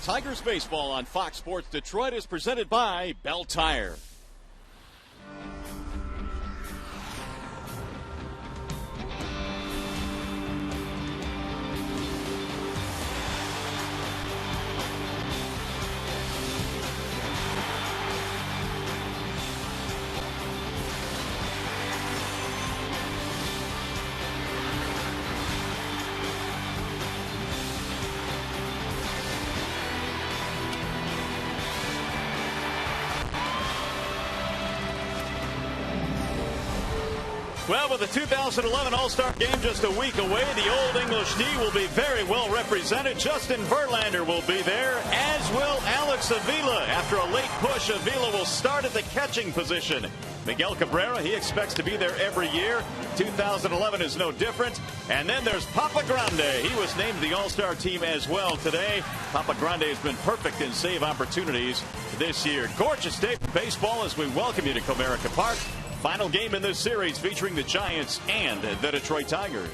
Tigers baseball on Fox Sports Detroit is presented by Bell Tire. Well, with the 2011 All-Star Game just a week away, the Old English D will be very well represented. Justin Verlander will be there, as will Alex Avila. After a late push, Avila will start at the catching position. Miguel Cabrera, he expects to be there every year. 2011 is no different. And then there's Papa Grande. He was named the All-Star team as well today. Papa Grande has been perfect in save opportunities this year. Gorgeous day for baseball as we welcome you to Comerica Park. Final game in this series featuring the Giants and the Detroit Tigers.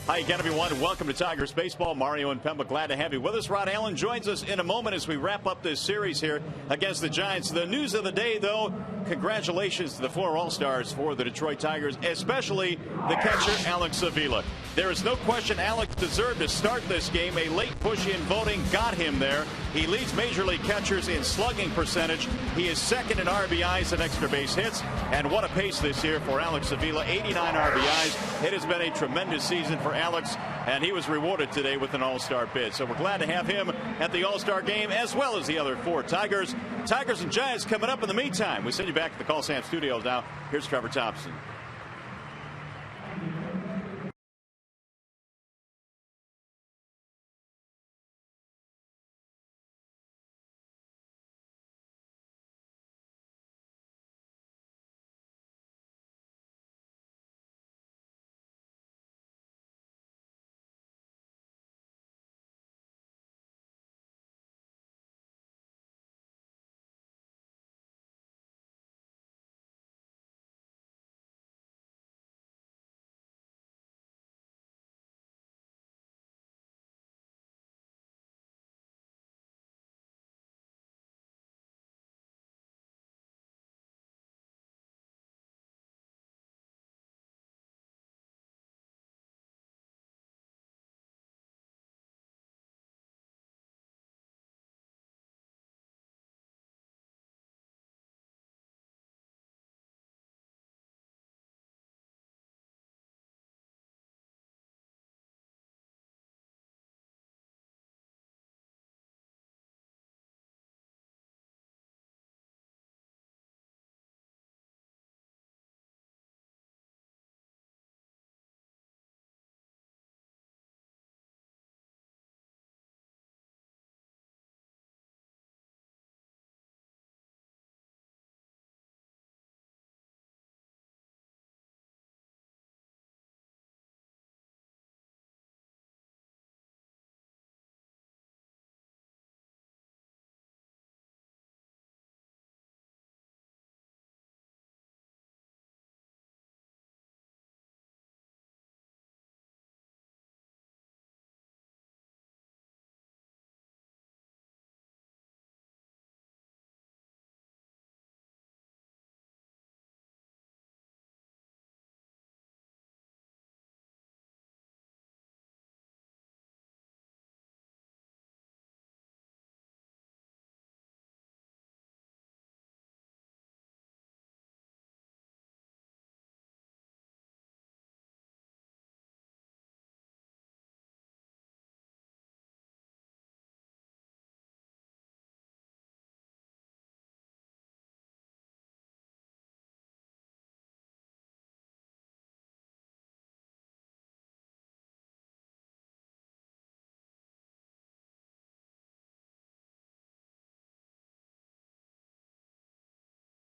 Hi again, everyone. Welcome to Tigers Baseball. Mario and Pemba, glad to have you with us. Rod Allen joins us in a moment as we wrap up this series here against the Giants. The news of the day, though, congratulations to the 4 All-Stars for the Detroit Tigers, especially the catcher, Alex Avila. There is no question Alex deserved to start this game. A late push in voting got him there. He leads Major League catchers in slugging percentage. He is second in RBIs and extra base hits. And what a pace this year for Alex Avila, 89 RBIs. It has been a tremendous season for Alex, and he was rewarded today with an All-Star bid. So we're glad to have him at the All-Star game, as well as the other 4 Tigers. Tigers and Giants coming up in the meantime. We send you back to the Call Sam Studios now. Here's Trevor Thompson.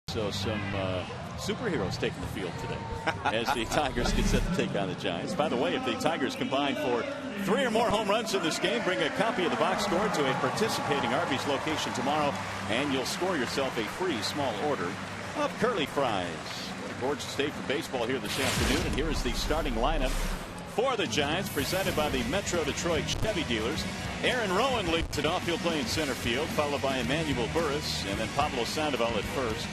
So some superheroes taking the field today as the Tigers get set to take on the Giants. By the way, if the Tigers combine for 3 or more home runs in this game, bring a copy of the box score to a participating Arby's location tomorrow, and you'll score yourself a free small order of curly fries. What a gorgeous day for baseball here this afternoon, and here is the starting lineup for the Giants, presented by the Metro Detroit Chevy dealers. Aaron Rowan leads it off. He'll play in center field, followed by Emmanuel Burris, and then Pablo Sandoval at first.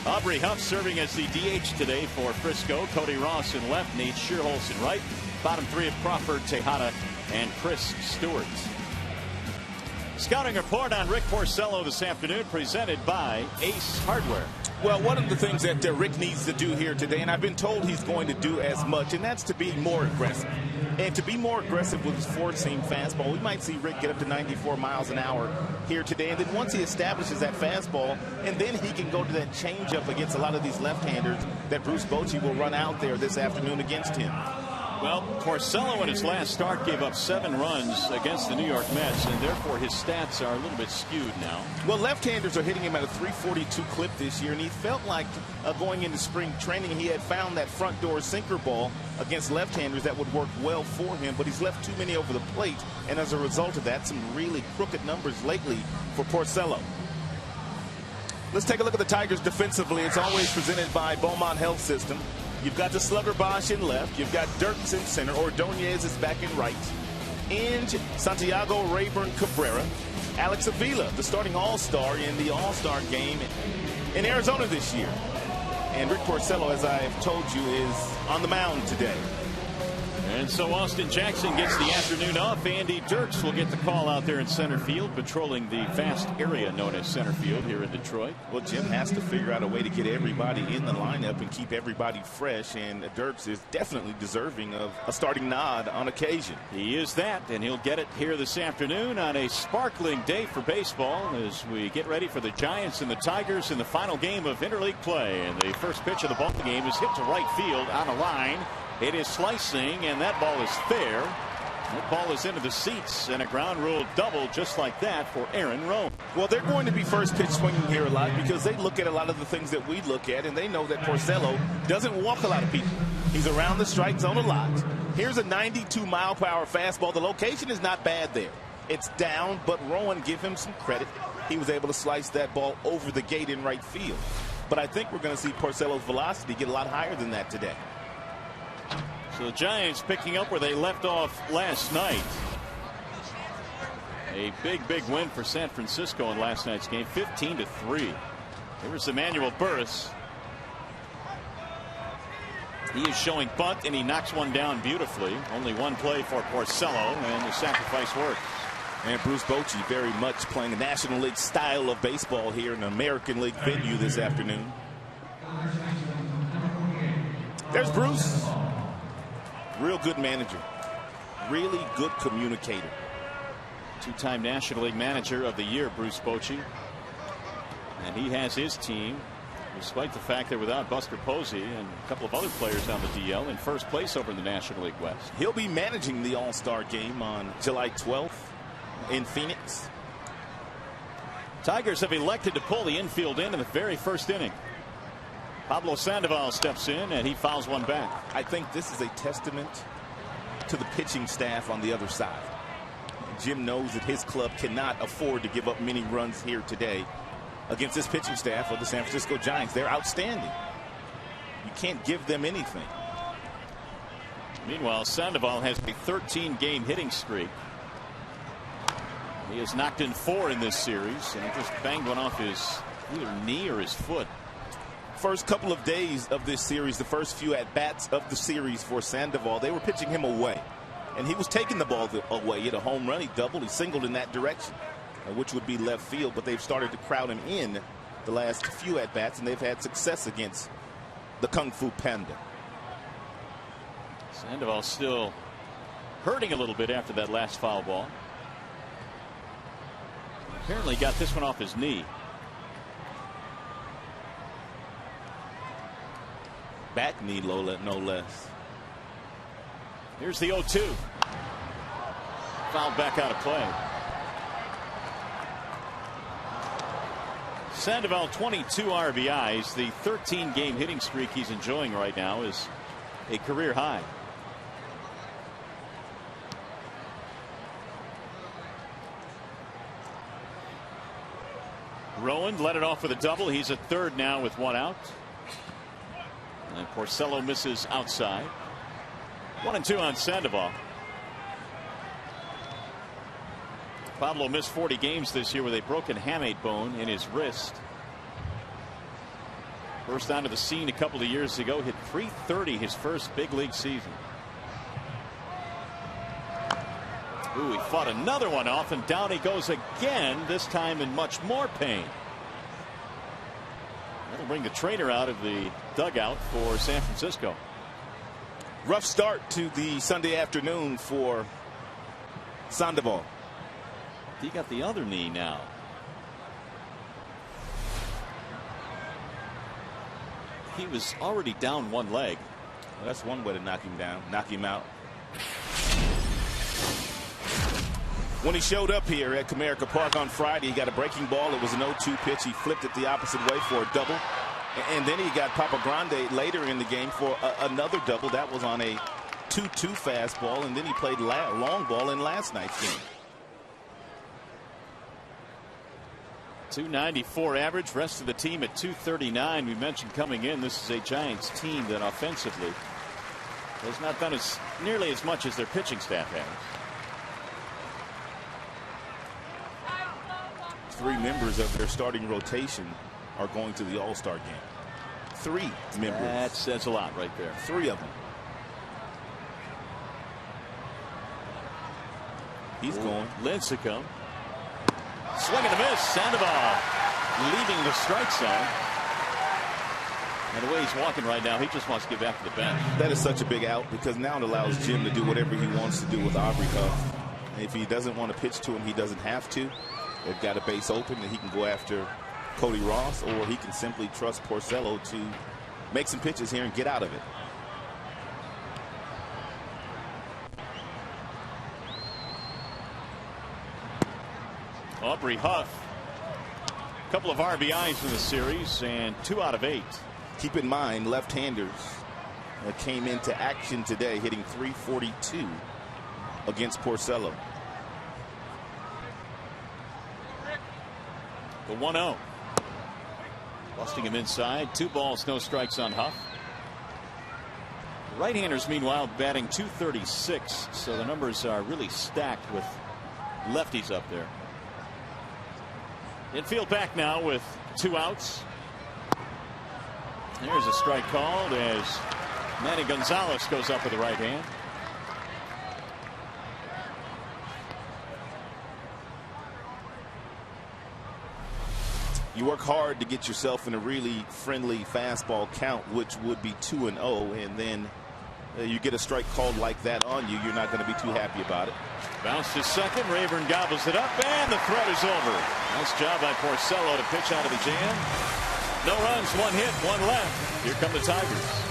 Aubrey Huff serving as the DH today for Frisco. Cody Ross in left, Nate Shearholz in right. Bottom three of Crawford, Tejada, and Chris Stewart. Scouting report on Rick Porcello this afternoon, presented by Ace Hardware. Well, one of the things that Rick needs to do here today, and I've been told he's going to do as much, and that's to be more aggressive. And to be more aggressive with his four-seam fastball, we might see Rick get up to 94 miles an hour here today. And then once he establishes that fastball, and then he can go to that changeup against a lot of these left-handers that Bruce Bochy will run out there this afternoon against him. Well, Porcello in his last start gave up 7 runs against the New York Mets, and therefore his stats are a little bit skewed now. Well, left-handers are hitting him at a 342 clip this year, and he felt like going into spring training he had found that front door sinker ball against left-handers that would work well for him, but he's left too many over the plate, and as a result of that, some really crooked numbers lately for Porcello. Let's take a look at the Tigers defensively. It's always presented by Beaumont Health System. You've got the slugger Boesch in left. You've got Dirks in center. Ordonez is back in right. Inge, Santiago, Rayburn, Cabrera. Alex Avila, the starting all-star in the all-star game in Arizona this year. And Rick Porcello, as I have told you, is on the mound today. And so Austin Jackson gets the afternoon off. Andy Dirks will get the call out there in center field, patrolling the vast area known as center field here in Detroit. Well, Jim has to figure out a way to get everybody in the lineup and keep everybody fresh, and Dirks is definitely deserving of a starting nod on occasion. He is that, and he'll get it here this afternoon on a sparkling day for baseball as we get ready for the Giants and the Tigers in the final game of interleague play. And the first pitch of the ball game is hit to right field on a line. It is slicing, and that ball is fair. That ball is into the seats, and a ground rule double just like that for Aaron Rowan. Well, they're going to be first pitch swinging here a lot because they look at a lot of the things that we look at, and they know that Porcello doesn't walk a lot of people. He's around the strike zone a lot. Here's a 92-mile-per-hour fastball. The location is not bad there. It's down, but Rowan, give him some credit. He was able to slice that ball over the gate in right field. But I think we're going to see Porcello's velocity get a lot higher than that today. So the Giants picking up where they left off last night. A big win for San Francisco in last night's game, 15-3. Here was Emmanuel Burris. He is showing bunt, and he knocks one down beautifully. Only one play for Porcello, and the sacrifice works. And Bruce Bochy very much playing a National League style of baseball here in an American League venue this afternoon. There's Bruce. Real good manager. Really good communicator. Two-time National League Manager of the Year, Bruce Bochy. And he has his team, despite the fact they're without Buster Posey and a couple of other players on the DL, in first place over in the National League West. He'll be managing the All-Star game on July 12th in Phoenix. Tigers have elected to pull the infield in the very first inning. Pablo Sandoval steps in, and he fouls one back. I think this is a testament to the pitching staff on the other side. Jim knows that his club cannot afford to give up many runs here today against this pitching staff of the San Francisco Giants. They're outstanding. You can't give them anything. Meanwhile, Sandoval has a 13-game hitting streak. He has knocked in 4 in this series, and he just banged one off his either knee or his foot. First couple of days of this series, the first few at-bats of the series for Sandoval, they were pitching him away. And he was taking the ball away. He hit a home run, he doubled, he singled in that direction, which would be left field. But they've started to crowd him in the last few at-bats, and they've had success against the Kung Fu Panda. Sandoval still hurting a little bit after that last foul ball. Apparently got this one off his knee. Back knee, no less. Here's the 0-2. Fouled back out of play. Sandoval 22 RBIs. The 13-game hitting streak he's enjoying right now is a career high. Rowan led it off with a double. He's at third now with one out. And Porcello misses outside. 1-2 on Sandoval. Pablo missed 40 games this year with a broken hamate bone in his wrist. First onto the scene a couple of years ago, hit .330 his first big league season. Ooh, he fought another one off, and down he goes again, this time in much more pain. That'll bring the trainer out of the dugout for San Francisco. Rough start to the Sunday afternoon for Sandoval. He got the other knee now. He was already down one leg. Well, that's one way to knock him down, knock him out. When he showed up here at Comerica Park on Friday, he got a breaking ball. It was an 0-2 pitch. He flipped it the opposite way for a double. And then he got Papa Grande later in the game for another double. That was on a 2-2 fastball. And then he played long ball in last night's game. .294 average. Rest of the team at .239. We mentioned coming in, this is a Giants team that offensively has not done nearly as much as their pitching staff has. 3 members of their starting rotation are going to the All-Star game. 3 members. That says a lot right there. 3 of them. He's going. Lincecum. Swing and a miss. Sandoval leaving the strike zone. And the way he's walking right now, he just wants to get back to the bench. That is such a big out, because now it allows Jim to do whatever he wants to do with Aubrey Huff. And if he doesn't want to pitch to him, he doesn't have to. They've got a base open, and he can go after Cody Ross, or he can simply trust Porcello to make some pitches here and get out of it. Aubrey Huff, a couple of RBIs in the series, and 2 out of 8. Keep in mind, left-handers came into action today, hitting .342 against Porcello. The 1-0. Busting him inside. 2 balls, no strikes on Huff. Right-handers, meanwhile, batting .236, so the numbers are really stacked with lefties up there. Infield back now with 2 outs. There's a strike called as Manny Gonzalez goes up with the right hand. You work hard to get yourself in a really friendly fastball count, which would be 2-0, and then you get a strike called like that on you. You're not going to be too happy about it. Bounce to second. Rayburn gobbles it up, and the threat is over. Nice job by Porcello to pitch out of the jam. No runs, 1 hit, 1 left. Here come the Tigers.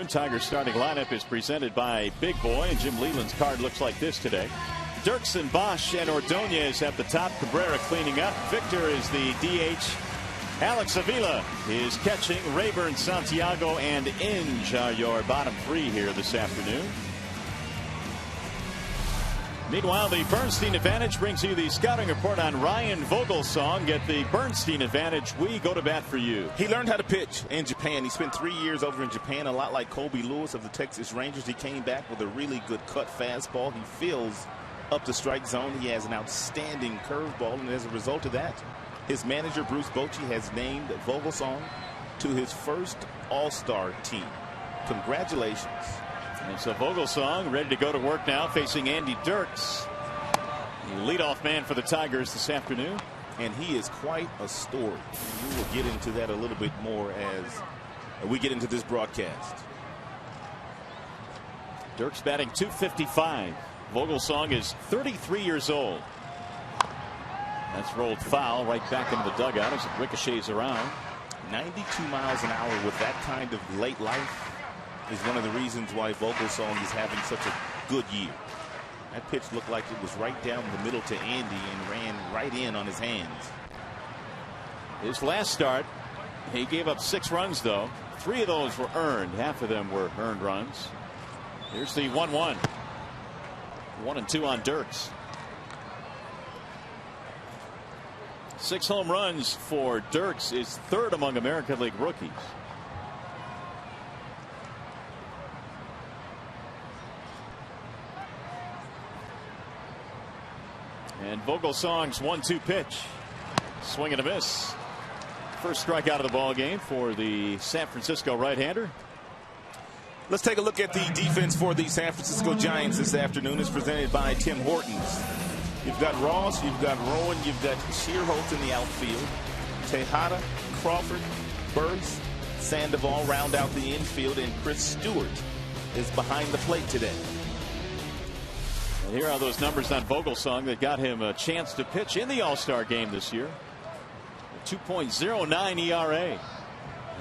Tigers starting lineup is presented by Big Boy, and Jim Leland's card looks like this today. Dirks and Boesch and Ordonez at the top. Cabrera cleaning up. Victor is the DH. Alex Avila is catching. Rayburn, Santiago, and Inge are your bottom three here this afternoon. Meanwhile, the Bernstein Advantage brings you the scouting report on Ryan Vogelsong. Get the Bernstein Advantage. We go to bat for you. He learned how to pitch in Japan. He spent 3 years over in Japan, a lot like Colby Lewis of the Texas Rangers. He came back with a really good cut fastball. He feels up the strike zone. He has an outstanding curveball, and as a result of that, his manager, Bruce Bochy, has named Vogelsong to his first All-Star team. Congratulations. And so Vogelsong ready to go to work now, facing Andy Dirks, the leadoff man for the Tigers this afternoon. And he is quite a story. And we will get into that a little bit more as we get into this broadcast. Dirks batting .255. Vogelsong is 33 years old. That's rolled foul right back into the dugout as it ricochets around. 92 miles an hour with that kind of late life is one of the reasons why Vogelsong is having such a good year. That pitch looked like it was right down the middle to Andy and ran right in on his hands. His last start, he gave up 6 runs, though. 3 of those were earned. Half of them were earned runs. Here's the 1-1. 1-2 on Dirks. 6 home runs for Dirks is third among American League rookies. And Vogelsong's 1-2 pitch. Swing and a miss. First strikeout of the ball game for the San Francisco right-hander. Let's take a look at the defense for the San Francisco Giants this afternoon. It's presented by Tim Hortons. You've got Ross, you've got Rowan, you've got Shearholtz in the outfield. Tejada, Crawford, Burks, Sandoval round out the infield, and Chris Stewart is behind the plate today. And here are those numbers on Vogelsong that got him a chance to pitch in the All-Star game this year. A 2.09 ERA.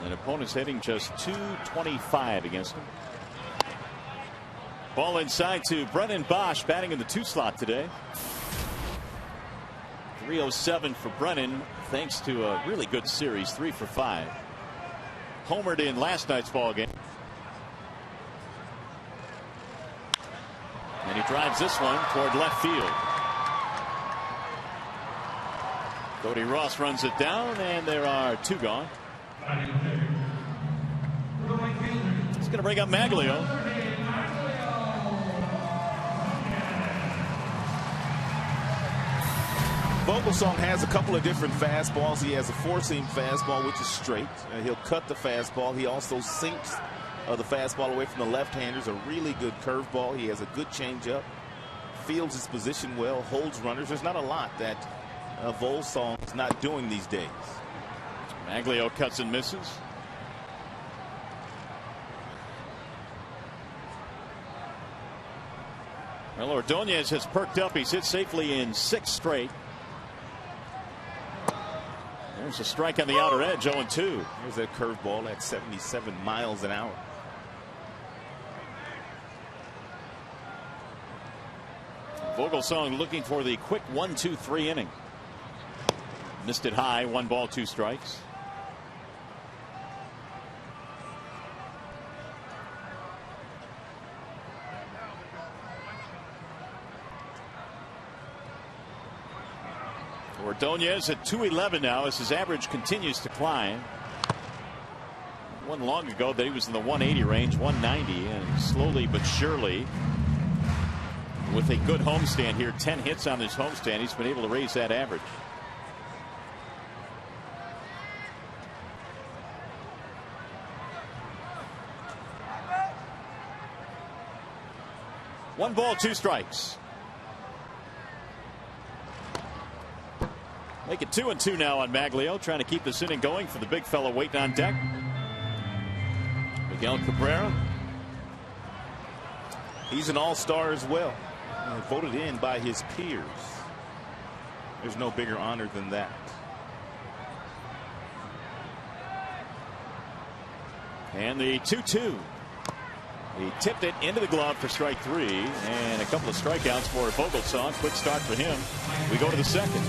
And opponent's hitting just .225 against him. Ball inside to Brennan Boesch, batting in the 2 slot today. 307 for Brennan, thanks to a really good series, 3 for 5. Homered in last night's ball game. And he drives this one toward left field. Cody Ross runs it down, and there are 2 gone. He's going to bring up Maglio. Vogelsong has a couple of different fastballs. He has a 4-seam fastball, which is straight. He'll cut the fastball. He also sinks the fastball away from the left-handers. A really good curveball. He has a good changeup. Fields his position well. Holds runners. There's not a lot that Vogelsong is not doing these days. Maglio cuts and misses. Well, Ordonez has perked up. He's hit safely in 6 straight. There's a strike on the outer edge, 0-2. There's that curveball at 77 miles an hour. Vogelsong looking for the quick 1-2-3 inning. Missed it high, 1 ball, 2 strikes. Ordonez at 211 now as his average continues to climb. One long ago that he was in the 180 range, 190, and slowly but surely, with a good homestand here, 10 hits on this homestand, he's been able to raise that average. One ball, 2 strikes. Make it 2-2 now on Maglio, trying to keep this inning going for the big fella waiting on deck. Miguel Cabrera. He's an all-star as well. Voted in by his peers. There's no bigger honor than that. And the 2-2. He tipped it into the glove for strike 3, and a couple of strikeouts for Vogelsong. Quick start for him. We go to the second.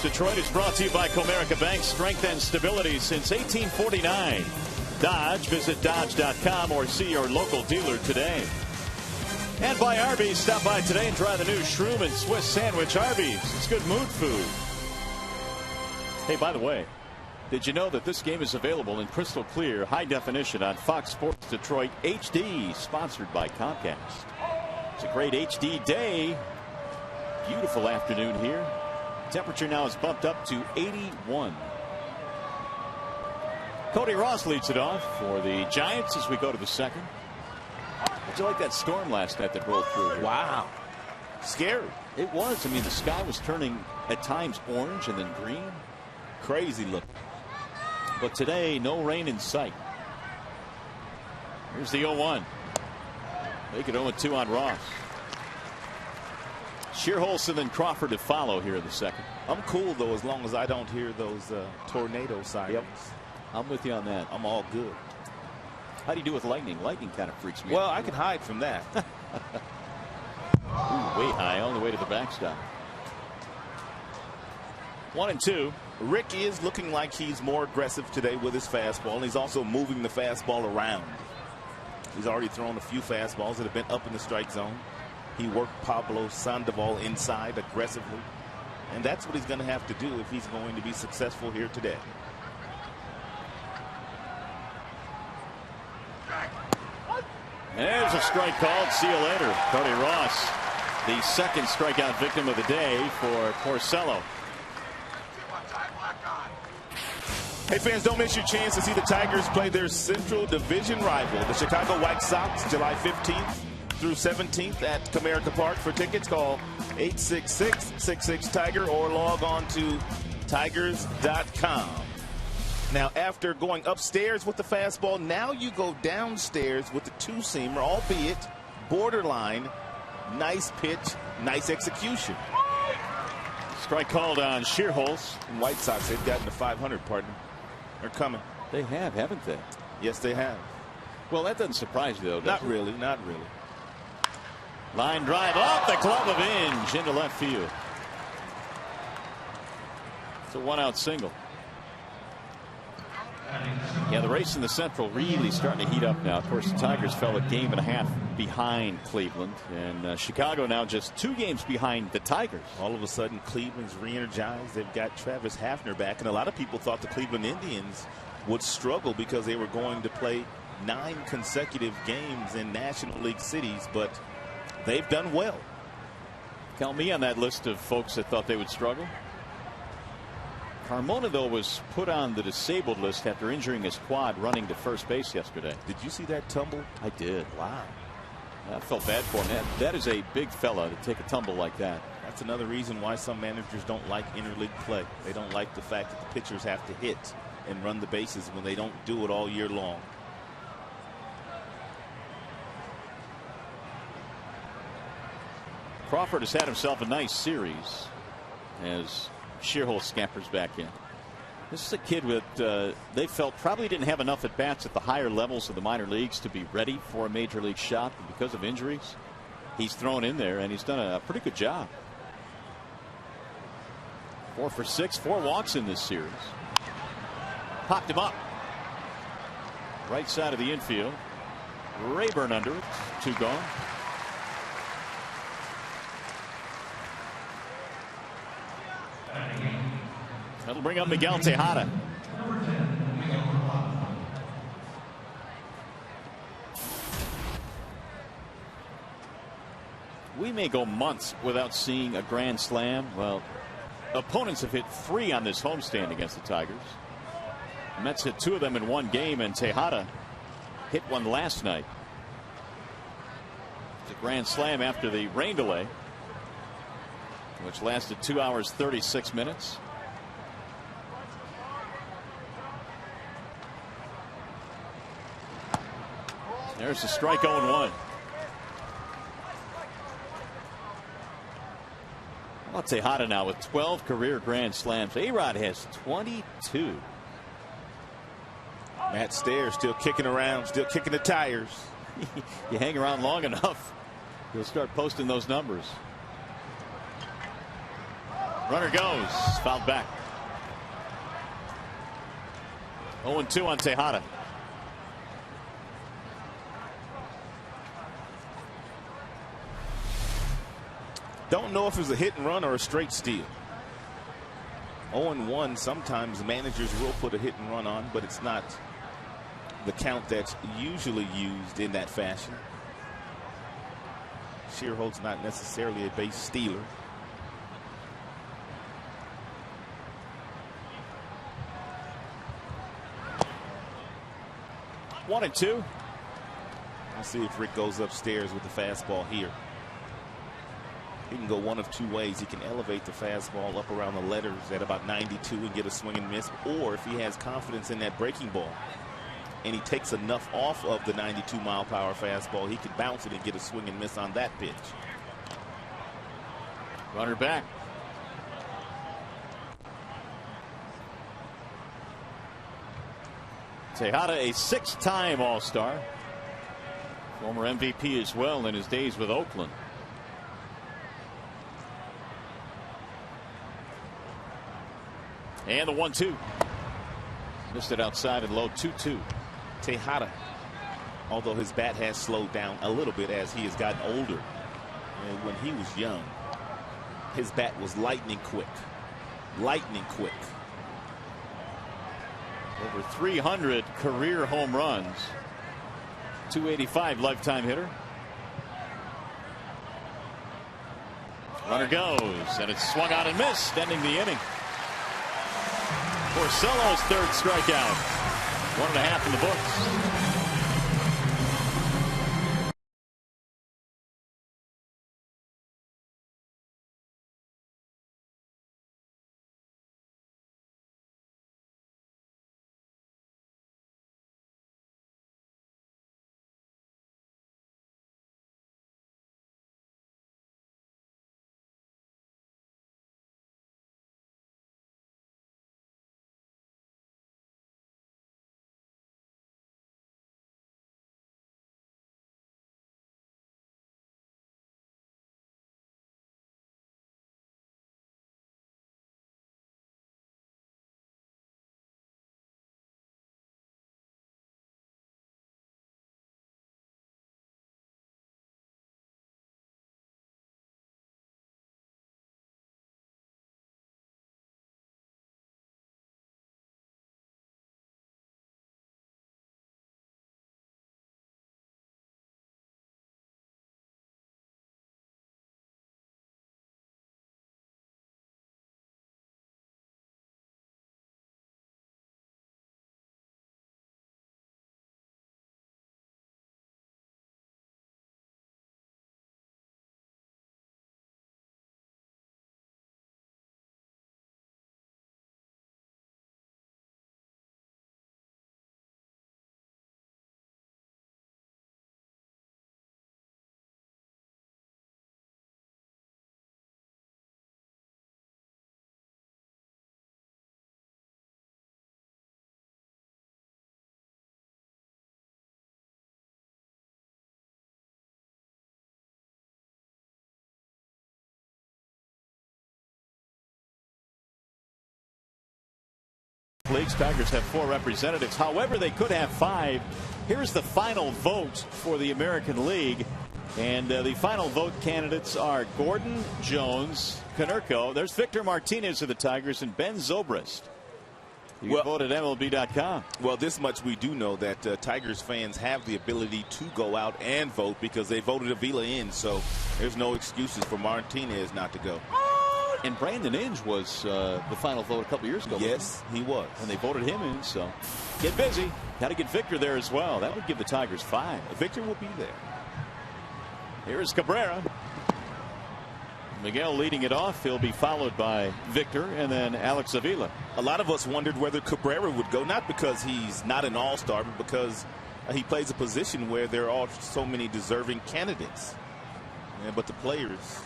Detroit is brought to you by Comerica Bank. Strength and stability since 1849. Dodge. Visit Dodge.com or see your local dealer today. And by Arby's. Stop by today and try the new Shroom and Swiss sandwich. Arby's. It's good mood food. Hey, by the way, did you know that this game is available in crystal clear, high definition on Fox Sports Detroit HD, sponsored by Comcast? It's a great HD day. Beautiful afternoon here. Temperature now is bumped up to 81. Cody Ross leads it off for the Giants as we go to the second. How'd you like that storm last night that rolled through here? Wow. Scary. It was. I mean, the sky was turning at times orange and then green. Crazy look. But today, no rain in sight. Here's the 0-1. Make it 0-2 on Ross. Shearholson and Crawford to follow here in the second. I'm cool, though, as long as I don't hear those tornado sirens. Yep. I'm with you on that. I'm all good. How do you do with lightning? Lightning kind of freaks me out. Well, I can hide from that. Ooh, way high, all the way to the backstop. 1-2. Rick is looking like he's more aggressive today with his fastball, and he's also moving the fastball around. He's already thrown a few fastballs that have been up in the strike zone. He worked Pablo Sandoval inside aggressively. And that's what he's going to have to do if he's going to be successful here today. And there's a strike called. See you later. Cody Ross, the second strikeout victim of the day for Porcello. Hey, fans, don't miss your chance to see the Tigers play their Central Division rival, the Chicago White Sox, July 15th. Through 17th at Comerica Park. For tickets, call 866-66-TIGER or log on to tigers.com. Now, after going upstairs with the fastball, now you go downstairs with the two-seamer, albeit borderline. Nice pitch, nice execution. Strike called on Shearholz. White Sox, they've gotten to 500, partner. They're coming. They have, haven't they? Yes, they have. Well, that doesn't surprise you, though, does Not it? really, not really. Line drive off the glove of Inge into left field. It's a one-out single. Yeah, the race in the Central really starting to heat up now. Of course, the Tigers fell a game and a half behind Cleveland, and Chicago now just 2 games behind the Tigers. All of a sudden, Cleveland's re-energized. They've got Travis Hafner back, and a lot of people thought the Cleveland Indians would struggle because they were going to play 9 consecutive games in National League cities, but they've done well. Count me on that list of folks that thought they would struggle. Carmona, though, was put on the disabled list after injuring his quad running to first base yesterday. Did you see that tumble? I did. Wow. I felt bad for him. That is a big fella to take a tumble like that. That's another reason why some managers don't like interleague play. They don't like the fact that the pitchers have to hit and run the bases when they don't do it all year long. Crawford has had himself a nice series as Shearhole scampers back in. This is a kid with they felt probably didn't have enough at bats at the higher levels of the minor leagues to be ready for a major league shot. And because of injuries, he's thrown in there and he's done a pretty good job. 4 for 6, 4 walks in this series. Popped him up. Right side of the infield. Rayburn under it. 2 gone. That'll bring up Miguel Tejada. We may go months without seeing a grand slam. Well, opponents have hit 3 on this homestand against the Tigers. The Mets hit 2 of them in one game, and Tejada hit one last night. It's a grand slam after the rain delay, which lasted 2 hours 36 minutes. There's a strike. 0-1. How about Tejada now with 12 career grand slams? A-Rod has 22. Matt Stair still kicking around, still kicking the tires. You hang around long enough, you'll start posting those numbers. Runner goes, fouled back. 0-2 on Tejada. Don't know if it was a hit and run or a straight steal. 0-1, sometimes managers will put a hit and run on, but it's not the count that's usually used in that fashion. Shearhole's not necessarily a base stealer. One and two. Let's see if Rick goes upstairs with the fastball here. He can go one of 2 ways. He can elevate the fastball up around the letters at about 92 and get a swing and miss, or if he has confidence in that breaking ball and he takes enough off of the 92-mile-per-hour fastball, he can bounce it and get a swing and miss on that pitch. Runner back. Tejada, a 6-time All-Star, former MVP as well in his days with Oakland. And the 1-2. Missed it outside and low. 2-2. Tejada, although his bat has slowed down a little bit as he has gotten older, and when he was young, his bat was lightning quick. Lightning quick. Over 300 career home runs. 285 lifetime hitter. Runner goes, and it's swung out and missed, ending the inning. Porcello's 3rd strikeout. 1.5 in the books. Leagues. Tigers have 4 representatives. However, they could have 5. Here's the final vote for the American League. And the final vote candidates are Gordon, Jones, Konerko. There's Victor Martinez of the Tigers and Ben Zobrist. You can vote at MLB.com. Well, this much we do know, that Tigers fans have the ability to go out and vote because they voted Avila in. So there's no excuses for Martinez not to go. And Brandon Inge was the final vote a couple years ago. Yes, he was. And they voted him in. So get busy. Got to get Victor there as well. That would give the Tigers 5. Victor will be there. Here's Cabrera. Miguel leading it off. He'll be followed by Victor and then Alex Avila. A lot of us wondered whether Cabrera would go, not because he's not an all-star, but because he plays a position where there are so many deserving candidates. But the players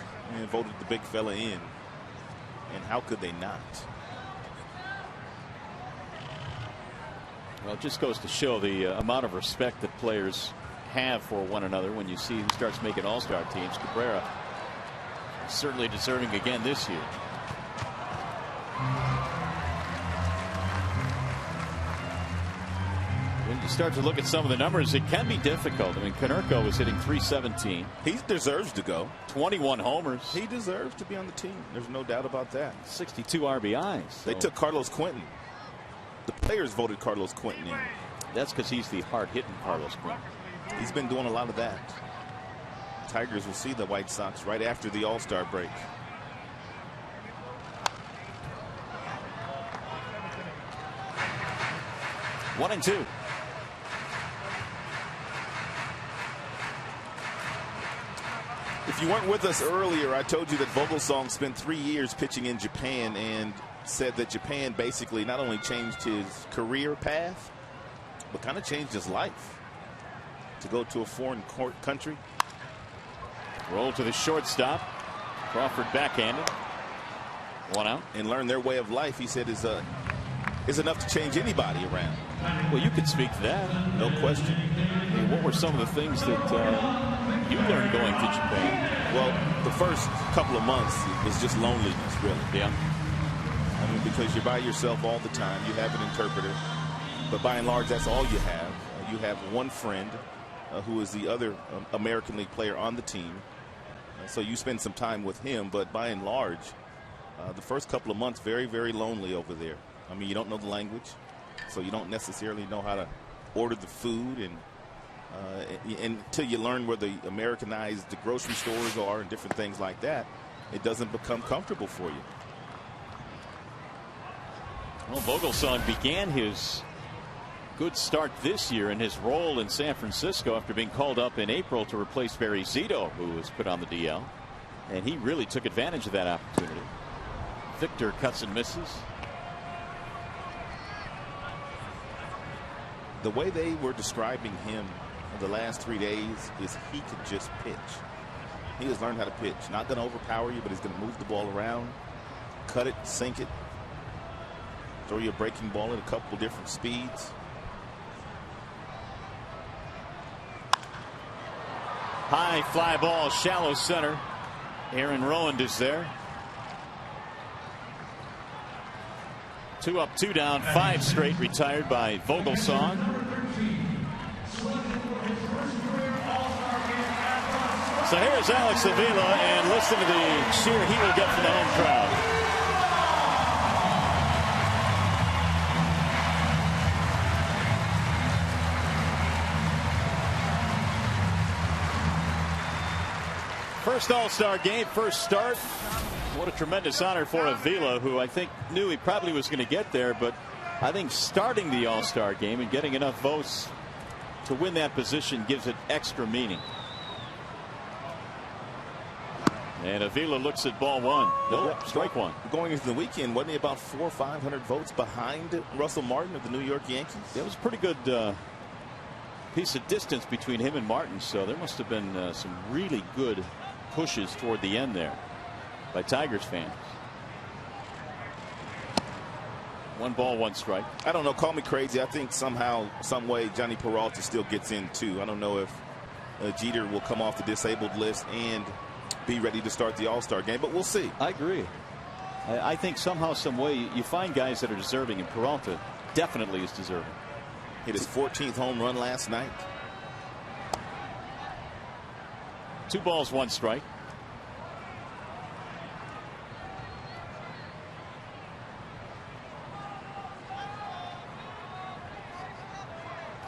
voted the big fella in. And how could they not? Well, it just goes to show the amount of respect that players have for one another when you see who starts making all-star teams. Cabrera certainly deserving again this year. When you start to look at some of the numbers, it can be difficult. I mean, Konerko was hitting .317. He deserves to go. 21 homers. He deserves to be on the team. There's no doubt about that. 62 RBIs. So. They took Carlos Quentin. The players voted Carlos Quentin in. That's because he's the hard-hitting Carlos Quentin. He's been doing a lot of that. Tigers will see the White Sox right after the All-Star break. One and 2. If you weren't with us earlier, I told you that Vogelsong spent 3 years pitching in Japan and said that Japan basically not only changed his career path, but kind of changed his life. To go to a foreign country. Roll to the shortstop. Crawford backhanded. 1 out. And learn their way of life, he said, is enough to change anybody around. Well, you could speak to that. No question. I mean, what were some of the things that you learned going to Japan? Well, the first couple of months was just loneliness, really. Yeah. I mean, because you're by yourself all the time. You have an interpreter. But by and large, that's all you have. You have one friend who is the other American League player on the team. So you spend some time with him. But by and large, the first couple of months, very, very lonely over there. I mean, you don't know the language, so you don't necessarily know how to order the food. And until you learn where the Americanized grocery stores are and different things like that, it doesn't become comfortable for you. Well, Vogelsong began his good start this year in his role in San Francisco after being called up in April to replace Barry Zito, who was put on the DL. And he really took advantage of that opportunity. Victor cuts and misses. The way they were describing him in the last 3 days is he could just pitch. He has learned how to pitch. Not going to overpower you, but he's going to move the ball around, cut it, sink it, throw you a breaking ball at a couple different speeds. High fly ball, shallow center. Aaron Rowand is there. 2 up, 2 down, 5 straight retired by Vogelsong. So here's Alex Avila, and listen to the cheer he will get from the home crowd. First All-Star game, first start. What a tremendous honor for Avila, who I think knew he probably was going to get there, but I think starting the All-Star game and getting enough votes to win that position gives it extra meaning. And Avila looks at ball 1. Nope, strike 1. Going into the weekend, wasn't he about 400 or 500 votes behind Russell Martin of the New York Yankees? It was a pretty good piece of distance between him and Martin, so there must have been some really good pushes toward the end there by Tigers fans. 1 ball, 1 strike. I don't know, call me crazy. I think somehow, some way, Johnny Peralta still gets in too. I don't know if Jeter will come off the disabled list and be ready to start the All-Star game, but we'll see. I agree. I think somehow, some way, you find guys that are deserving, and Peralta definitely is deserving. Hit his 14th home run last night. 2 balls, 1 strike.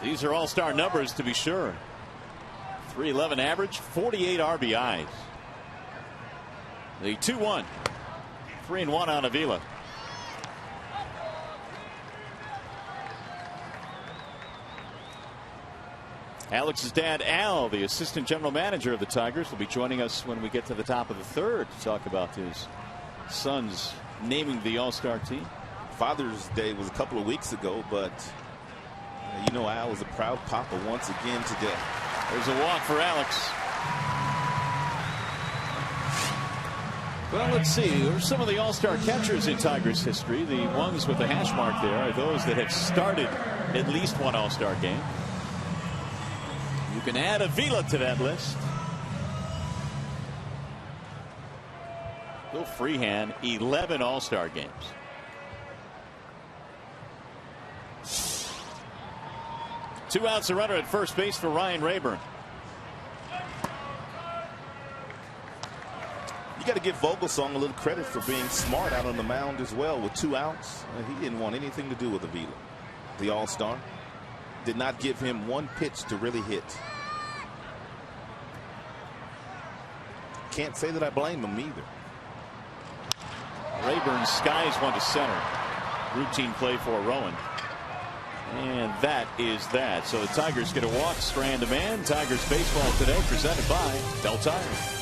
These are all-star numbers, to be sure. 311 average, 48 RBIs. The 2-1. 3-1 on Avila. Alex's dad, Al, the assistant general manager of the Tigers, will be joining us when we get to the top of the third to talk about his son's naming the all-star team. Father's Day was a couple of weeks ago, but you know, Al is a proud papa once again today. There's a walk for Alex. Well, let's see. There's some of the all-star catchers in Tigers history. The ones with the hash mark there are those that have started at least one all-star game. You can add Avila to that list. Bill Freehan, 11 all-star games. Two outs, a runner at first base for Ryan Rayburn. You got to give Vogelsong a little credit for being smart out on the mound as well. With 2 outs, he didn't want anything to do with Avila. The all-star did not give him one pitch to really hit. Can't say that I blame him either. Rayburn skies one to center. Routine play for Rowan. And that is that. So the Tigers get a walk, strand a man. Tigers baseball today presented by Del Tire.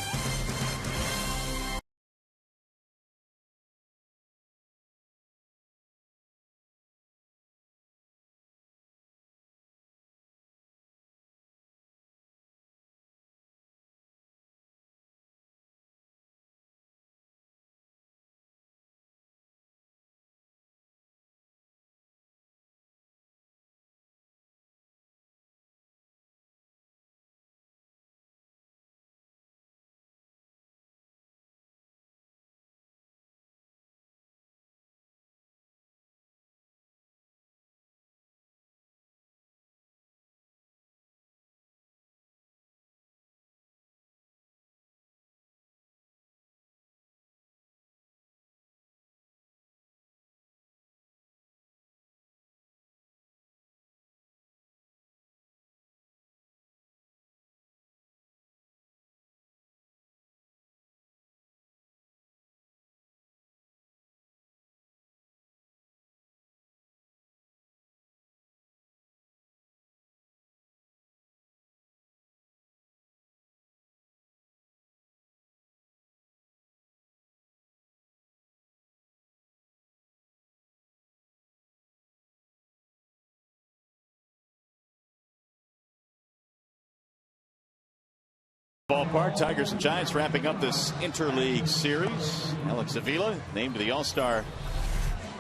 Ballpark. Tigers and Giants wrapping up this interleague series. Alex Avila named the All-Star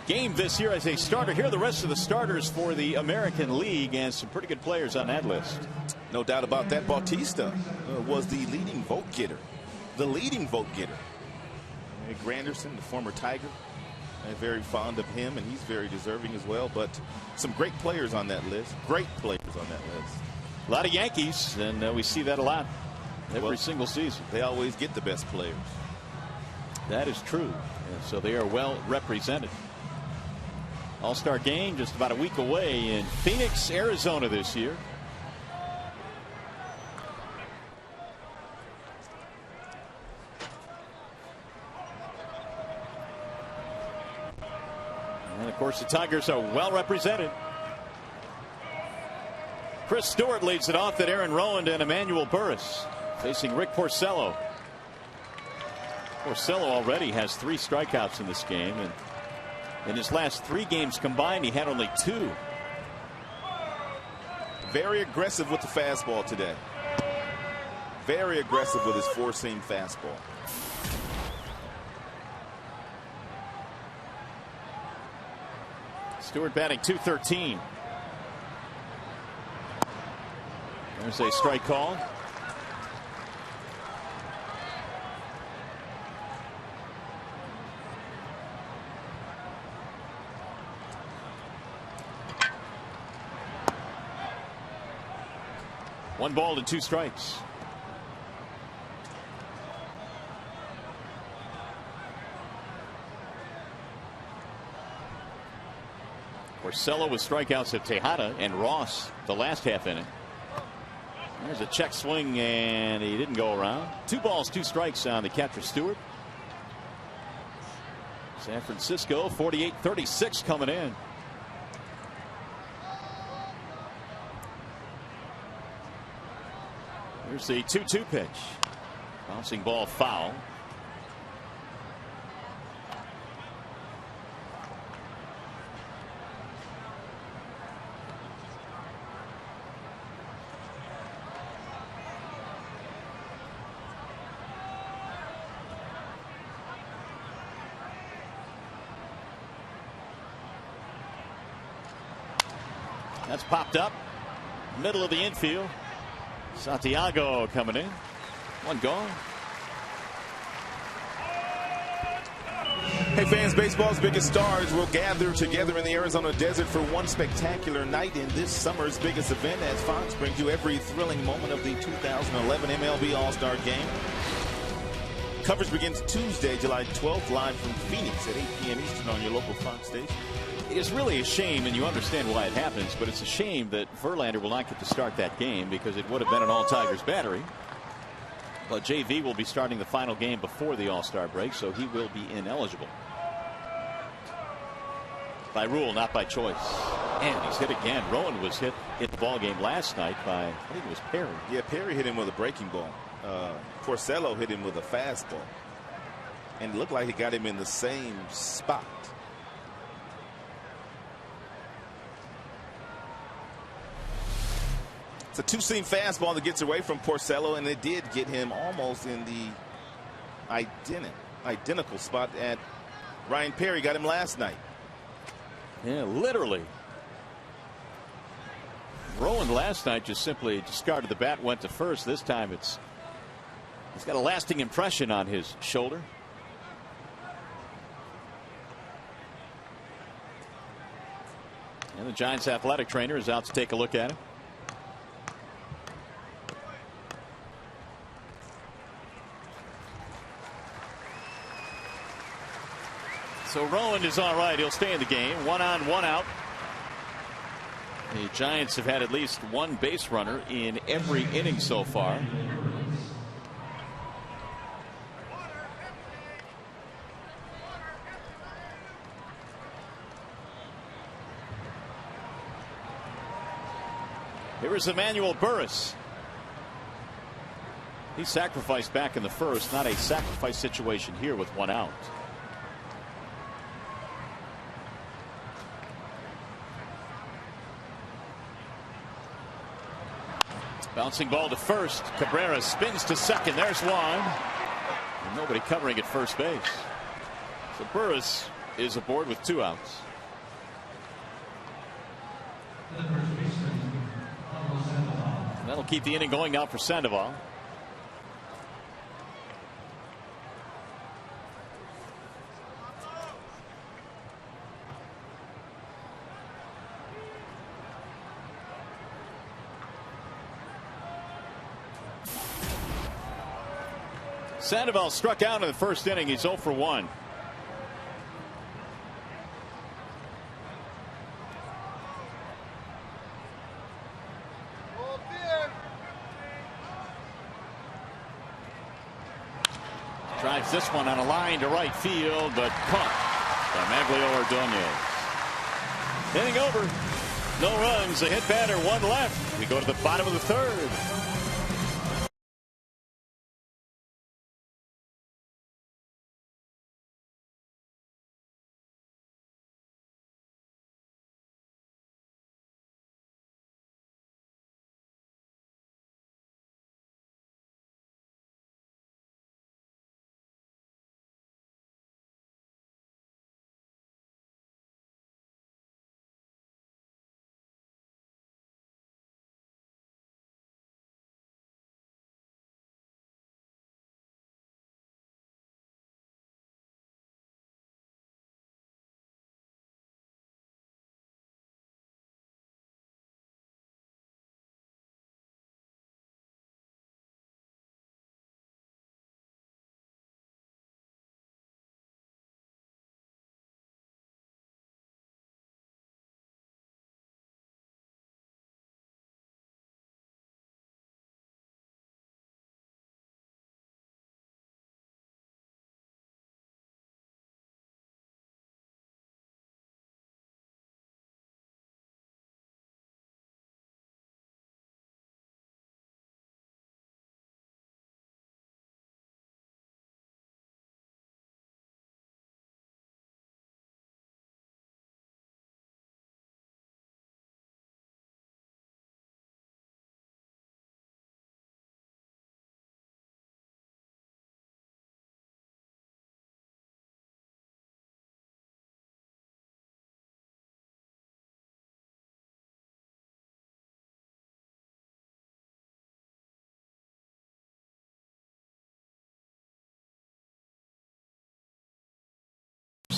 game this year as a starter. Here are the rest of the starters for the American League, and some pretty good players on that list. No doubt about that. Bautista was the leading vote getter. The leading vote getter. Granderson, the former Tiger, very fond of him, and he's very deserving as well. But some great players on that list. Great players on that list. A lot of Yankees, and we see that a lot. Every single season. They always get the best players. That is true. And so they are well represented. All-Star game just about a week away in Phoenix, Arizona this year. And of course the Tigers are well represented. Chris Stewart leads it off, that Aaron Rowand and Emmanuel Burris facing Rick Porcello. Porcello already has 3 strikeouts in this game, and in his last 3 games combined he had only 2. Very aggressive with the fastball today. Very aggressive with his 4-seam fastball. Stewart batting .213. There's a strike call. One ball and two strikes. Porcello with strikeouts at Tejada and Ross the last half inning. There's a check swing and he didn't go around. 2 balls, 2 strikes on the catcher Stewart. San Francisco 48-36 coming in. Here's the 2-2 pitch. Bouncing ball foul. That's popped up. Middle of the infield. Santiago coming in. One gone. Hey fans, baseball's biggest stars will gather together in the Arizona desert for one spectacular night in this summer's biggest event as Fox brings you every thrilling moment of the 2011 MLB All-Star Game. Coverage begins Tuesday, July 12th, live from Phoenix at 8 p.m. Eastern on your local Fox station. It is really a shame, and you understand why it happens, but it's a shame that Verlander will not get to start that game because it would have been an all-Tigers battery. But JV will be starting the final game before the All-Star break, so he will be ineligible. By rule, not by choice. And he's hit again. Rowan was hit in the ball game last night by, I think it was Perry. Yeah, Perry hit him with a breaking ball. Porcello hit him with a fastball. And it looked like he got him in the same spot. It's a two-seam fastball that gets away from Porcello, and it did get him almost in the identical spot at Ryan Perry got him last night. Yeah, literally. Rowan last night just simply discarded the bat, went to first. This time he's got a lasting impression on his shoulder. And the Giants athletic trainer is out to take a look at him. So Rowan is all right. He'll stay in the game. 1 on, 1 out. The Giants have had at least one base runner in every inning so far. Here is Emmanuel Burris. He sacrificed back in the first. Not a sacrifice situation here with 1 out. Bouncing ball to first. Cabrera spins to second. There's one. And nobody covering at first base. So Burris is aboard with 2 outs. That'll keep the inning going out for Sandoval. Sandoval struck out in the first inning. He's 0 for 1. Drives this one on a line to right field, but caught by Maglio Ordonez. Inning over. No runs. A hit batter, 1 left. We go to the bottom of the 3rd.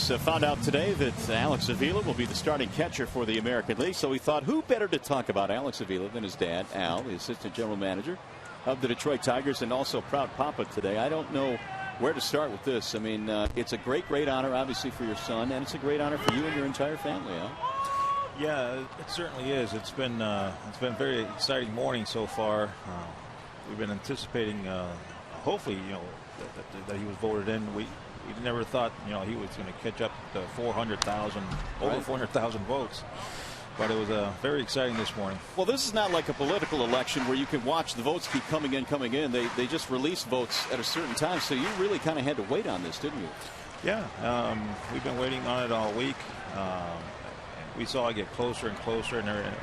Alex found out today that Alex Avila will be the starting catcher for the American League. So he thought, who better to talk about Alex Avila than his dad, Al, the assistant general manager of the Detroit Tigers and also proud papa today. I don't know where to start with this. I mean, it's a great honor, obviously, for your son, and it's a great honor for you and your entire family, Al. Yeah, it certainly is. It's been a very exciting morning so far. We've been anticipating, hopefully, that he was voted in. We never thought, he was going to catch up to 400,000, over 400,000 votes. But it was very exciting this morning. Well, this is not like a political election where you can watch the votes keep coming in. They just release votes at a certain time. So you really kind of had to wait on this, didn't you? Yeah, we've been waiting on it all week. We saw it get closer and closer, and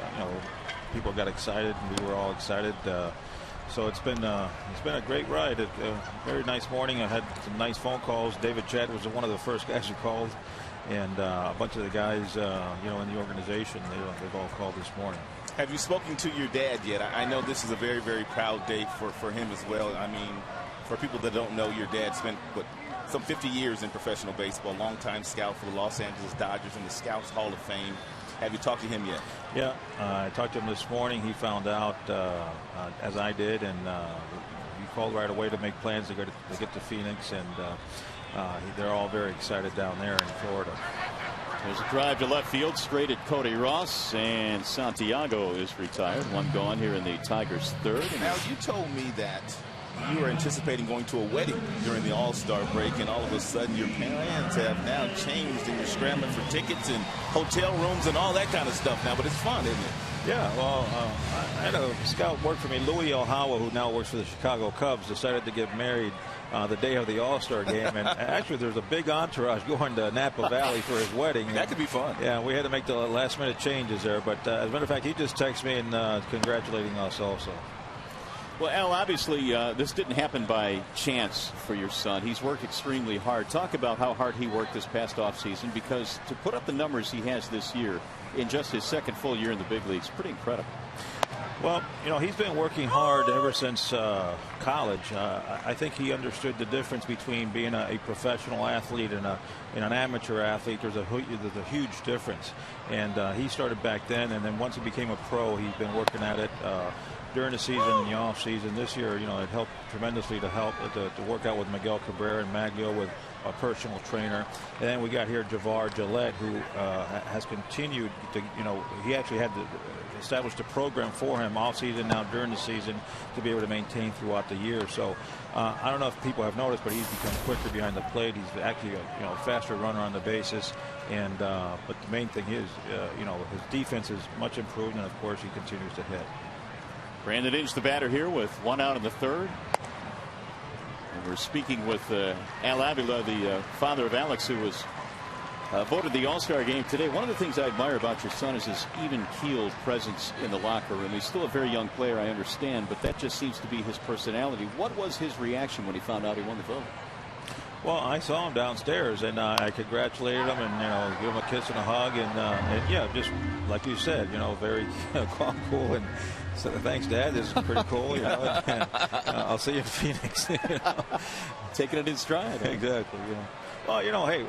people got excited, and we were all excited. So it's been a great ride. A very nice morning. I had some nice phone calls. David Chad was one of the first guys who called, and a bunch of the guys, in the organization, they've all called this morning. Have you spoken to your dad yet? I know this is a very, very proud day for him as well. I mean, for people that don't know, your dad spent some 50 years in professional baseball, longtime scout for the Los Angeles Dodgers in the Scouts Hall of Fame. Have you talked to him yet? Yeah, I talked to him this morning. He found out, as I did, and he called right away to make plans to get to Phoenix, and they're all very excited down there in Florida. There's a drive to left field, straight at Cody Ross, and Santiago is retired. One gone here in the Tigers' third. Now, you told me that you were anticipating going to a wedding during the All-Star break, and all of a sudden your plans have now changed, and you're scrambling for tickets and hotel rooms and all that kind of stuff now. But it's fun, isn't it? Yeah, well, I had a scout work for me, Louis Ohawa, who now works for the Chicago Cubs, decided to get married the day of the All-Star game, and actually there's a big entourage going to Napa Valley for his wedding. That could be fun. Yeah, we had to make the last-minute changes there, but as a matter of fact, he just texted me and congratulating us also. Well, Al, obviously this didn't happen by chance for your son. He's worked extremely hard. Talk about how hard he worked this past offseason, because to put up the numbers he has this year in just his second full year in the big leagues, pretty incredible. Well, he's been working hard ever since college. I think he understood the difference between being a professional athlete and an amateur athlete. There's a huge difference. And he started back then, and then once he became a pro, he's been working at it during the season and the off season. This year, it helped tremendously to work out with Miguel Cabrera and Maglio with a personal trainer. And then we got here Javar Gillette, who has continued to, he actually had to establish a program for him all season, now during the season, to be able to maintain throughout the year. So I don't know if people have noticed, but he's become quicker behind the plate. He's actually a faster runner on the bases. And but the main thing is, his defense is much improved, and of course he continues to hit. Brandon Inge, the batter here, with one out in the third. And we're speaking with Al Avila, the father of Alex, who was voted the All-Star game today. One of the things I admire about your son is his even-keeled presence in the locker room. He's still a very young player, I understand, but that just seems to be his personality. What was his reaction when he found out he won the vote? Well, I saw him downstairs, and I congratulated him and, give him a kiss and a hug. And yeah, just like you said, very calm, cool. And so thanks, Dad. This is pretty cool. I'll see you in Phoenix. Taking it in stride. Exactly. Well, hey,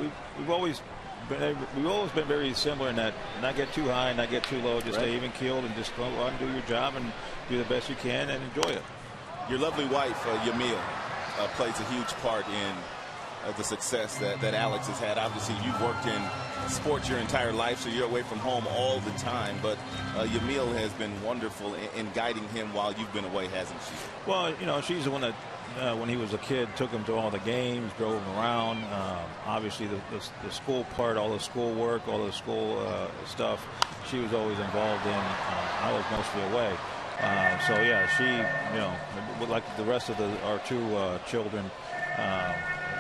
we've always been very similar in that not get too high, not get too low, just stay even keeled and just go out and do your job and do the best you can and enjoy it. Your lovely wife, Yamil, plays a huge part in the success that Alex has had. Obviously, you've worked in sports your entire life, so you're away from home all the time. But Yamil has been wonderful in guiding him while you've been away, hasn't she? Well, she's the one that, when he was a kid, took him to all the games, drove him around. Obviously, the school part, all the school work, all the school stuff, she was always involved in. I was mostly away. So yeah, she, like the rest of our two children,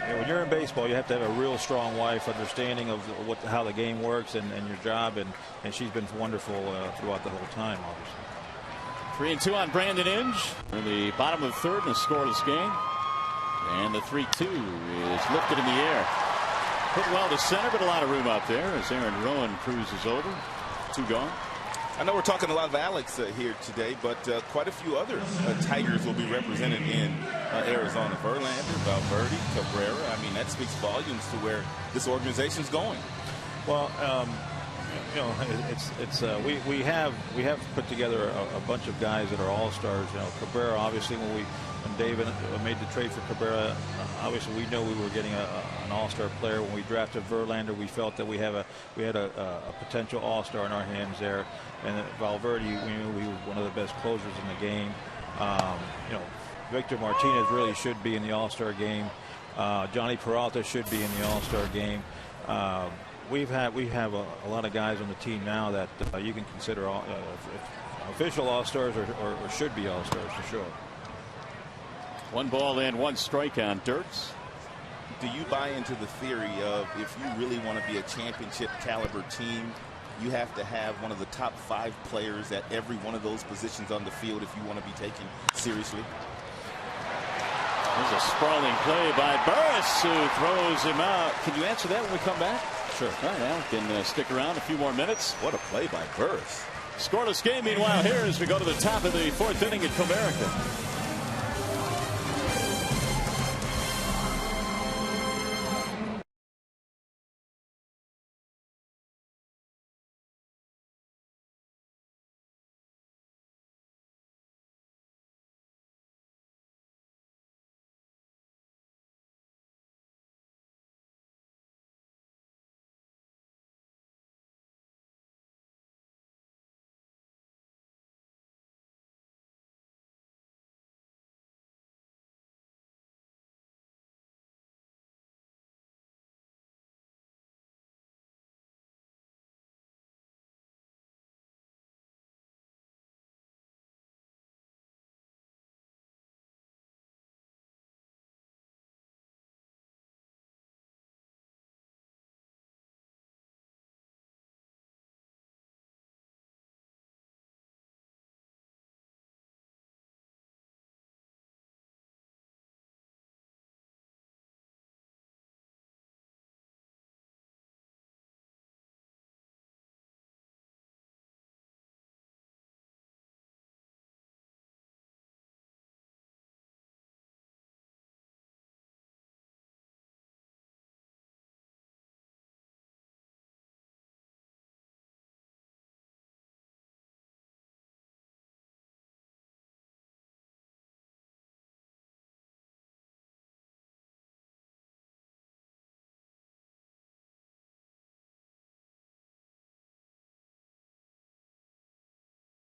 when you're in baseball, you have to have a real strong wife, understanding of how the game works and your job, and she's been wonderful throughout the whole time, obviously. 3-2 on Brandon Inge in the bottom of the third in a scoreless game, and the 3-2 is lifted in the air, hit well to center, but a lot of room out there as Aaron Rowan cruises over. 2 gone. I know we're talking a lot of Alex here today, but quite a few other Tigers will be represented in Arizona. Verlander, Valverde, Cabrera. I mean, that speaks volumes to where this organization's going. Well, you know, we have put together a bunch of guys that are all-stars. You know, Cabrera, obviously, when David made the trade for Cabrera, obviously we know we were getting an all-star player. When we drafted Verlander, we felt that we had a potential all-star in our hands there. And Valverde, we knew he was one of the best closers in the game. You know, Victor Martinez really should be in the all-star game. Johnny Peralta should be in the all-star game. We have a lot of guys on the team now that you can consider official all-stars or should be all-stars for sure. 1 ball and 1 strike on Dirks. Do you buy into the theory of if you really want to be a championship caliber team, you have to have one of the top 5 players at every one of those positions on the field if you want to be taken seriously? There's a sprawling play by Boesch, who throws him out. Can you answer that when we come back? Sure. All right, Al can stick around a few more minutes. What a play by Boesch. Scoreless game, meanwhile, here as we go to the top of the 4th inning at Comerica.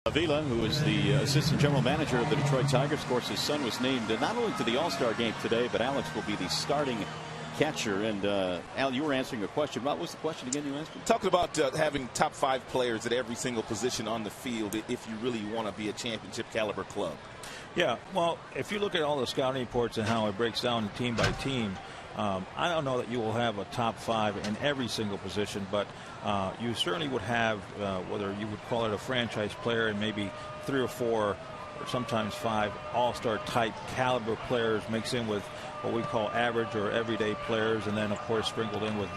Avila, who is the assistant general manager of the Detroit Tigers. Of course, his son was named not only to the All-Star game today, but Alex will be the starting catcher. And Al, you were answering a question. What was the question again you asked? Talking about having top 5 players at every single position on the field if you really want to be a championship caliber club. Yeah, well, if you look at all the scouting reports and how it breaks down team by team, I don't know that you will have a top 5 in every single position, but you certainly would have, whether you would call it a franchise player, and maybe 3 or 4 or sometimes 5 all-star type caliber players mixed in with what we call average or everyday players, and then of course sprinkled in with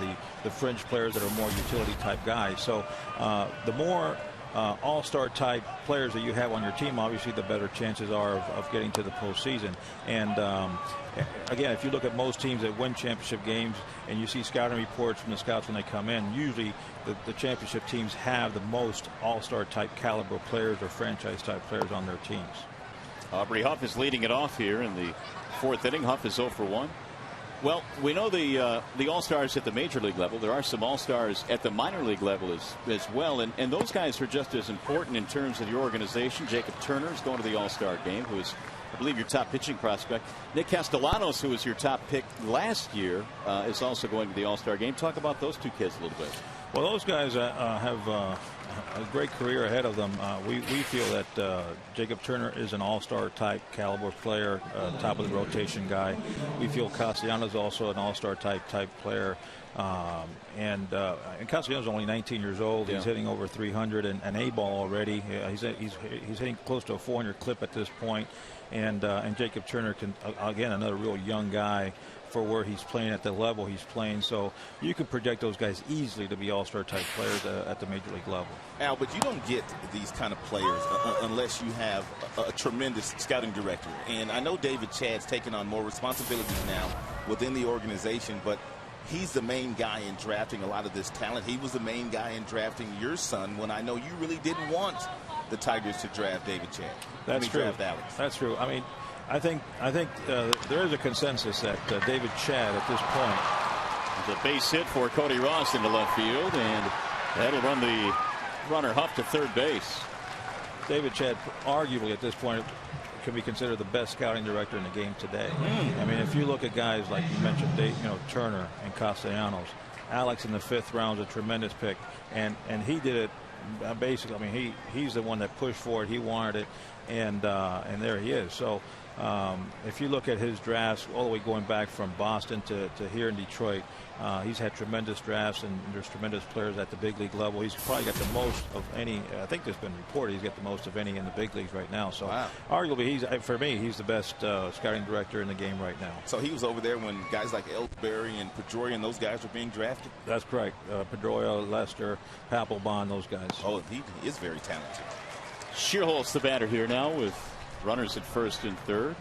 the fringe players that are more utility type guys. So the more all-star type players that you have on your team, obviously the better chances are of getting to the postseason. And again, if you look at most teams that win championship games and you see scouting reports from the scouts when they come in, usually the championship teams have the most all-star type caliber players or franchise type players on their teams. Aubrey Huff is leading it off here in the 4th inning. Huff is 0 for 1. Well, we know the all-stars at the major league level. There are some all-stars at the minor league level as well, and those guys are just as important in terms of your organization. Jacob Turner is going to the all-star game, who is, I believe, your top pitching prospect. Nick Castellanos, who was your top pick last year, is also going to the all-star game. Talk about those 2 kids a little bit. Well, those guys have a great career ahead of them. We feel that Jacob Turner is an all-star type caliber player, top of the rotation guy. We feel Castellanos is also an all-star type player. And Castellanos is only 19 years old. Yeah. He's hitting over 300 and A-ball already. He's hitting close to a 400 clip at this point. And Jacob Turner can, again, another real young guy, for where he's playing at the level he's playing. So you can project those guys easily to be all-star type players at the major league level. Al, but you don't get these kind of players unless you have a tremendous scouting director. And I know David Chadd's taken on more responsibilities now within the organization, but he's the main guy in drafting a lot of this talent. He was the main guy in drafting your son when I know you really didn't want the Tigers to draft David Chadd. That's true. Draft Alex. That's true. I mean, I think there is a consensus that David Chadd at this point. The base hit for Cody Ross into left field, and that'll run the runner Huff to third base. David Chadd, arguably at this point, can be considered the best scouting director in the game today. I mean, if you look at guys like you mentioned, Turner and Castellanos, Alex in the 5th round is a tremendous pick, and he did it basically. I mean, he's the one that pushed for it. He wanted it, and there he is. So if you look at his drafts all the way going back from Boston to here in Detroit, he's had tremendous drafts, and there's tremendous players at the big league level. He's probably got the most of any. I think there's been reported he's got the most of any in the big leagues right now. So arguably, for me, he's the best scouting director in the game right now. So he was over there when guys like Ellsbury and Pedroia and those guys were being drafted? That's correct. Pedroia, Lester, Papelbon, those guys. Oh, he is very talented. Shearholt's the batter here now with runners at first and third.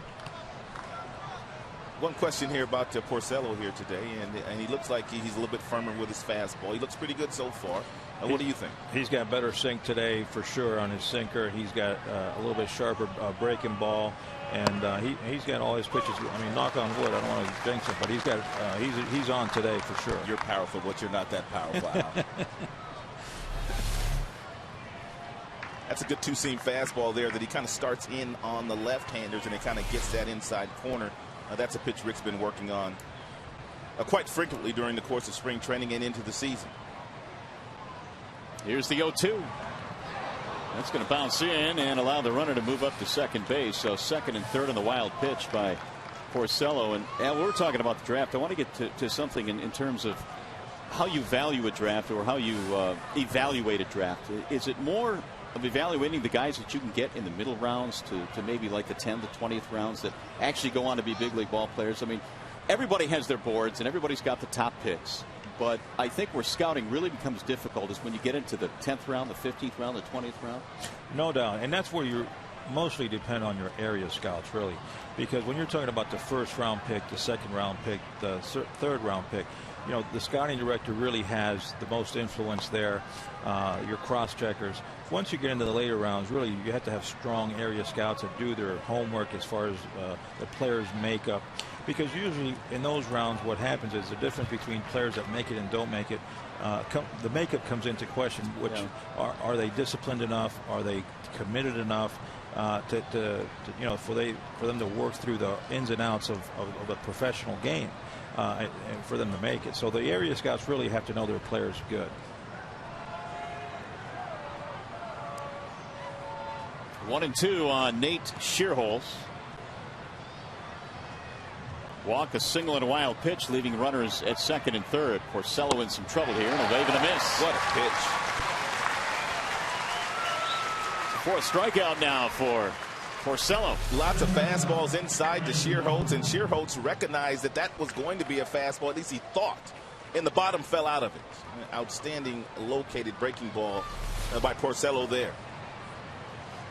One question here about Porcello here today, and he looks like he's a little bit firmer with his fastball. He looks pretty good so far. What do you think? He's got better sink today for sure on his sinker. He's got a little bit sharper breaking ball, and he's got all his pitches. I mean, knock on wood, I don't want to jinx him, but he's on today for sure. You're powerful, but you're not that powerful. That's a good two-seam fastball there that he kind of starts in on the left-handers, and it kind of gets that inside corner. That's a pitch Rick's been working on quite frequently during the course of spring training and into the season. Here's the 0-2. That's going to bounce in and allow the runner to move up to second base. So second and third on the wild pitch by Porcello. And we're talking about the draft. I want to get to something in terms of how you value a draft or how you evaluate a draft. Is it more of evaluating the guys that you can get in the middle rounds to maybe like the 10th to 20th rounds that actually go on to be big league ball players? I mean, everybody has their boards and everybody's got the top picks, but I think where scouting really becomes difficult is when you get into the 10th round, the 15th round, the 20th round. No doubt, and that's where you mostly depend on your area scouts, really, because when you're talking about the 1st round pick, the 2nd round pick, the 3rd round pick, the scouting director really has the most influence there. Your cross checkers. Once you get into the later rounds, really you have to have strong area scouts that do their homework as far as the players' makeup, because usually in those rounds what happens is the difference between players that make it and don't make it. The makeup comes into question. Which are they disciplined enough? Are they committed enough for them to work through the ins and outs of a professional game? And for them to make it. So the area scouts really have to know their players good. 1-2 on Nate Shearholt. Walk, a single, and a wild pitch, leaving runners at second and third. Porcello in some trouble here, and a wave and a miss. What a pitch. 4th strikeout now for Porcello. Lots of fastballs inside to Shearholtz, and Shearholtz recognized that was going to be a fastball. At least he thought. And the bottom fell out of it. Outstanding located breaking ball by Porcello there.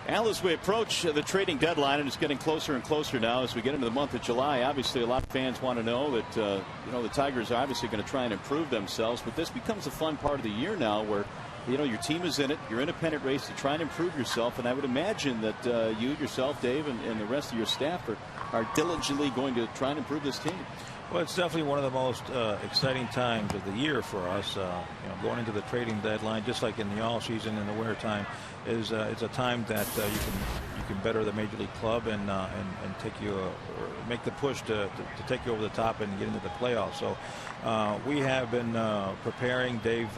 Al, as we approach the trading deadline, and it's getting closer and closer now as we get into the month of July, obviously a lot of fans want to know that the Tigers are obviously going to try and improve themselves, but this becomes a fun part of the year now where your team is in it, your independent race to try and improve yourself, and I would imagine that you yourself, Dave, and the rest of your staff are diligently going to try and improve this team. Well, it's definitely one of the most exciting times of the year for us. Going into the trading deadline, just like in the all season in the winter time, is it's a time that you can better the major league club and take you or make the push to take you over the top and get into the playoffs. So we have been preparing. Dave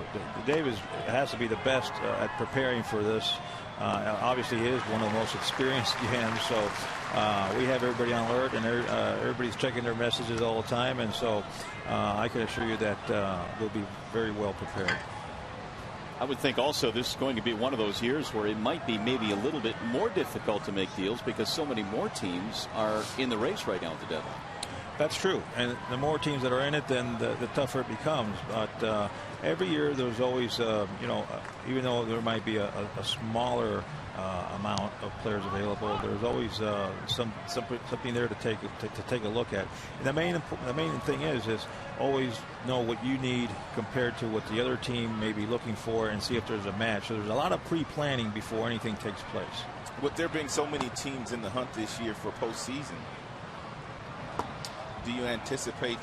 has to be the best at preparing for this. Obviously, he is one of the most experienced GMs, so we have everybody on alert, and everybody's checking their messages all the time, and so I can assure you that we'll be very well prepared. I would think also this is going to be one of those years where it might be maybe a little bit more difficult to make deals because so many more teams are in the race right now at the deadline. That's true, and the more teams that are in it, then the tougher it becomes. But every year there's always, even though there might be a smaller amount of players available, there's always something there to take a look at. And the main thing is always know what you need compared to what the other team may be looking for, and see if there's a match. So there's a lot of pre-planning before anything takes place. With there being so many teams in the hunt this year for postseason, do you anticipate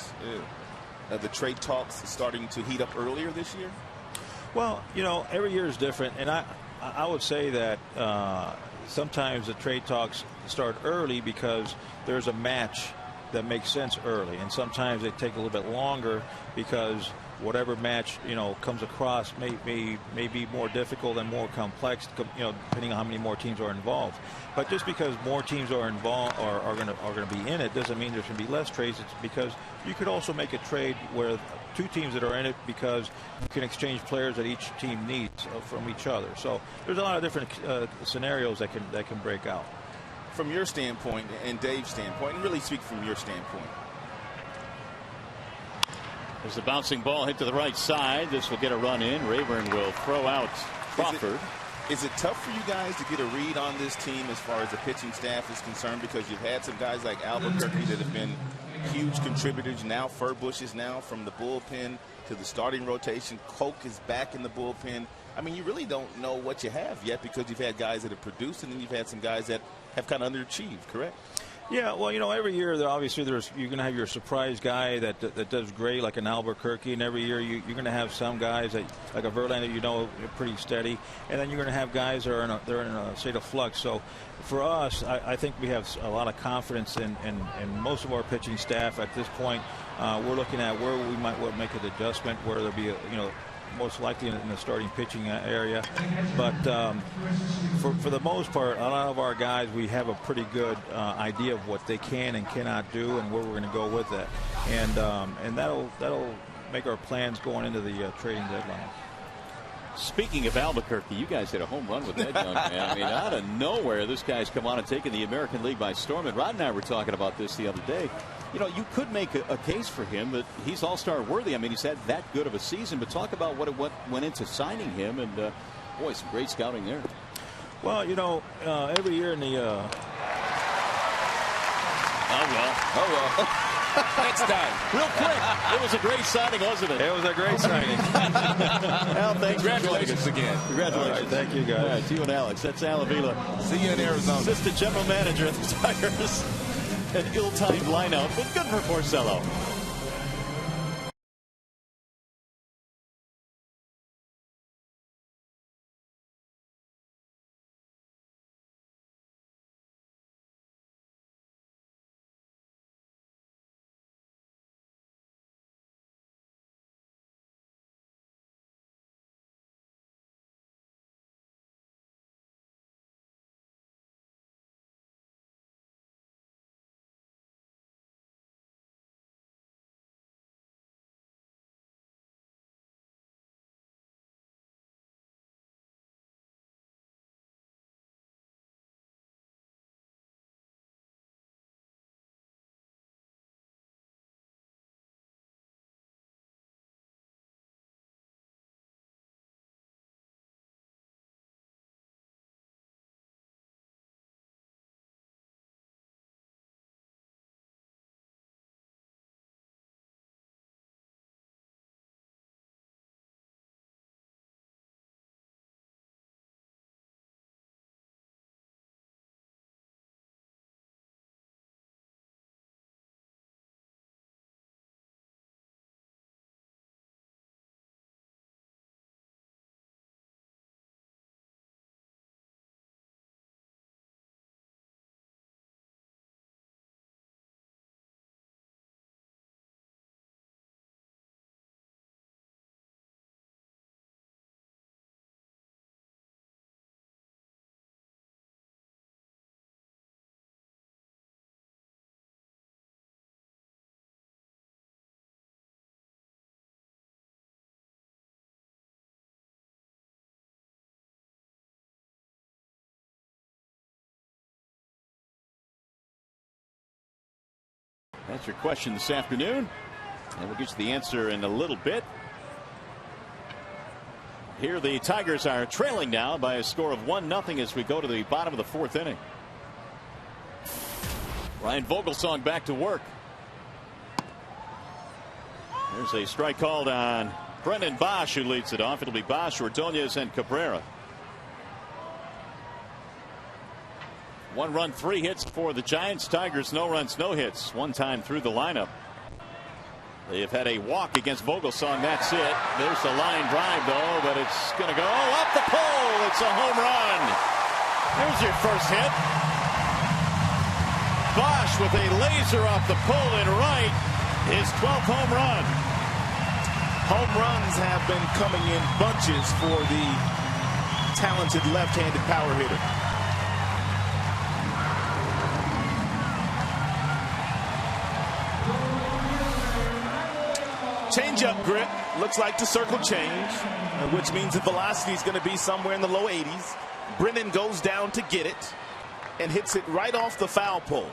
the trade talks starting to heat up earlier this year? Well, every year is different, and I would say that sometimes the trade talks start early because there's a match that makes sense early, and sometimes they take a little bit longer because whatever match comes across may be more difficult and more complex, depending on how many more teams are involved. But just because more teams are involved or are going to be in it doesn't mean there's going to be less trades. It's because you could also make a trade where two teams that are in it, because you can exchange players that each team needs from each other. So there's a lot of different scenarios that can break out. From your standpoint and Dave's standpoint, and really speak from your standpoint. There's the bouncing ball hit to the right side. This will get a run in. Rayburn will throw out Crawford. Is it tough for you guys to get a read on this team as far as the pitching staff is concerned? Because you've had some guys like Albuquerque that have been huge contributors. Now Furbush is now from the bullpen to the starting rotation. Koch is back in the bullpen. I mean, you really don't know what you have yet because you've had guys that have produced, and then you've had some guys that have kind of underachieved, correct? Yeah, well, every year obviously you're going to have your surprise guy that does great, like an Albuquerque, and every year you're going to have some guys that, like a Verlander, are pretty steady, and then you're going to have guys that are they're in a state of flux. So for us, I think we have a lot of confidence in most of our pitching staff at this point. We're looking at where we might make an adjustment, where there'll be most likely in the starting pitching area. But for the most part, a lot of our guys, we have a pretty good idea of what they can and cannot do and where we're going to go with that. And that'll make our plans going into the trading deadline. Speaking of Albuquerque, you guys hit a home run with that young man. I mean, out of nowhere, this guy's come on and taken the American League by storm. And Rod and I were talking about this the other day. You could make a case for him that he's all-star worthy. I mean, he's had that good of a season. But talk about what went into signing him. And, boy, some great scouting there. Well, every year in the Oh, well. Next time. Real quick. It was a great signing, wasn't it? It was a great signing. Al, thanks. Congratulations again. Congratulations. All right, thank you, guys. All right, to you and Alex. That's Al Avila. See you in Arizona. Assistant general manager of the Tigers. An ill-timed lineup, but good for Porcello. That's your question this afternoon, and we'll get you the answer in a little bit. Here the Tigers are trailing now by a score of 1-0 as we go to the bottom of the fourth inning. Ryan Vogelsong back to work. There's a strike called on Brennan Boesch, who leads it off. It'll be Boesch, Ordonez, and Cabrera. 1 run, 3 hits for the Giants. Tigers, no runs, no hits. One time through the lineup. They have had a walk against Vogelsong. That's it. There's the line drive, though, but it's going to go up the pole. It's a home run. There's your first hit. Boesch with a laser off the pole in right. His 12th home run. Home runs have been coming in bunches for the talented left-handed power hitter. Change-up grip, looks like the circle change, which means the velocity is going to be somewhere in the low 80s. Brennan goes down to get it and hits it right off the foul pole.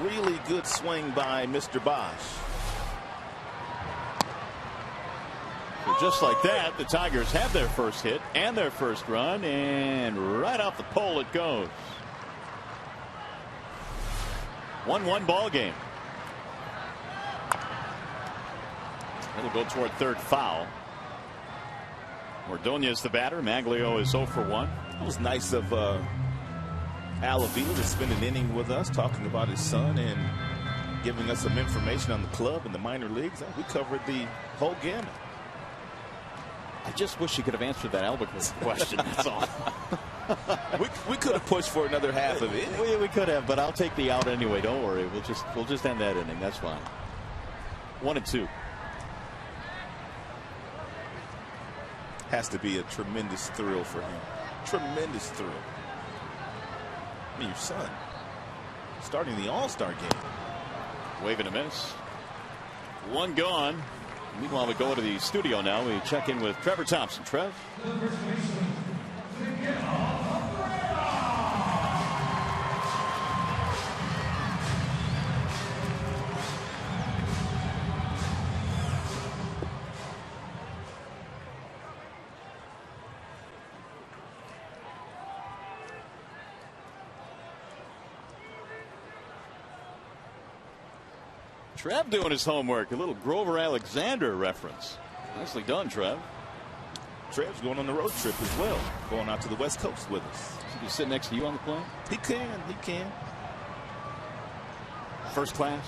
Really good swing by Mr. Boesch. So just like that, the Tigers have their first hit and their first run, and right off the pole it goes. 1-1 ball game. It'll go toward third foul. Ordonez the batter. Maglio is 0 for 1. It was nice of Avila to spend an inning with us talking about his son and giving us some information on the club and the minor leagues. We covered the whole gamut. I just wish you could have answered that Albuquerque question. That's all. we could have pushed for another half of it. We could have, but I'll take the out anyway. Don't worry. We'll just end that inning. That's fine. 1-2. Has to be a tremendous thrill for him. Tremendous thrill. I mean, your son starting the All-Star game. Wave and a miss. One gone. Meanwhile, we go to the studio now. We check in with Trevor Thompson. Trev. Trev doing his homework. A little Grover Alexander reference. Nicely done, Trev. Trev's going on the road trip as well. Going out to the West Coast with us. Should he sit next to you on the plane? He can. He can. First class?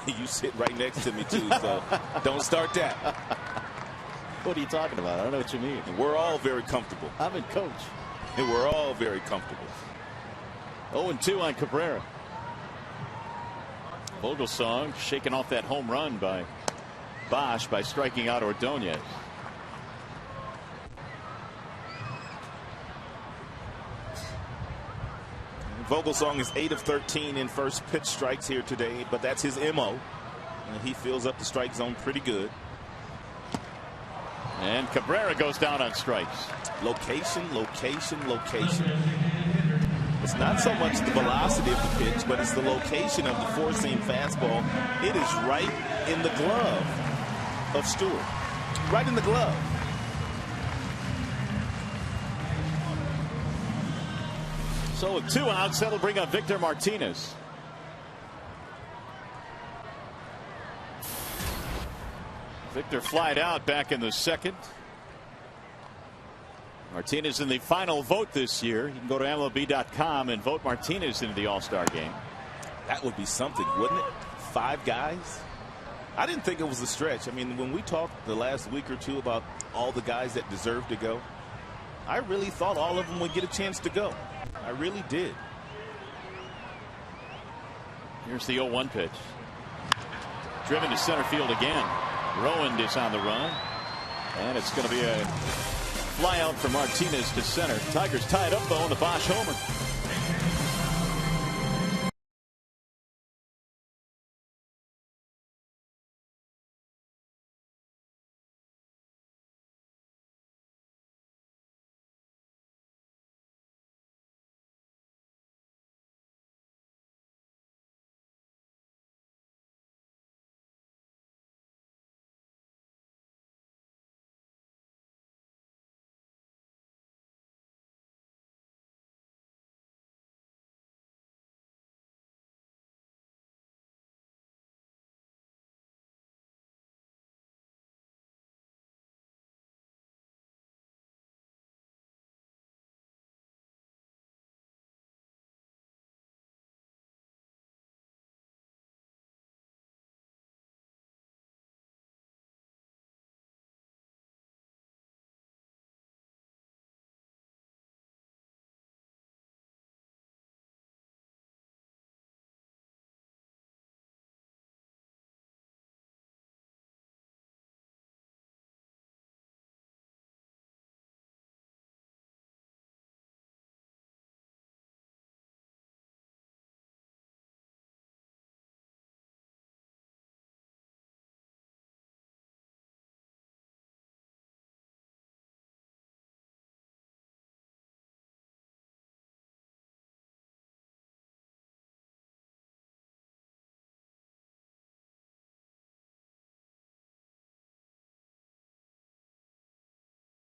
You sit right next to me, too, so don't start that. What are you talking about? I don't know what you mean. We're all very comfortable. I'm in coach. And we're all very comfortable. 0-2 on Cabrera. Vogelsong shaking off that home run by Boesch by striking out Ordonez. Vogelsong is 8 of 13 in first pitch strikes here today, but that's his MO. And he fills up the strike zone pretty good. And Cabrera goes down on strikes. Location, location, location. It's not so much the velocity of the pitch, but it's the location of the four-seam fastball. It is right in the glove of Stewart. Right in the glove. So with 2 outs, that'll bring up Victor Martinez. Victor flied out back in the second. Martinez in the final vote this year. You can go to MLB.com and vote Martinez into the All-Star game. That would be something, wouldn't it? 5 guys. I didn't think it was a stretch. I mean, when we talked the last week or two about all the guys that deserve to go, I really thought all of them would get a chance to go. I really did. Here's the 0-1 pitch. Driven to center field again. Rowand is on the run. And it's going to be a fly out for Martinez to center. Tigers tied up, though, on the Boesch homer.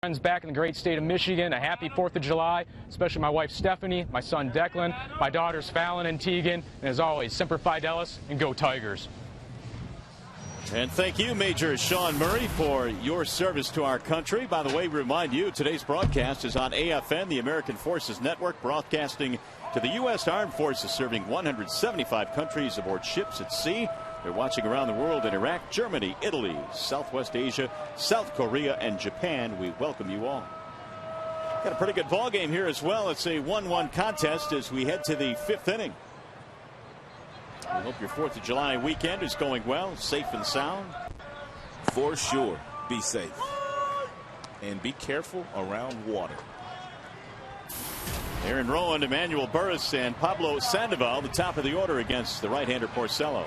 Friends back in the great state of Michigan, a happy 4th of July, especially my wife Stephanie, my son Declan, my daughters Fallon and Tegan, and as always, Semper Fidelis and go Tigers. And thank you, Major Sean Murray, for your service to our country. By the way, we remind you, today's broadcast is on AFN, the American Forces Network, broadcasting to the U.S. Armed Forces, serving 175 countries aboard ships at sea. They're watching around the world in Iraq, Germany, Italy, Southwest Asia, South Korea, and Japan. We welcome you all. Got a pretty good ball game here as well. It's a 1-1 contest as we head to the 5th inning. We hope your 4th of July weekend is going well, safe and sound. For sure, be safe. And be careful around water. Aaron Rowan, Emmanuel Burris, and Pablo Sandoval, the top of the order against the right-hander Porcello.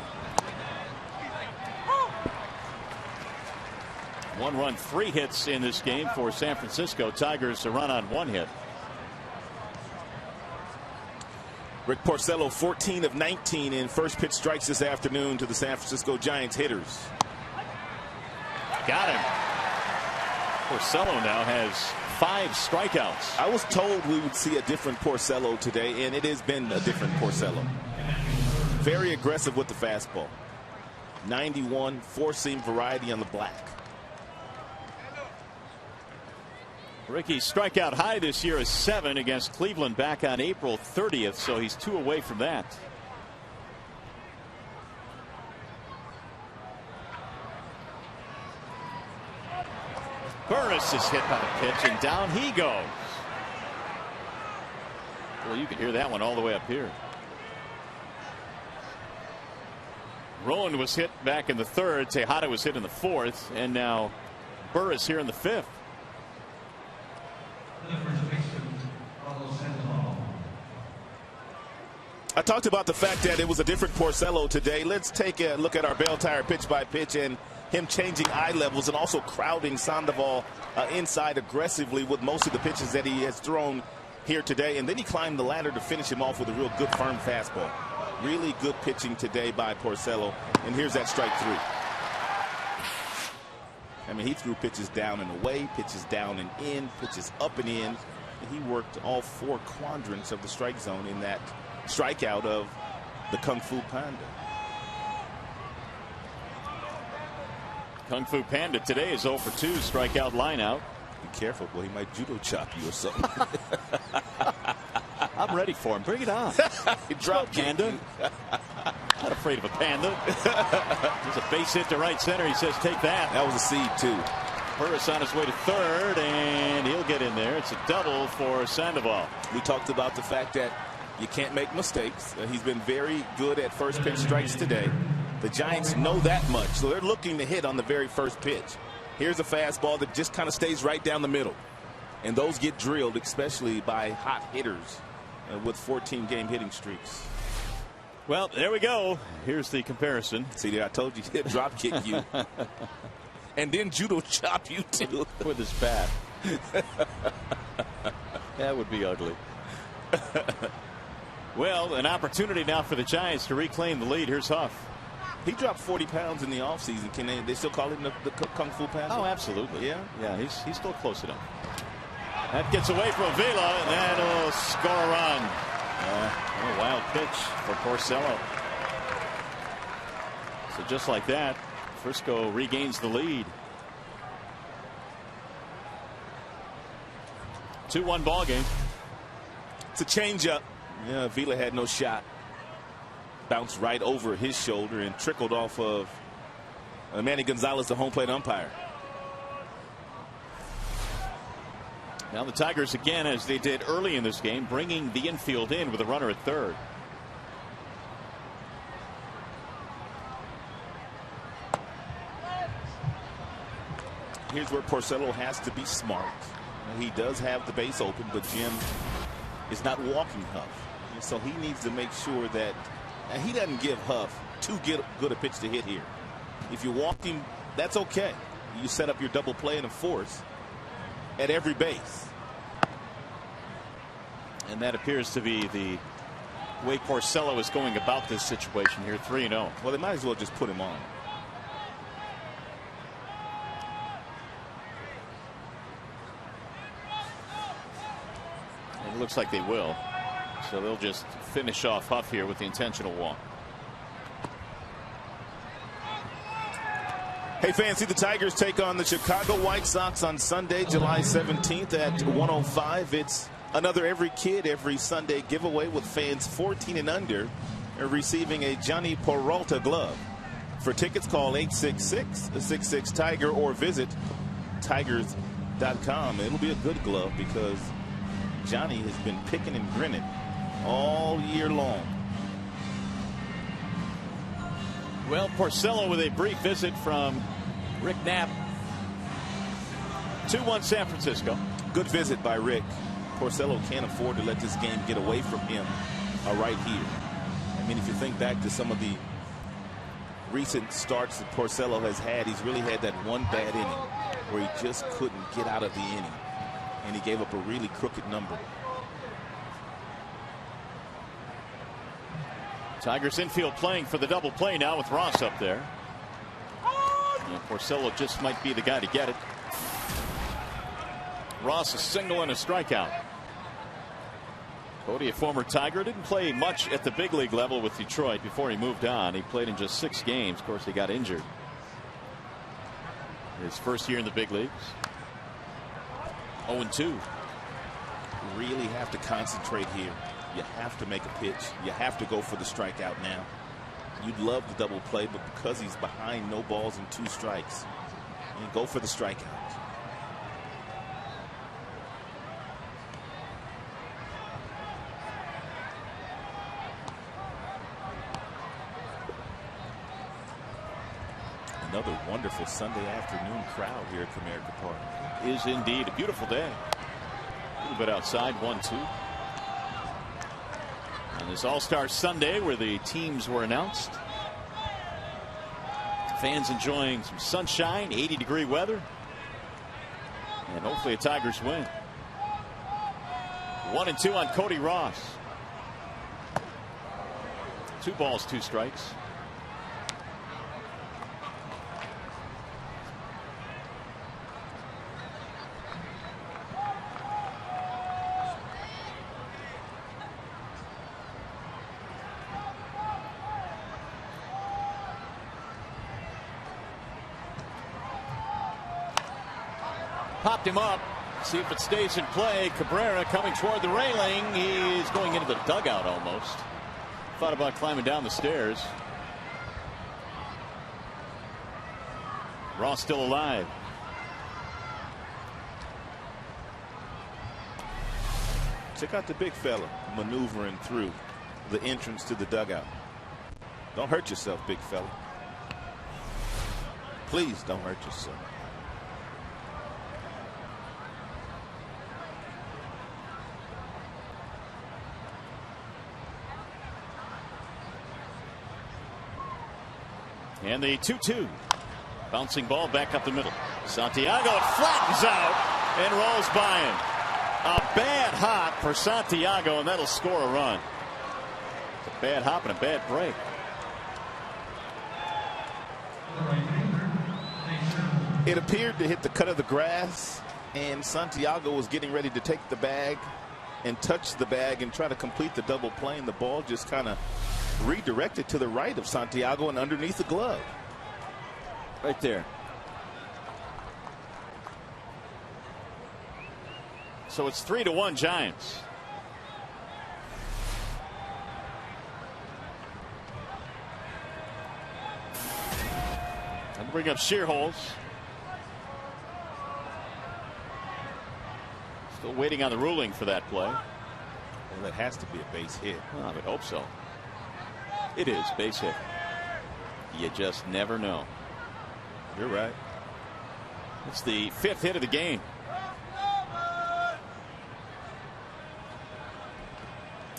1 run, 3 hits in this game for San Francisco. Tigers a run on 1 hit. Rick Porcello, 14 of 19 in first pitch strikes this afternoon to the San Francisco Giants hitters. Got him. Porcello now has 5 strikeouts. I was told we would see a different Porcello today, and it has been a different Porcello. Very aggressive with the fastball. 91 four-seam variety on the black. Ricky's strikeout high this year is 7 against Cleveland back on April 30th, so he's 2 away from that. Burris is hit by the pitch, and down he goes. Well, you can hear that one all the way up here. Rowan was hit back in the 3rd. Tejada was hit in the 4th, and now Burris here in the 5th. I talked about the fact that it was a different Porcello today. Let's take a look at our Bell Tire pitch by pitch and him changing eye levels and also crowding Sandoval inside aggressively with most of the pitches that he has thrown here today. And then he climbed the ladder to finish him off with a real good firm fastball. Really good pitching today by Porcello. And here's that strike 3. I mean, he threw pitches down and away, pitches down and in, pitches up and in. He worked all 4 quadrants of the strike zone in that strikeout of the Kung Fu Panda. Kung Fu Panda today is 0 for 2 strikeout lineout. Be careful, boy. He might judo chop you or something. I'm ready for him. Bring it on. He dropped Panda. Not afraid of a panda. There's a base hit to right center. He says, take that. That was a seed, too. Burris on his way to 3rd, and he'll get in there. It's a double for Sandoval. We talked about the fact that you can't make mistakes. He's been very good at first pitch strikes today. The Giants know that much, so they're looking to hit on the very first pitch. Here's a fastball that just kind of stays right down the middle. And those get drilled, especially by hot hitters with 14-game hitting streaks. Well, there we go. Here's the comparison. See there, I told you he'd drop kick you. And then judo chop you, too. With his bat. That would be ugly. Well, an opportunity now for the Giants to reclaim the lead. Here's Huff. He dropped 40 pounds in the offseason. Can they still call him the Kung Fu Panda? Oh, absolutely. Yeah? Yeah, he's still close enough. That gets away from Avila, and that'll score a run. A wild pitch for Porcello. So just like that, Frisco regains the lead. 2-1 ball game. It's a changeup. Yeah, Avila had no shot. Bounced right over his shoulder and trickled off of Manny Gonzalez, the home plate umpire. Now the Tigers again, as they did early in this game, bringing the infield in with a runner at 3rd. Here's where Porcello has to be smart. He does have the base open, but Jim is not walking Huff. And so he needs to make sure that he doesn't give Huff too good a pitch to hit here. If you walk him, that's okay. You set up your double play and a force at every base. And that appears to be the way Porcello is going about this situation here. 3-0. Well, they might as well just put him on. looks like they will. So they'll just finish off Huff here with the intentional walk. Hey fans, see the Tigers take on the Chicago White Sox on Sunday, July 17th at 1:05. It's another Every Kid Every Sunday giveaway with fans 14 and under receiving a Johnny Peralta glove. For tickets, call 866-66-TIGER or visit tigers.com. It'll be a good glove because Johnny has been picking and grinning all year long. Well, Porcello with a brief visit from Rick Knapp. 2-1 San Francisco. Good visit by Rick. Porcello can't afford to let this game get away from him right here. I mean, if you think back to some of the recent starts that Porcello has had, he's really had that one bad inning where he just couldn't get out of the inning. And he gave up a really crooked number. Tigers infield playing for the double play now with Ross up there. And Porcello just might be the guy to get it. Ross a single and a strikeout. Cody, a former Tiger, didn't play much at the big league level with Detroit before he moved on. He played in just 6 games. Of course, he got injured his first year in the big leagues. 0-2. Really have to concentrate here. You have to make a pitch. You have to go for the strikeout now. You'd love the double play, but because he's behind, no balls and 2 strikes, you go for the strikeout. Another wonderful Sunday afternoon crowd here at Comerica Park. Is indeed a beautiful day. A little bit outside, 1-2. On this All-Star Sunday where the teams were announced. Fans enjoying some sunshine, 80-degree weather. And hopefully a Tigers win. 1-2 on Cody Ross. 2 balls, 2 strikes. Popped him up. See if it stays in play. Cabrera coming toward the railing. He's going into the dugout almost. Thought about climbing down the stairs. Ross still alive. Check out the big fella maneuvering through the entrance to the dugout. Don't hurt yourself, big fella. Please don't hurt yourself. And the 2-2. Bouncing ball back up the middle. Santiago, it flattens out and rolls by him. A bad hop for Santiago, and that'll score a run. It's a bad hop and a bad break. It appeared to hit the cut of the grass, and Santiago was getting ready to take the bag and touch the bag and try to complete the double play, and the ball just kind of redirected to the right of Santiago and underneath the glove. Right there. So it's 3-1 Giants. And bring up Shearholz. Still waiting on the ruling for that play. Well, that has to be a base hit. Well, I would hope so. It is base hit. You just never know. You're right. It's the 5th hit of the game.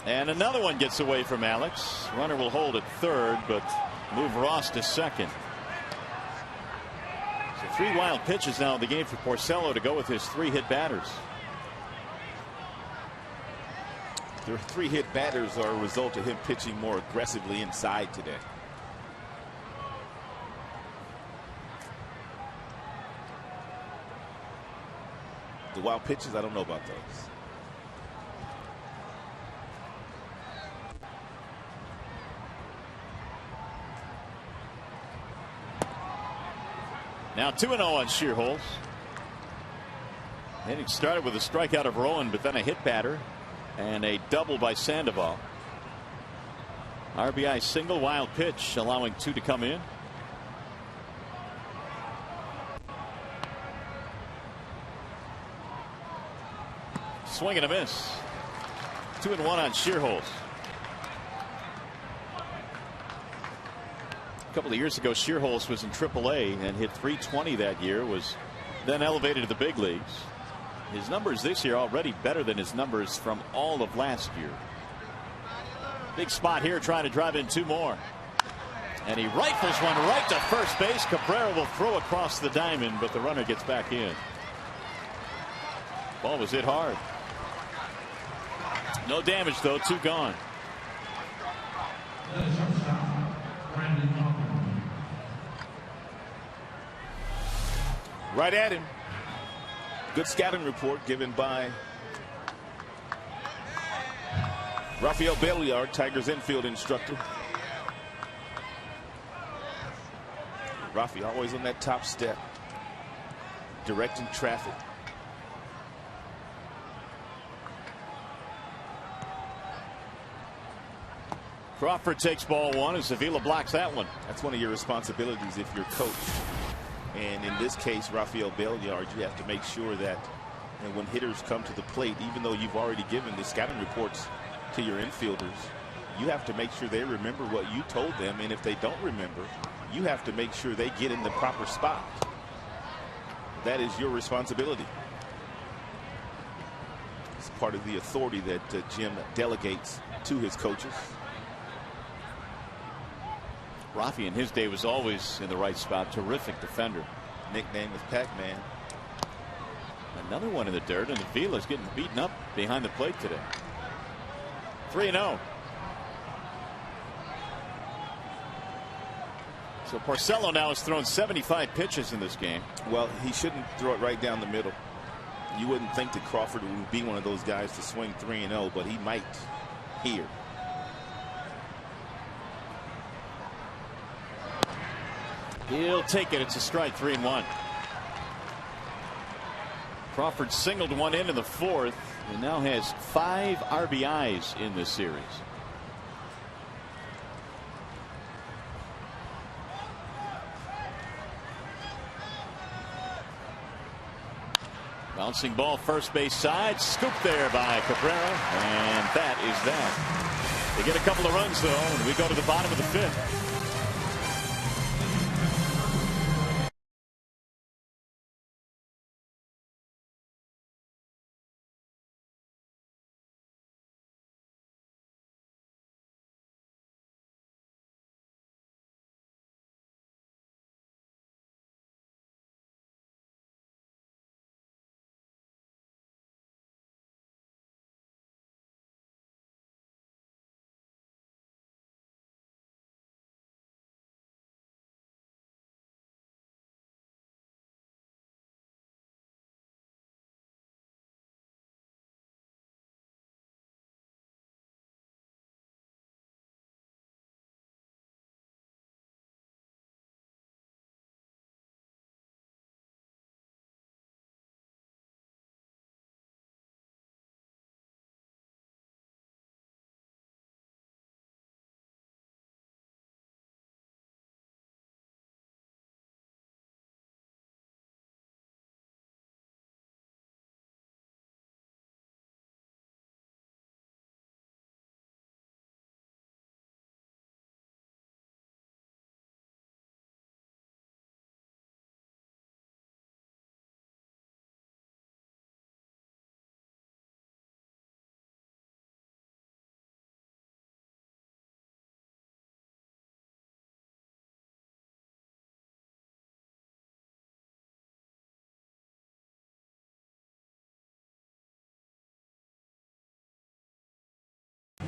And another one gets away from Alex. Runner will hold at third, but move Ross to second. So 3 wild pitches now in the game for Porcello to go with his 3 hit batters. The 3 hit batters are a result of him pitching more aggressively inside today. The wild pitches, I don't know about those. Now 2-0 on Shearholes. Inning started with a strikeout of Rowan, but then a hit batter and a double by Sandoval. RBI single, wild pitch, allowing 2 to come in. Swing and a miss. 2-1 on Shearholes. A couple of years ago, Shearholes was in AAA and hit .320 that year. Was then elevated to the big leagues. His numbers this year already better than his numbers from all of last year. Big spot here, trying to drive in 2 more. And he rifles one right to first base. Cabrera will throw across the diamond, but the runner gets back in. Ball was hit hard. No damage, though. 2 gone. Right at him. Good scouting report given by Rafael Belliard, Tigers infield instructor. Rafi always on that top step, directing traffic. Crawford takes ball 1 as Avila blocks that one. That's one of your responsibilities if you're coach. And in this case, Rafael Belliard, you have to make sure that when hitters come to the plate, even though you've already given the scouting reports to your infielders, you have to make sure they remember what you told them. And if they don't remember, you have to make sure they get in the proper spot. That is your responsibility. It's part of the authority that Jim delegates to his coaches. Rafi in his day was always in the right spot. Terrific defender. Nickname was Pac-Man. Another one in the dirt, and Avila's getting beaten up behind the plate today. 3-0. So Porcello now has thrown 75 pitches in this game. Well, he shouldn't throw it right down the middle. You wouldn't think that Crawford would be one of those guys to swing 3-0, but he might here. He'll take it. It's a strike. 3-1. Crawford singled one in the 4th and now has 5 RBIs in this series. Bouncing ball first base side, scooped there by Cabrera, and that is that. They get a couple of runs though, and we go to the bottom of the 5th.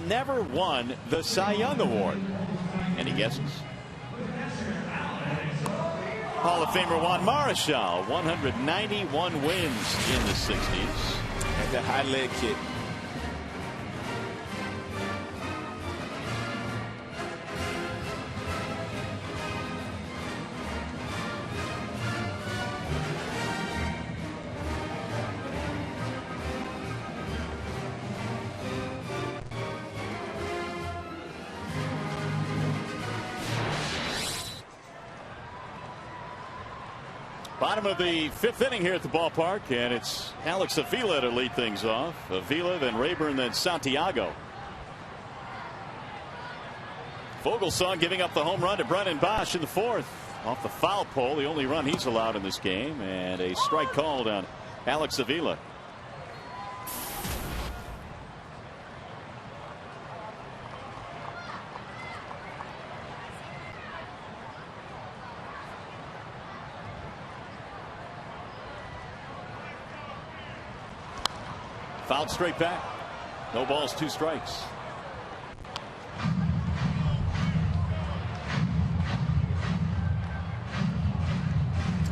Never won the Cy Young Award. Any guesses? Hall of Famer Juan Marichal, 191 wins in the 60s. And the high leg kick. Bottom of the 5th inning here at the ballpark, and it's Alex Avila to lead things off. Avila, then Rayburn, then Santiago. Vogelsong giving up the home run to Brennan Boesch in the 4th. Off the foul pole, the only run he's allowed in this game, and a strike called on Alex Avila. Fouled straight back. No balls, 2 strikes.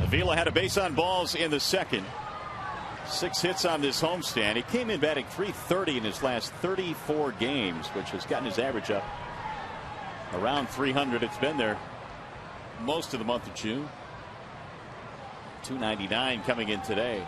Avila had a base on balls in the 2nd. 6 hits on this homestand. He came in batting .330 in his last 34 games, which has gotten his average up around 300. It's been there most of the month of June. .299 coming in today.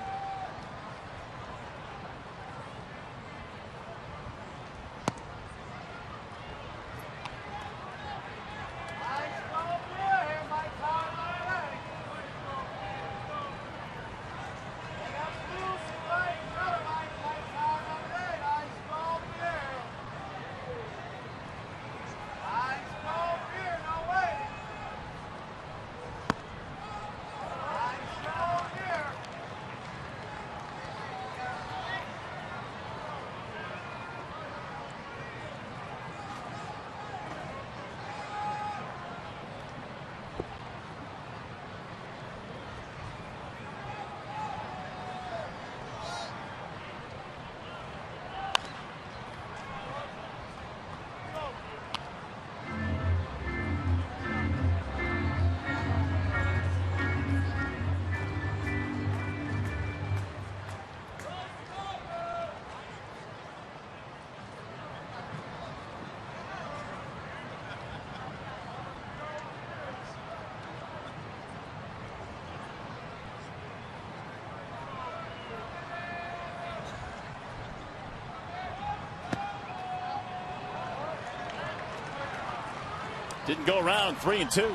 Didn't go around. 3-2.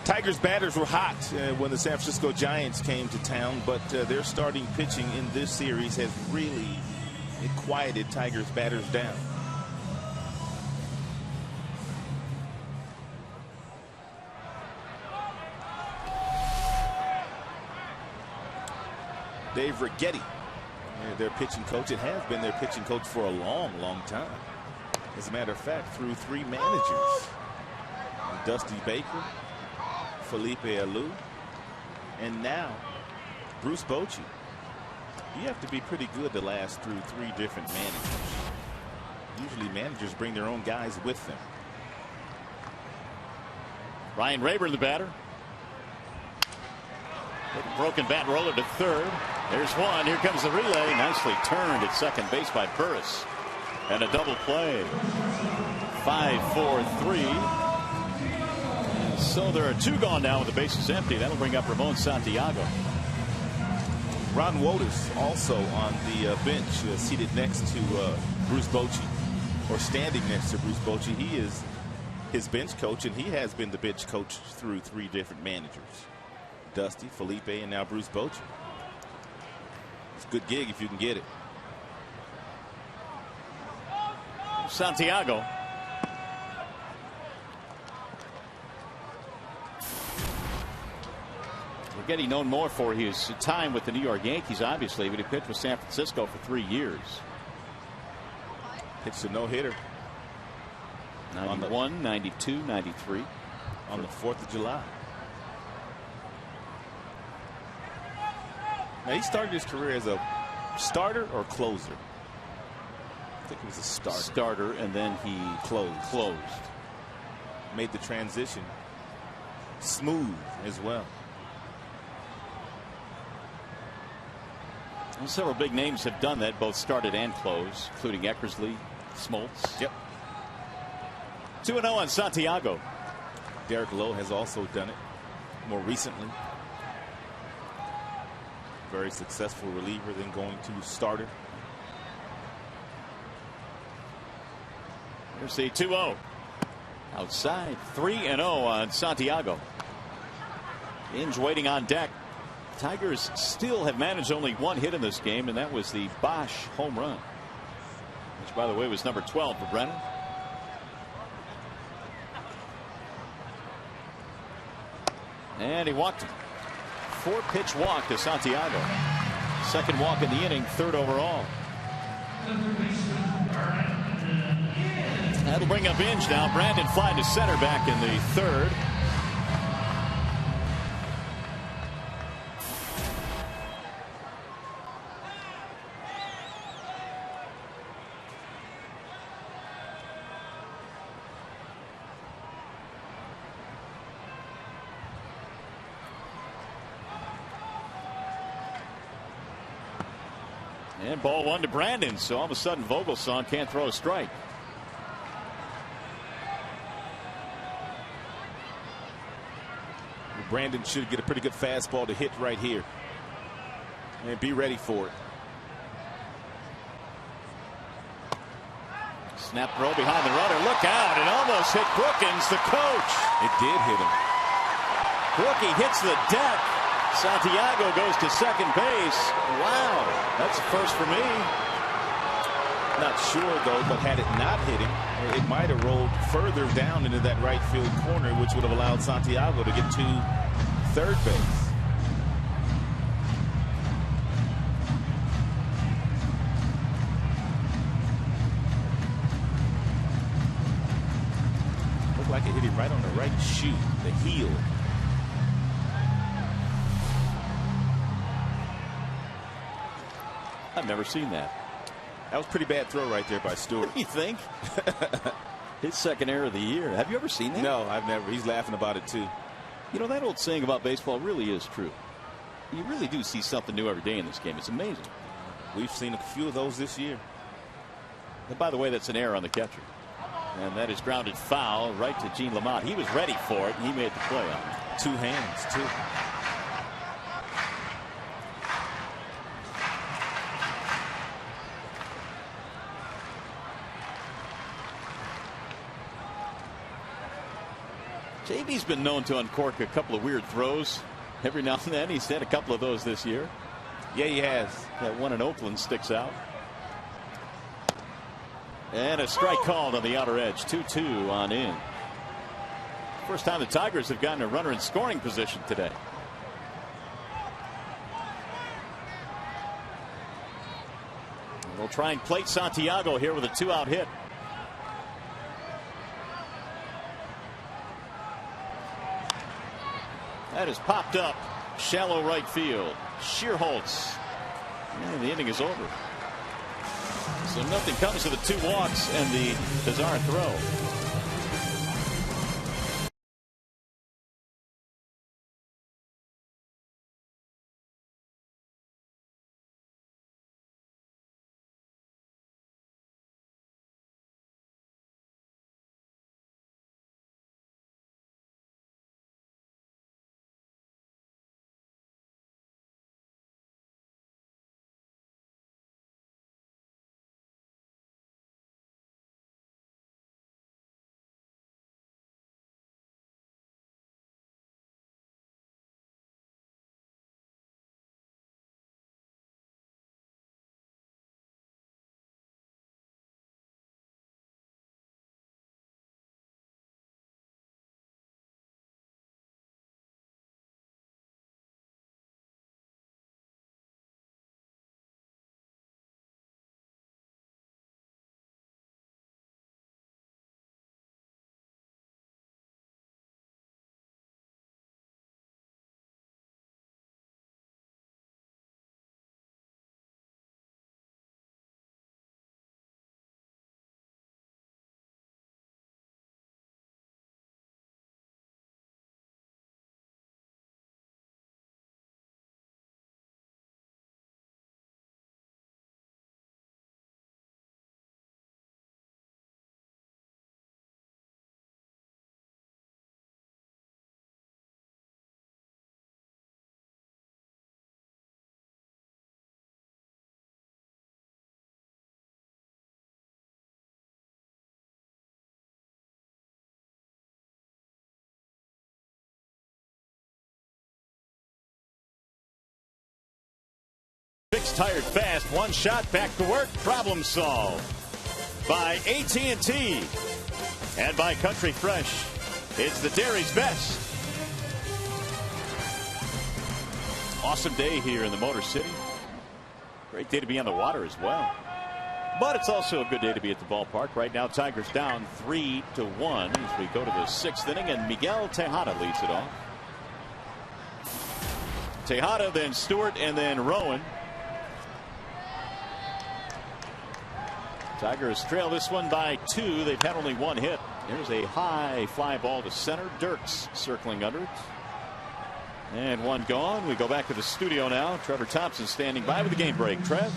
Tigers batters were hot when the San Francisco Giants came to town, but their starting pitching in this series has really quieted Tigers batters down. Dave Righetti, their pitching coach. It has been their pitching coach for a long, long time. As a matter of fact, through 3 managers. Dusty Baker, Felipe Alou, and now Bruce Bochy. You have to be pretty good to last through 3 different managers. Usually managers bring their own guys with them. Ryan Rayburn, the batter. Broken bat roller to third. There's one. Here comes the relay. Nicely turned at second base by Burris. And a double play. 5-4-3. So there are 2 gone now with the bases empty. That'll bring up Ramon Santiago. Ron Wotus also on the bench, seated next to Bruce Bochy, or standing next to Bruce Bochy. He is his bench coach, and he has been the bench coach through 3 different managers. Dusty, Felipe, and now Bruce Bochy. It's a good gig if you can get it. Santiago. We're getting known more for his time with the New York Yankees, obviously, but he pitched with San Francisco for 3 years. Pitched a no-hitter. 91, 92, 93. On the 4th of July. Now, he started his career as a starter or closer. I think he was a starter. Starter, and then he closed. Made the transition smooth as well. Well, several big names have done that, both started and closed, including Eckersley, Smoltz. Yep. 2-0 on Santiago. Derek Lowe has also done it more recently. Very successful reliever, then going to starter. Here's the 2-0. Outside, 3-0 on Santiago. Inge waiting on deck. Tigers still have managed only one hit in this game, and that was the Boesch home run, which, by the way, was number 12 for Brennan. And he walked him. 4-pitch walk to Santiago. Second walk in the inning, third overall. That'll bring up Inge now. Brandon fly to center back in the third. And ball one to Brandon. So all of a sudden Vogelsong can't throw a strike. Brandon should get a pretty good fastball to hit right here. And be ready for it. Snap throw behind the runner. Look out. It almost hit Brookins, the coach. It did hit him. Brookie hits the deck. Santiago goes to second base. Wow. That's a first for me. Not sure, though, but had it not hit him, it might have rolled further down into that right field corner, which would have allowed Santiago to get to third base. Looked like it hit him right on the right shoe, the heel. I've never seen that. That was a pretty bad throw right there by Stewart. You think? His second error of the year. Have you ever seen that? No, I've never. He's laughing about it too. You know, that old saying about baseball really is true. You really do see something new every day in this game. It's amazing. We've seen a few of those this year. And by the way, that's an error on the catcher. And that is grounded foul right to Gene Lamont. He was ready for it, and he made the play on it. Two hands, too. JB's been known to uncork a couple of weird throws every now and then. He's had a couple of those this year. Yeah, he has. That one in Oakland sticks out. And a strike called on the outer edge. 2-2 on in. First time the Tigers have gotten a runner in scoring position today. They'll try and plate Santiago here with a 2-out hit. That is popped up. Shallow right field. Shearholtz. And the inning is over. So nothing comes to the 2 walks and the bizarre throw. gets tired fast. One shot, back to work, problem solved. By AT&T and by Country Fresh. It's the dairy's best. Awesome day here in the Motor City. Great day to be on the water as well. But it's also a good day to be at the ballpark. Right now, Tigers down 3-1 as we go to the 6th inning, and Miguel Tejada leads it off. Tejada, then Stewart, and then Rowan. Tigers trail this one by 2. They've had only 1 hit. There's a high fly ball to center. Dirks circling under it. And 1 gone. We go back to the studio now. Trevor Thompson standing by with the game break. Trev.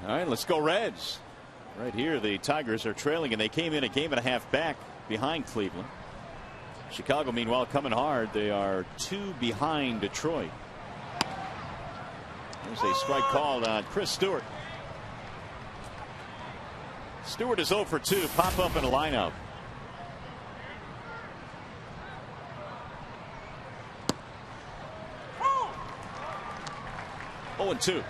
All right, let's go Reds. Right here, the Tigers are trailing, and they came in a game and a half back behind Cleveland. Chicago, meanwhile, coming hard. They are 2 behind Detroit. There's a strike called on Chris Stewart. Stewart is 0 for 2. Pop up in a lineup. Oh, and 2.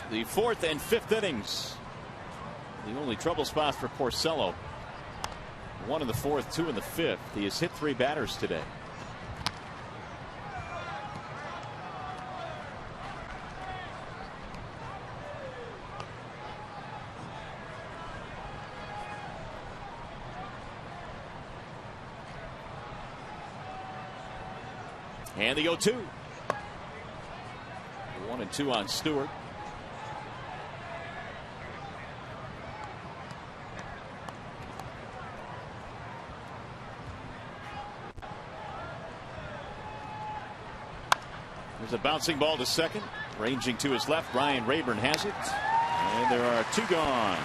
The 4th and 5th innings. The only trouble spots for Porcello. 1 in the 4th, 2 in the 5th. He has hit 3 batters today. And the 0-2. 1 and 2 on Stewart. There's a bouncing ball to second. Ranging to his left. Ryan Rayburn has it. And there are 2 gone.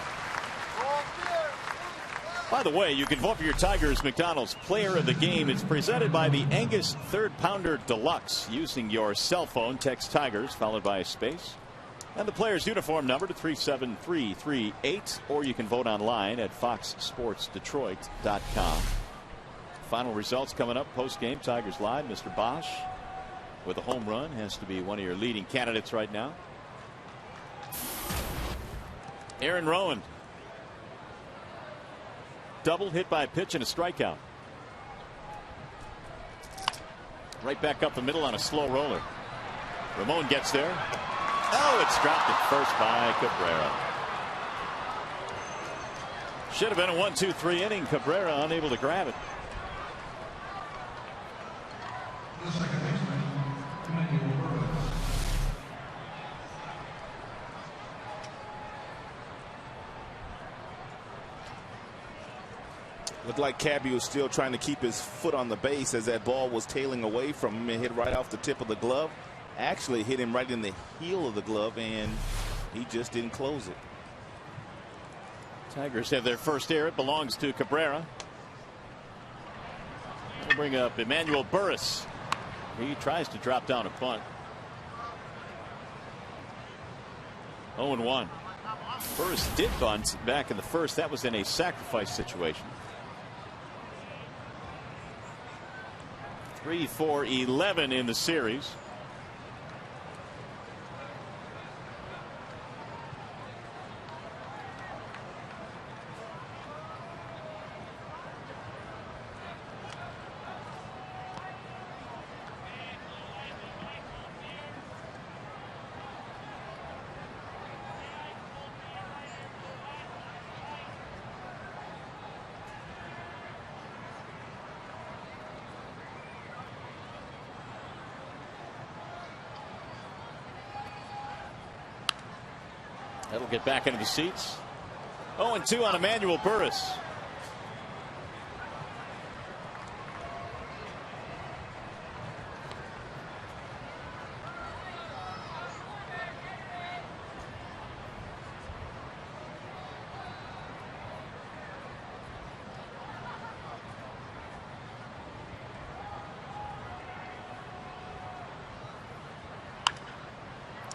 By the way, you can vote for your Tigers McDonald's Player of the Game. It's presented by the Angus Third Pounder Deluxe. Using your cell phone, text Tigers followed by a space and the player's uniform number to 37338. Or you can vote online at foxsportsdetroit.com. Final results coming up post game. Tigers Live. Mr. Boesch with a home run has to be one of your leading candidates right now. Aaron Rowan. Double, hit by a pitch and a strikeout. Right back up the middle on a slow roller. Ramon gets there. Oh, it's dropped at first by Cabrera. Should have been a 1-2-3 inning. Cabrera unable to grab it. Looked like Cabby was still trying to keep his foot on the base as that ball was tailing away from him and hit right off the tip of the glove. Actually hit him right in the heel of the glove, and he just didn't close it. Tigers have their first error. It belongs to Cabrera. We'll bring up Emmanuel Burris. He tries to drop down a bunt. 0-1. Burris did bunt back in the first. That was in a sacrifice situation. 3-for-11 in the series. That'll get back into the seats. 0-2 on Emmanuel Burris.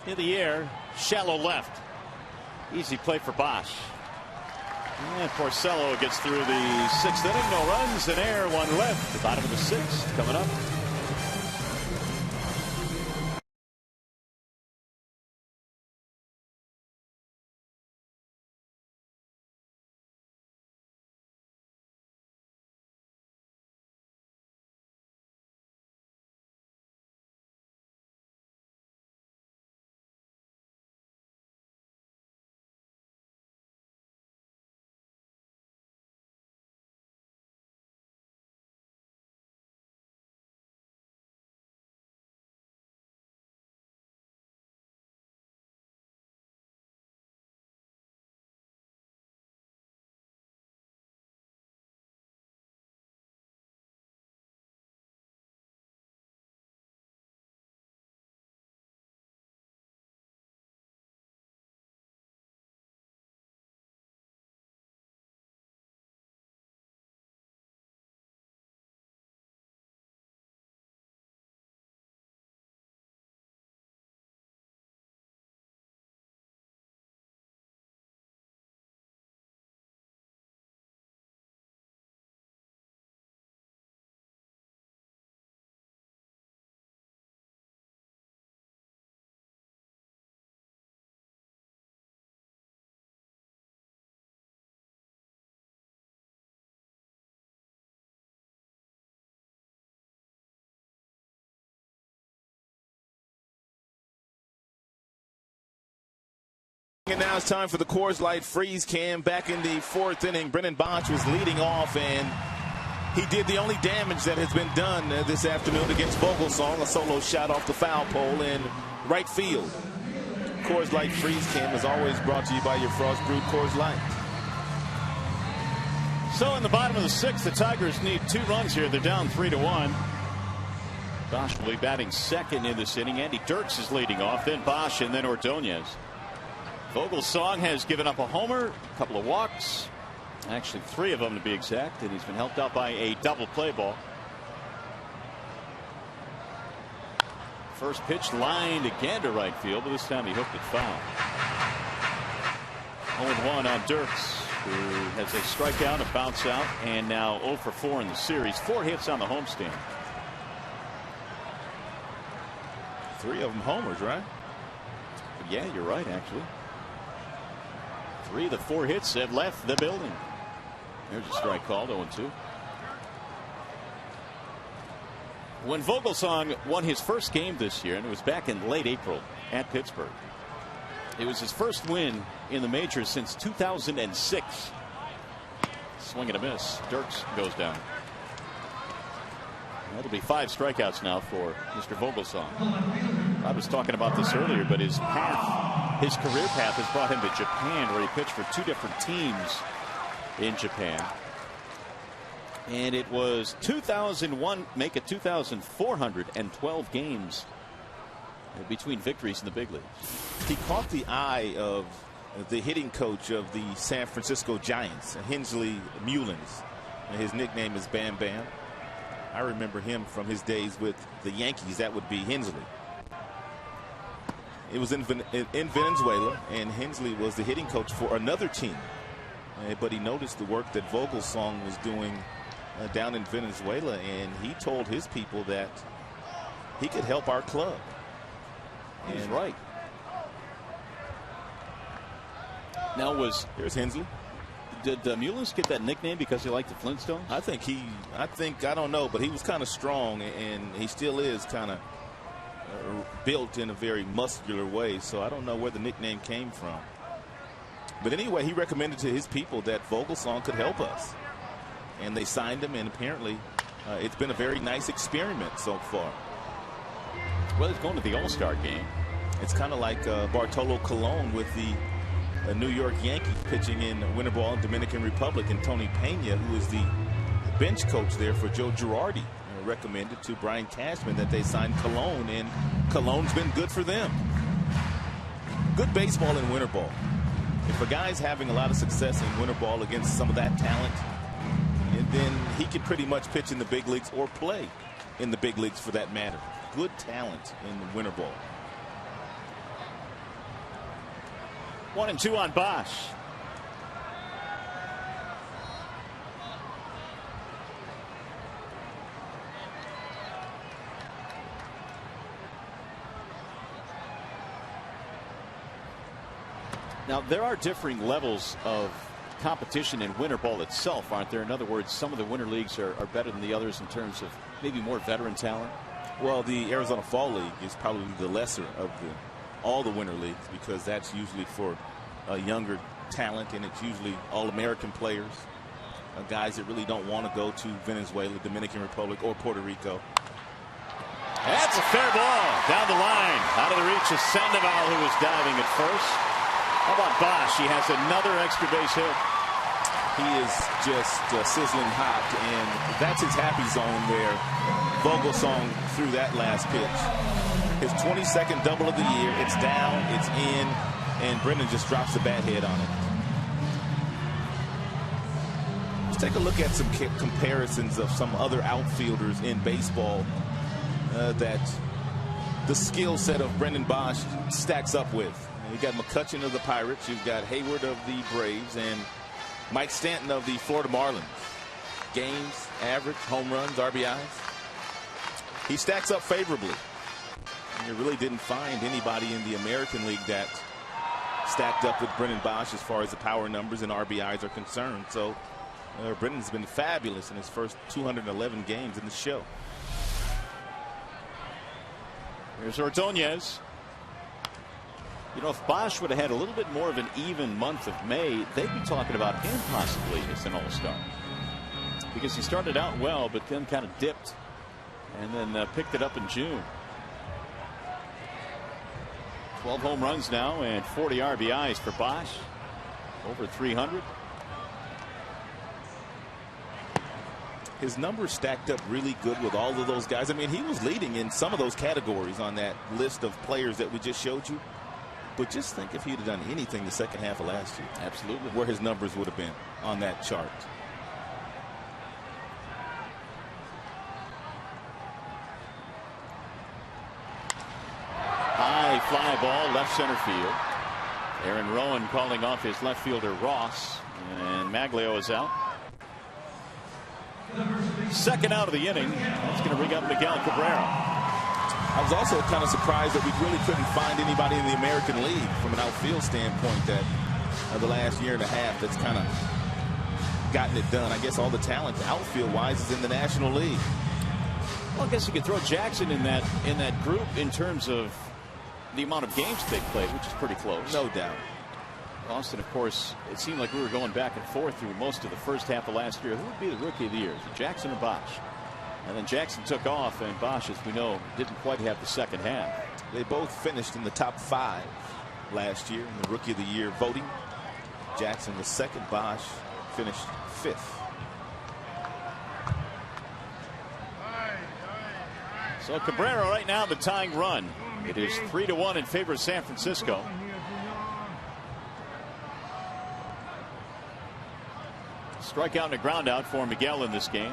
In the air, shallow left. Easy play for Boesch. And Porcello gets through the 6th inning. No runs, an error, 1 left. The bottom of the 6th coming up. And now it's time for the Coors Light freeze cam. Back in the 4th inning, Brennan Boesch was leading off, and he did the only damage that has been done this afternoon against Vogelsong, a solo shot off the foul pole in right field. Coors Light freeze cam is always brought to you by your Frost Brewed Coors Light. So in the bottom of the 6th, the Tigers need 2 runs here. They're down 3-1. Boesch will be batting 2nd in this inning. Andy Dirks is leading off, then Boesch, and then Ordonez. Vogelsong has given up a homer, a couple of walks, actually 3 of them to be exact, and he's been helped out by a double play ball. First pitch lined again to right field, but this time he hooked it foul. 0-1 on Dirks, who has a strikeout, a bounce out, and now 0 for 4 in the series. 4 hits on the homestand. 3 of them homers, right? Yeah, you're right, actually. 3 of the 4 hits have left the building. There's a strike called, 0-2. When Vogelsong won his first game this year, and it was back in late April at Pittsburgh, it was his first win in the majors since 2006. Swing and a miss. Dirks goes down. That'll be 5 strikeouts now for Mr. Vogelsong. I was talking about this earlier, but his path, his career path has brought him to Japan, where he pitched for 2 different teams in Japan. And it was 2001, make it 2,412 games between victories in the big leagues. He caught the eye of the hitting coach of the San Francisco Giants, Hensley Mullins. His nickname is Bam Bam. I remember him from his days with the Yankees. That would be Hensley. It was in Venezuela, and Hensley was the hitting coach for another team. But he noticed the work that Vogelsong was doing down in Venezuela, and he told his people that he could help our club. He's right. Now here's Hensley. Did Mullins get that nickname because he liked the Flintstones? I don't know, but he was kind of strong, and he still is kind of built in a very muscular way. So I don't know where the nickname came from. But anyway, he recommended to his people that Vogelsong could help us. And they signed him, and apparently it's been a very nice experiment so far. Well, he's going to the All-Star game. It's kind of like Bartolo Colon with the New York Yankees pitching in winter ball in Dominican Republic, and Tony Pena, who is the bench coach there for Joe Girardi, recommended to Brian Cashman that they sign Colon, and Colon's been good for them. Good baseball in winter ball. If a guy's having a lot of success in winter ball against some of that talent, and then he can pretty much pitch in the big leagues or play in the big leagues for that matter. Good talent in the winter ball. 1-2 on Boesch. Now, there are differing levels of competition in winter ball itself, aren't there? In other words, some of the winter leagues are better than the others in terms of maybe more veteran talent. Well, the Arizona Fall League is probably the lesser of all the winter leagues, because that's usually for younger talent, and it's usually all-American players, guys that really don't want to go to Venezuela, Dominican Republic, or Puerto Rico. That's a fair ball down the line, out of the reach of Sandoval, who was diving at first. How about Boesch? He has another extra base hit. He is just sizzling hot, and that's his happy zone where Vogelsong threw that last pitch. His 22nd double of the year. It's down, it's in, and Brennan just drops the bat head on it. Let's take a look at some comparisons of some other outfielders in baseball that the skill set of Brennan Boesch stacks up with. You got McCutcheon of the Pirates, you've got Hayward of the Braves, and Mike Stanton of the Florida Marlins. Games, average, home runs, RBIs. He stacks up favorably. And you really didn't find anybody in the American League that stacked up with Brennan Boesch as far as the power numbers and RBIs are concerned. So Brennan's been fabulous in his first 211 games in the show. Here's Ordonez. You know, if Boesch would have had a little bit more of an even month of May, they'd be talking about him possibly as an all-star. Because he started out well, but then kind of dipped and then picked it up in June. 12 home runs now and 40 RBIs for Boesch. Over 300. His numbers stacked up really good with all of those guys. I mean, he was leading in some of those categories on that list of players that we just showed you. But just think if he'd have done anything the second half of last year. Absolutely. Where his numbers would have been on that chart. High fly ball, left center field. Aaron Rowan calling off his left fielder Ross, and Maglio is out. Second out of the inning. That's going to bring up Miguel Cabrera. I was also kind of surprised that we really couldn't find anybody in the American League from an outfield standpoint that the last year and a half that's kind of gotten it done. I guess all the talent outfield wise is in the National League. Well, I guess you could throw Jackson in that group in terms of the amount of games they played, which is pretty close. No doubt. Austin, of course, it seemed like we were going back and forth through most of the first half of last year. Who would be the rookie of the year? Jackson or Boesch? And then Jackson took off, and Boesch, as we know, didn't quite have the second half. They both finished in the top 5 last year in the Rookie of the Year voting. Jackson was second. Boesch finished 5th. So Cabrera right now the tying run. It is 3-1 in favor of San Francisco. Strikeout and a ground out for Miguel in this game.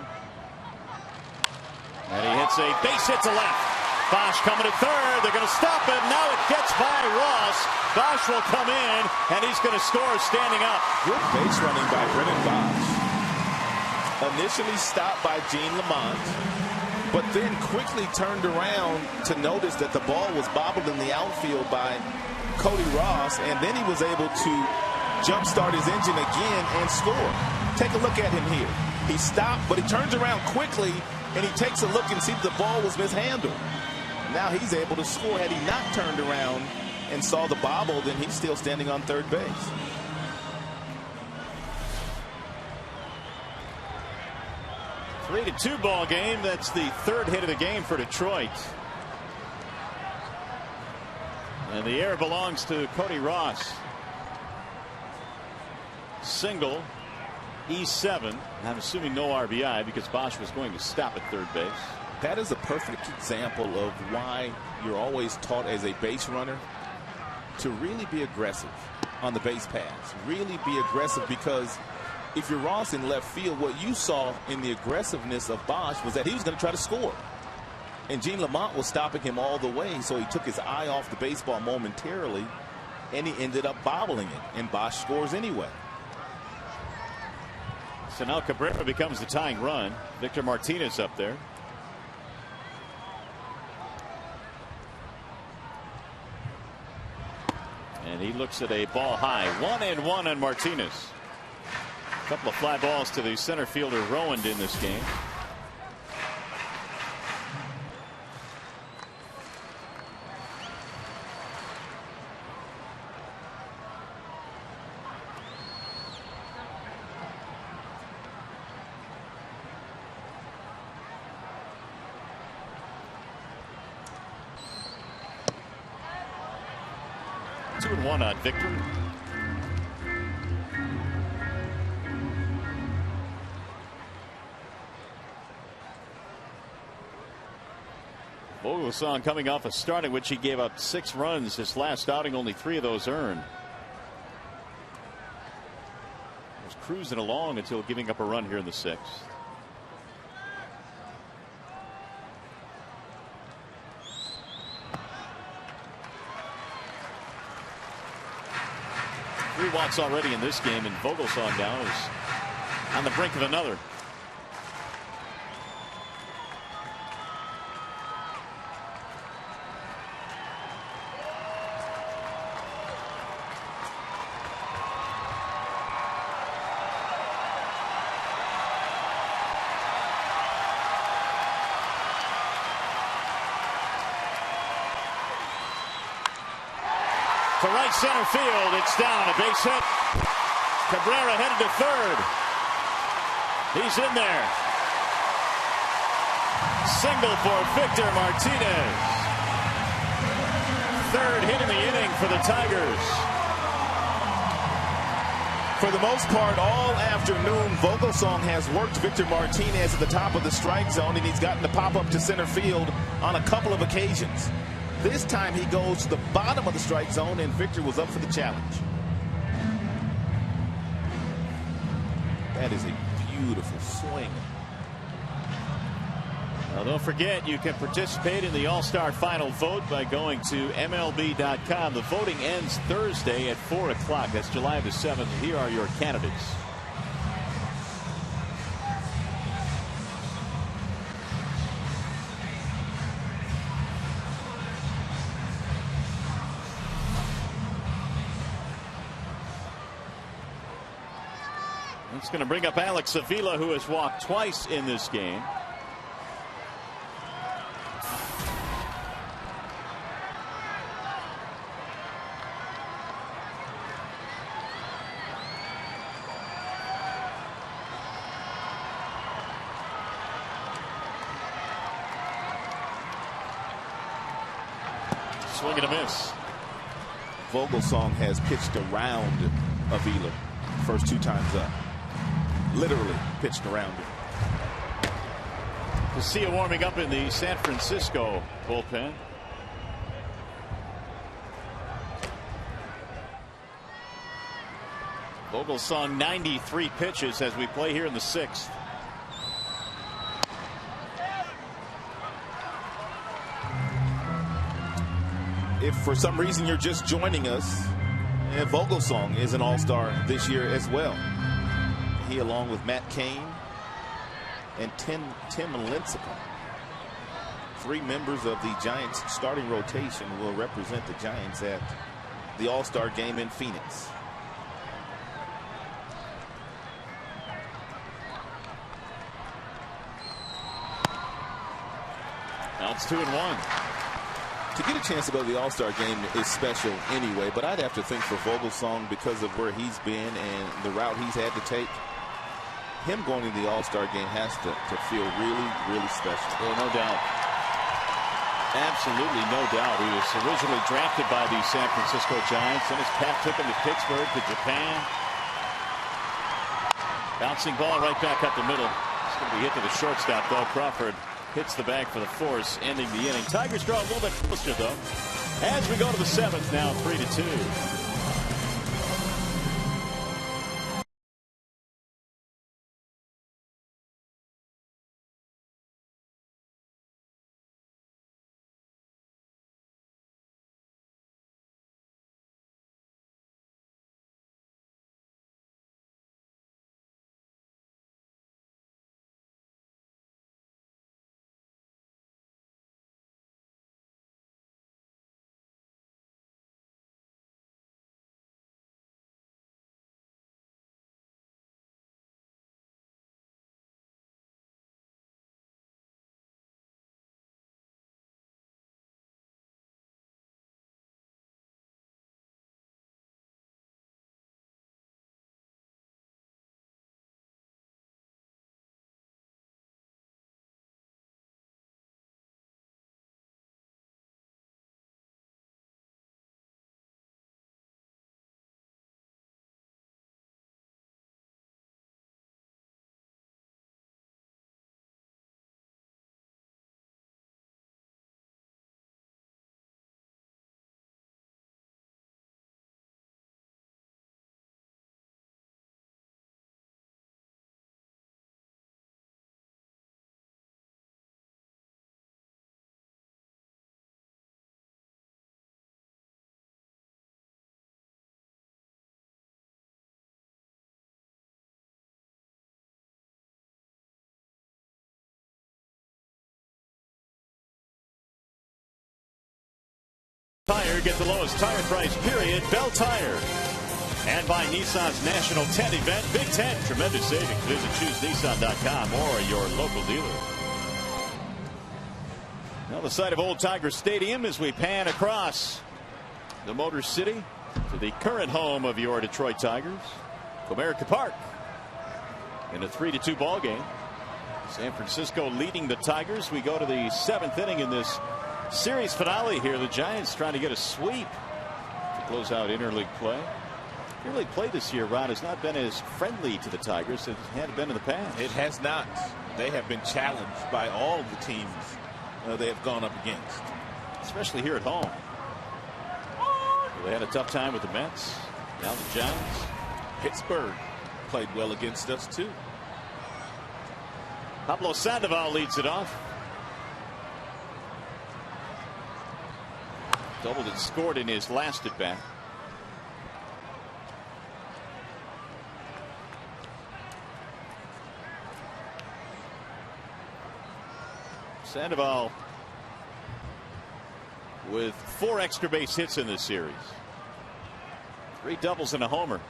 And he hits a base hit to left. Boesch coming to third. They're going to stop it. Now it gets by Ross. Boesch will come in, and he's going to score standing up. Good base running by Brennan Boesch. Initially stopped by Gene Lamont, but then quickly turned around to notice that the ball was bobbled in the outfield by Cody Ross, and then he was able to jumpstart his engine again and score. Take a look at him here. He stopped, but he turns around quickly, and he takes a look and sees the ball was mishandled. Now he's able to score. Had he not turned around and saw the bobble, then he's still standing on third base. A 3-2 ball game. That's the third hit of the game for Detroit. And the air belongs to Cody Ross. Single. E7. I'm assuming no RBI because Boesch was going to stop at third base. That is a perfect example of why you're always taught as a base runner to really be aggressive on the base pass. Really be aggressive, because if you're Ross in left field, what you saw in the aggressiveness of Boesch was that he was going to try to score. And Gene Lamont was stopping him all the way, so he took his eye off the baseball momentarily and he ended up bobbling it, and Boesch scores anyway. So now Cabrera becomes the tying run. Victor Martinez up there. And he looks at a ball high. 1-1 on Martinez. A couple of fly balls to the center fielder Rowand in this game. Two and one on Victor. Vogelsong coming off a start in which he gave up 6 runs. His last outing, only 3 of those earned. Was cruising along until giving up a run here in the 6th. Three walks already in this game, and Vogelsong now is on the brink of another. To right center field, it's down, a base hit. Cabrera headed to third. He's in there. Single for Victor Martinez. Third hit in the inning for the Tigers. For the most part, all afternoon, Vogelsong has worked Victor Martinez at the top of the strike zone, and he's gotten to pop up to center field on a couple of occasions. This time he goes to the bottom of the strike zone, and Victor was up for the challenge. That is a beautiful swing. Now don't forget, you can participate in the All-Star Final vote by going to MLB.com. The voting ends Thursday at 4 o'clock. That's July the 7th. Here are your candidates. It's going to bring up Alex Avila, who has walked twice in this game. Swing and a miss. Vogelsong has pitched around Avila first 2 times up. Literally pitched around him. Casilla warming up in the San Francisco bullpen. Vogelsong 93 pitches as we play here in the 6th. If for some reason you're just joining us, Vogelsong is an all-star this year as well. He, along with Matt Cain and Tim Lincecum, 3 members of the Giants starting rotation, will represent the Giants at the All-Star game in Phoenix. Now it's 2-1. To get a chance to go to the All-Star game is special anyway, but I'd have to think for Vogelsong, because of where he's been and the route he's had to take, him going to the All-Star game has to feel really, really special. Well, no doubt. Absolutely no doubt. He was originally drafted by the San Francisco Giants. Then his path took him to Pittsburgh, to Japan. Bouncing ball right back up the middle. It's going to be hit to the shortstop, though. Crawford hits the bag for the force, ending the inning. Tigers draw a little bit closer, though, as we go to the 7th, now 3-2. get the lowest tire price, period. Bell Tire. And by Nissan's National Tent Event, Big Tent, tremendous savings. Visit ChooseNissan.com or your local dealer. Now the site of Old Tiger Stadium as we pan across the Motor City to the current home of your Detroit Tigers, Comerica Park, in a 3-2 ball game. San Francisco leading the Tigers. We go to the 7th inning in this series finale here. The Giants trying to get a sweep to close out interleague play. Interleague play this year, Ron, has not been as friendly to the Tigers as it had been in the past. It has not. They have been challenged by all the teams they have gone up against, especially here at home. They had a tough time with the Mets. Now the Giants. Pittsburgh played well against us too. Pablo Sandoval leads it off. Doubled and scored in his last at bat. Sandoval with 4 extra base hits in this series. 3 doubles and a homer.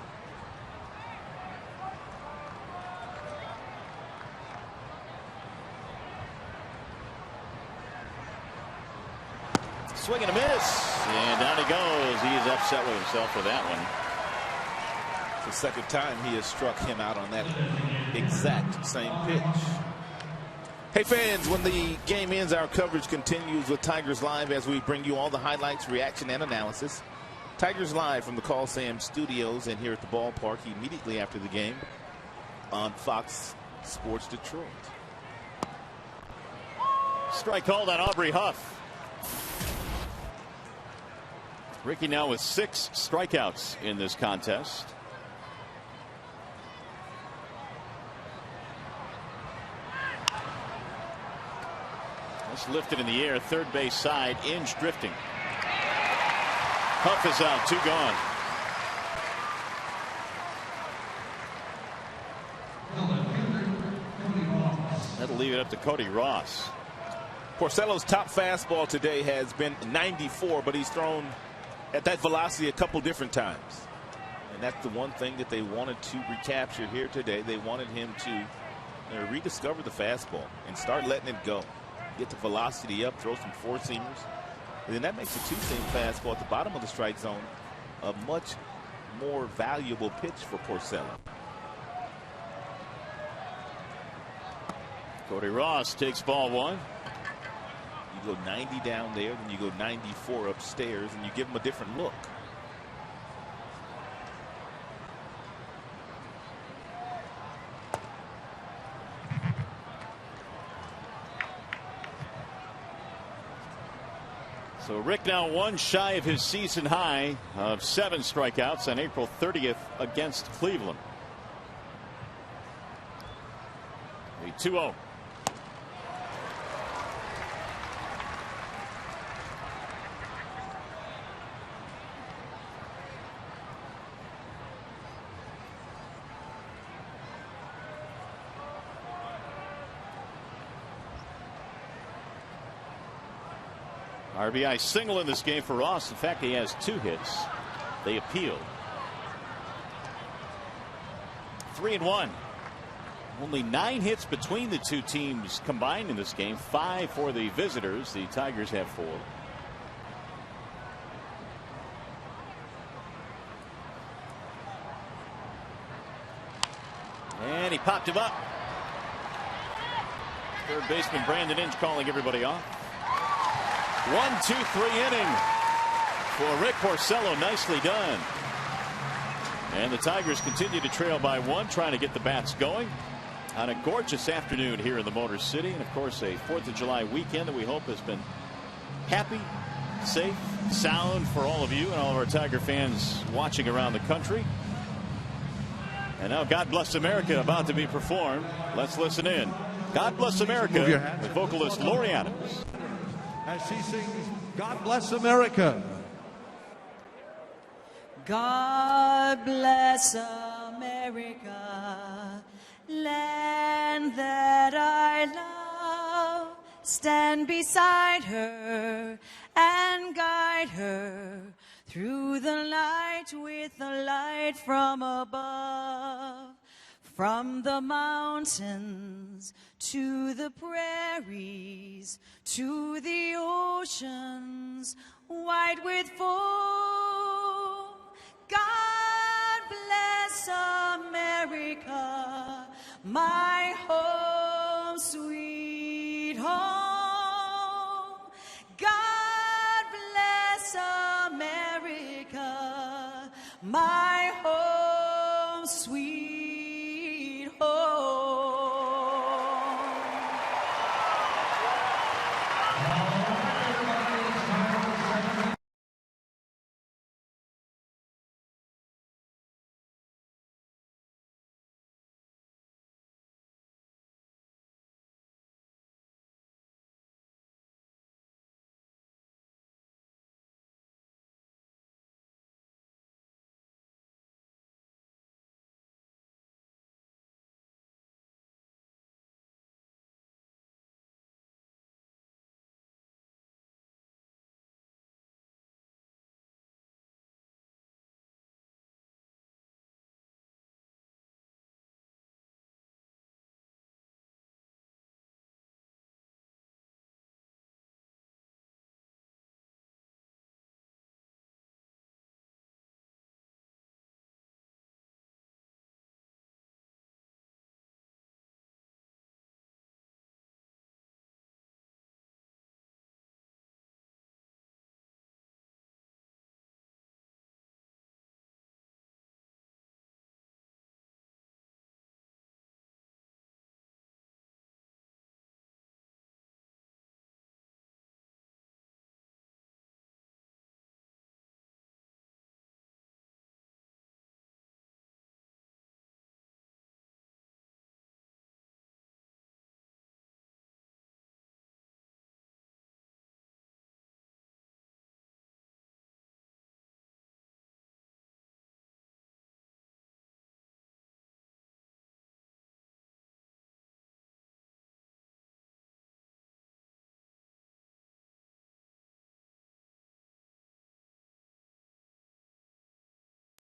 Swing and a miss. And down he goes. He is upset with himself for that one. It's the second time he has struck him out on that exact same pitch. Hey fans, when the game ends, our coverage continues with Tigers Live as we bring you all the highlights, reaction, and analysis. Tigers Live from the Call Sam Studios and here at the ballpark immediately after the game on Fox Sports Detroit. Strike called on Aubrey Huff. Ricky now with 6 strikeouts in this contest. That's lifted in the air, third base side, Inge drifting. Huff is out, 2 gone. That'll leave it up to Cody Ross. Porcello's top fastball today has been 94, but he's thrown at that velocity a couple different times. And that's the one thing that they wanted to recapture here today. They wanted him to rediscover the fastball and start letting it go. Get the velocity up, throw some 4-seamers. And then that makes a 2-seam fastball at the bottom of the strike zone a much more valuable pitch for Porcello. Cody Ross takes ball 1. You go 90 down there, then you go 94 upstairs, and you give him a different look. So Rick now 1 shy of his season high of 7 strikeouts on April 30th against Cleveland. A 2-0. RBI single in this game for Ross. In fact, he has 2 hits. They appealed. 3-1. Only 9 hits between the 2 teams combined in this game. 5 for the visitors. The Tigers have 4. And he popped him up. Third baseman Brandon Inge calling everybody off. 1-2-3 inning for Rick Porcello. Nicely done. And the Tigers continue to trail by 1, trying to get the bats going on a gorgeous afternoon here in the Motor City. And of course, a 4th of July weekend that we hope has been happy, safe, sound for all of you and all of our Tiger fans watching around the country. And now God Bless America about to be performed. Let's listen in. God Bless America with vocalist Lori Adams. As she sings God Bless America. God bless America, land that I love, stand beside her and guide her through the night with the light from above. From the mountains to the prairies to the oceans white with foam. God bless America, my home, sweet home. God bless America, my home, sweet home.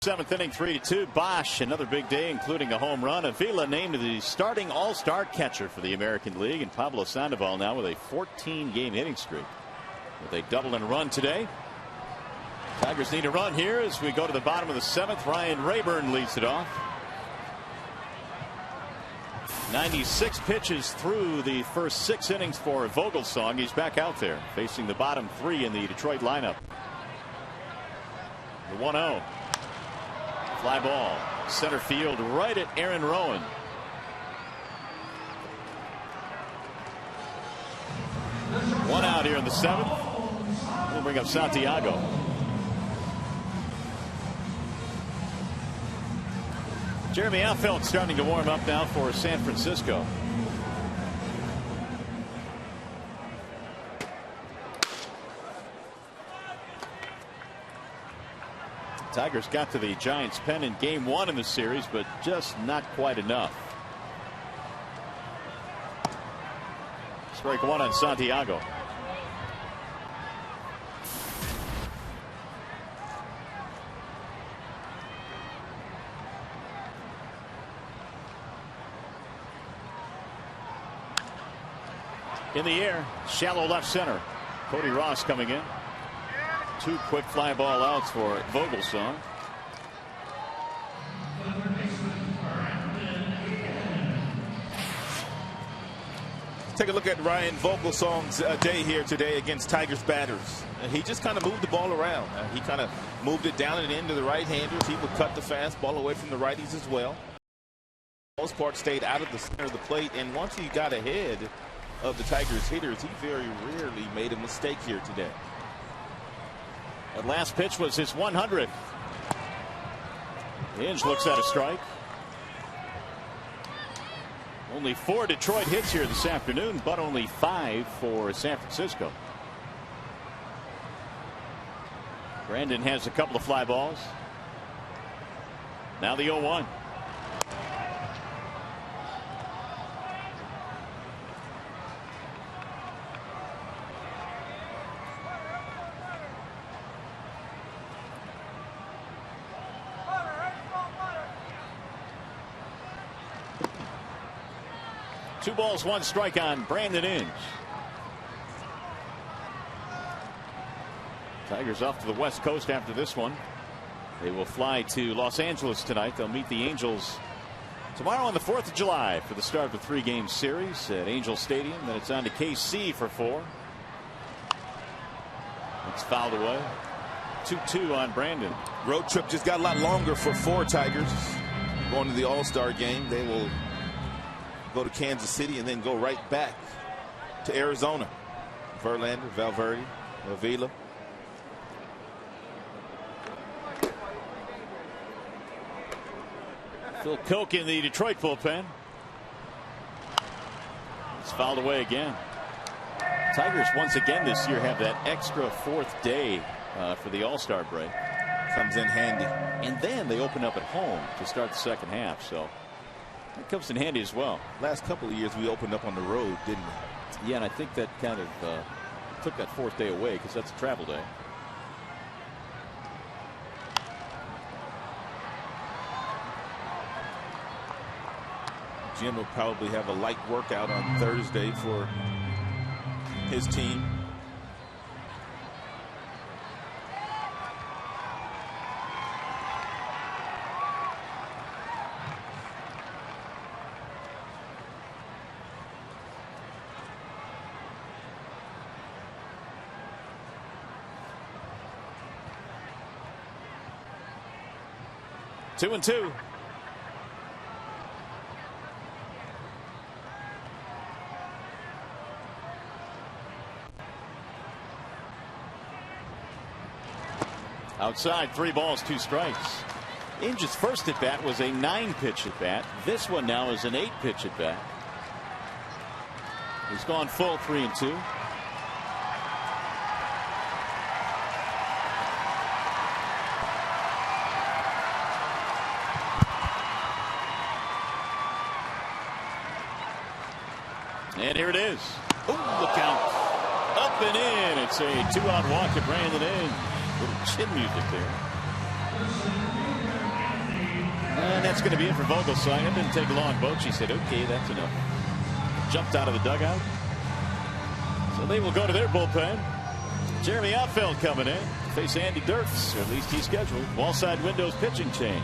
Seventh inning, 3-2. Boesch, another big day, including a home run. Avila named the starting all-star catcher for the American League, and Pablo Sandoval now with a 14-game hitting streak. With a double and run today. Tigers need a run here as we go to the bottom of the seventh. Ryan Rayburn leads it off. 96 pitches through the first 6 innings for Vogelsong. He's back out there facing the bottom 3 in the Detroit lineup. The 1-0. Fly ball, center field, right at Aaron Rowan. One out here in the 7th. We'll bring up Santiago. Jeremy Affeldt starting to warm up now for San Francisco. Tigers got to the Giants' pen in game 1 in the series, but just not quite enough. Strike 1 on Santiago. In the air, shallow left center. Cody Ross coming in. 2 quick fly ball outs for Vogelsong. Take a look at Ryan Vogelsong's day here today against Tigers batters. He just kind of moved the ball around. He kind of moved it down and into the right-handers. He would cut the fastball away from the righties as well. For the most part, stayed out of the center of the plate, and once he got ahead of the Tigers hitters, he very rarely made a mistake here today. That last pitch was his 100th. Hinge looks at a strike. Only 4 Detroit hits here this afternoon, but only 5 for San Francisco. Brandon has a couple of fly balls. Now the 0-1. 2 balls, 1 strike on Brandon Inge. Tigers off to the West Coast after this one. They will fly to Los Angeles tonight. They'll meet the Angels tomorrow on the 4th of July for the start of the 3-game series at Angel Stadium. Then it's on to KC for 4. It's fouled away. 2-2 on Brandon. Road trip just got a lot longer for 4 Tigers. Going to the All-Star game. They will go to Kansas City and then go right back to Arizona. Verlander, Valverde, Avila. Phil Koch in the Detroit bullpen. It's fouled away again. Tigers once again this year have that extra 4th day for the All-Star break. Comes in handy. And then they open up at home to start the second half. So that comes in handy as well. Last couple of years we opened up on the road, didn't we? Yeah, and I think that kind of took that 4th day away because that's a travel day. Jim will probably have a light workout on Thursday for his team. Two and two. Outside, 3 balls, 2 strikes. Inge's first at bat was a 9-pitch at bat. This one now is an 8-pitch at bat. He's gone full 3 and 2. And here it is. Oh, look out. Up and in. It's a 2-out walk to Brandon Inge. Little chin music there. And that's going to be it for Vogelsong. It didn't take long. Bochy said, okay, that's enough. Jumped out of the dugout. So they will go to their bullpen. Jeremy Outfield coming in to face Andy Dirks, or at least he's scheduled. Wallside Windows pitching change.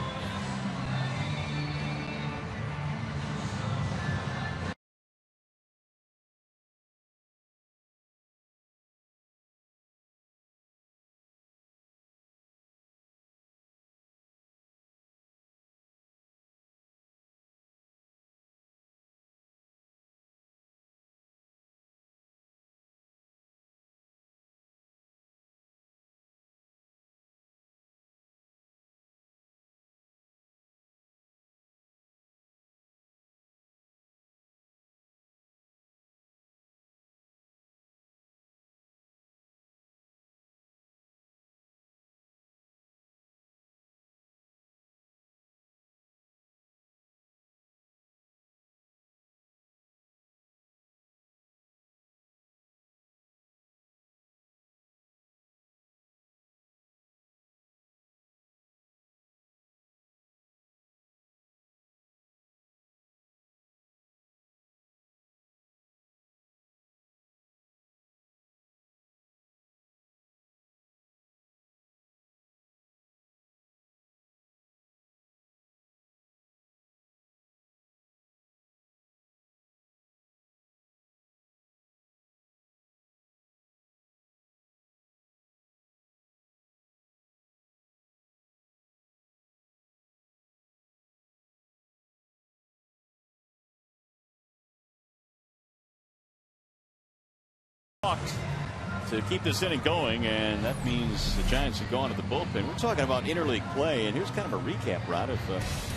To keep this inning going, and that means the Giants have gone to the bullpen. We're talking about interleague play, and here's kind of a recap, Rod, of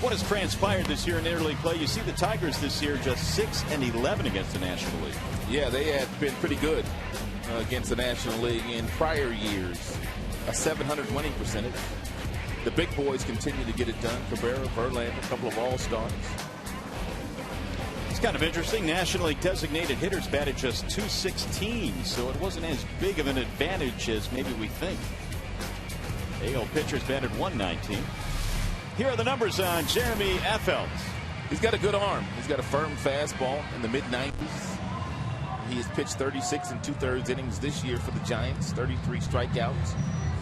what has transpired this year in interleague play. You see the Tigers this year just 6-11 against the National League. Yeah, they had been pretty good against the National League in prior years. A .700 winning percentage. The big boys continue to get it done. Cabrera, Verlander, a couple of all-stars. It's kind of interesting. National League designated hitters batted just .216, so it wasn't as big of an advantage as maybe we think. AL pitchers batted .119. Here are the numbers on Jeremy Affeldt. He's got a good arm. He's got a firm fastball in the mid-90s. He has pitched 36 2/3 innings this year for the Giants, 33 strikeouts,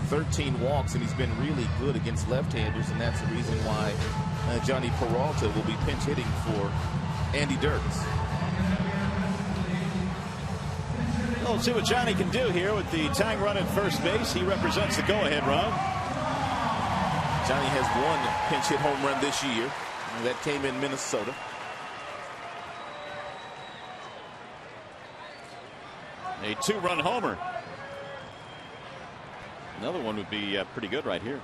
13 walks, and he's been really good against left-handers, and that's the reason why Johnny Peralta will be pinch hitting for Andy Dirks. Well, we'll see what Johnny can do here with the tying run at first base. He represents the go-ahead run. Johnny has one pinch hit home run this year. That came in Minnesota. A 2-run homer. Another one would be pretty good right here.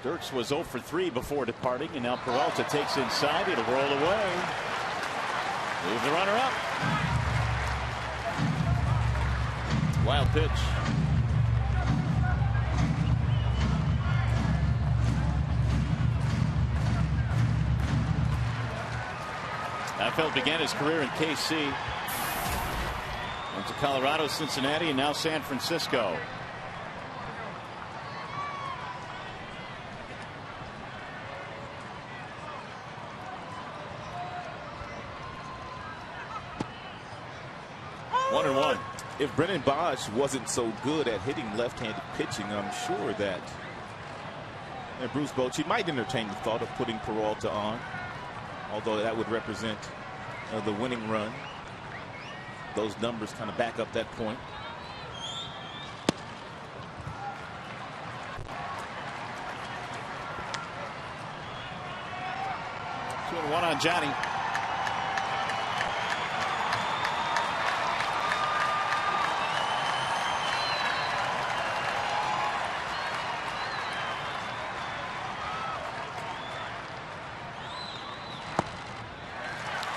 Dirks was 0 for 3 before departing, and now Peralta takes inside. It'll roll away. Move the runner up. Wild pitch. Affeldt began his career in KC. Went to Colorado, Cincinnati, and now San Francisco. One and one. If Brennan Boesch wasn't so good at hitting left-handed pitching, I'm sure that Bruce Bochy might entertain the thought of putting Peralta on, although that would represent the winning run. Those numbers kind of back up that point. Two and one on Johnny.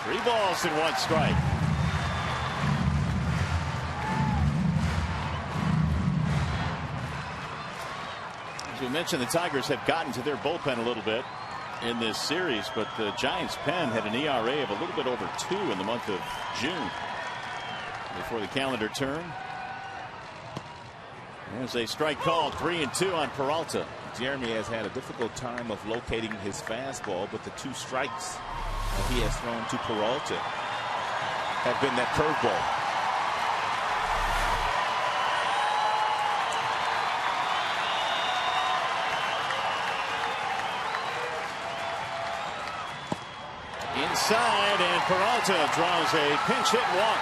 Three balls and one strike. As we mentioned, the Tigers have gotten to their bullpen a little bit in this series, but the Giants' pen had an ERA of a little bit over 2 in the month of June before the calendar turn. There's a strike called, 3-2 on Peralta. Jeremy has had a difficult time of locating his fastball, but the 2 strikes he has thrown to Peralta have been that curveball. Inside, and Peralta draws a pinch hit walk.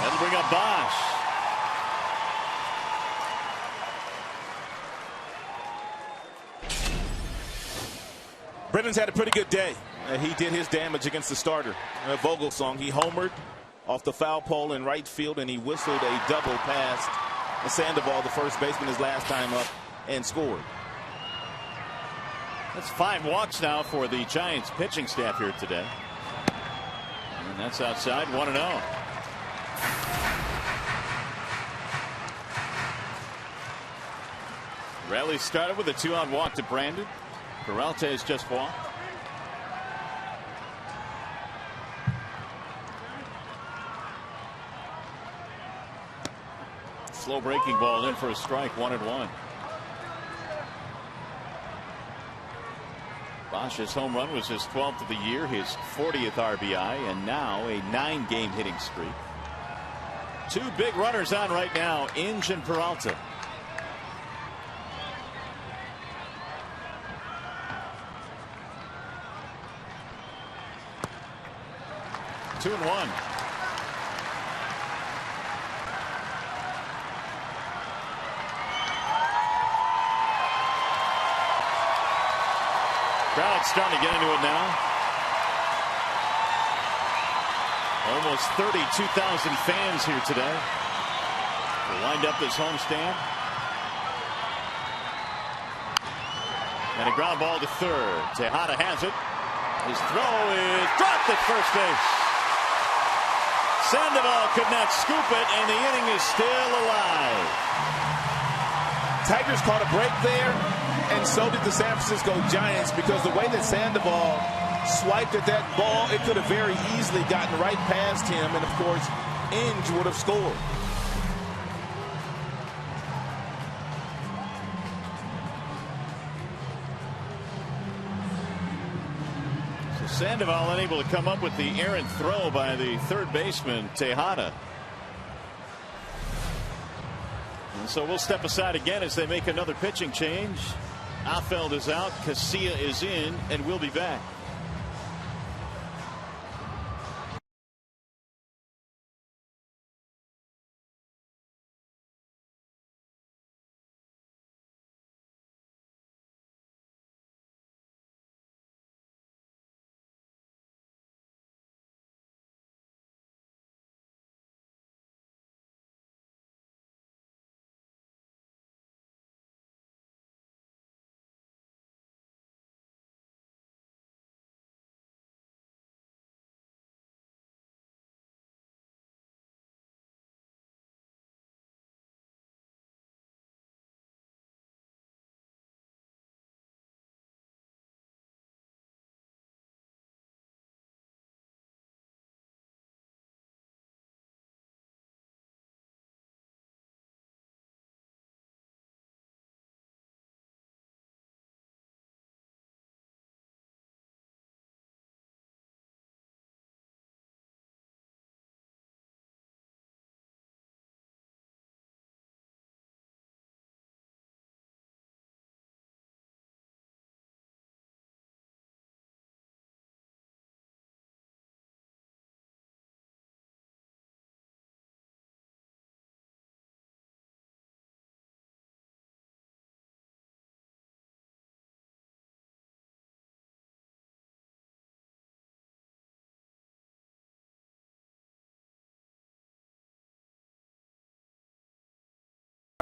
That'll bring up Boesch. Brennan's had a pretty good day. He did his damage against the starter, Vogelsong. He homered off the foul pole in right field, and he whistled a double past Sandoval, the first baseman, his last time up, and scored. That's 5 walks now for the Giants pitching staff here today. And that's outside, 1-0. Rally started with a 2-out walk to Brandon. Peralta has just walked. Slow breaking ball in for a strike, 1-1. Bosch's home run was his 12th of the year, his 40th RBI, and now a 9-game hitting streak. 2 big runners on right now, Inge and Peralta. Two and one. Crowd's starting to get into it now. Almost 32,000 fans here today. They lined up this homestand. And a ground ball to third. Tejada has it. His throw is dropped at first base. Sandoval could not scoop it, and the inning is still alive. Tigers caught a break there, and so did the San Francisco Giants, because the way that Sandoval swiped at that ball, it could have very easily gotten right past him, and of course, Inge would have scored. Sandoval unable to come up with the errant throw by the third baseman Tejada. And so we'll step aside again as they make another pitching change. Afeld is out, Casilla is in, and we'll be back.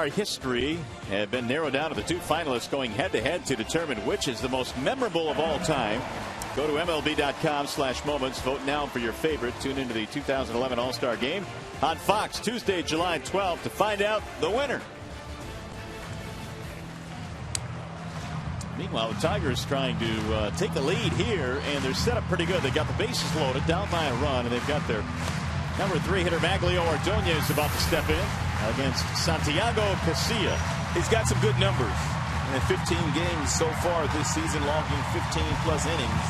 Our history had been narrowed down to the two finalists going head-to-head to determine which is the most memorable of all time. Go to MLB.com/moments. Vote now for your favorite. Tune into the 2011 All-Star Game on Fox Tuesday, July 12th to find out the winner. Meanwhile, the Tigers trying to take the lead here, and they're set up pretty good. They got the bases loaded, down by a run, and they've got their number 3 hitter Maglio Ordonez about to step in against Santiago Casilla. He's got some good numbers in 15 games so far this season, logging 15+ innings.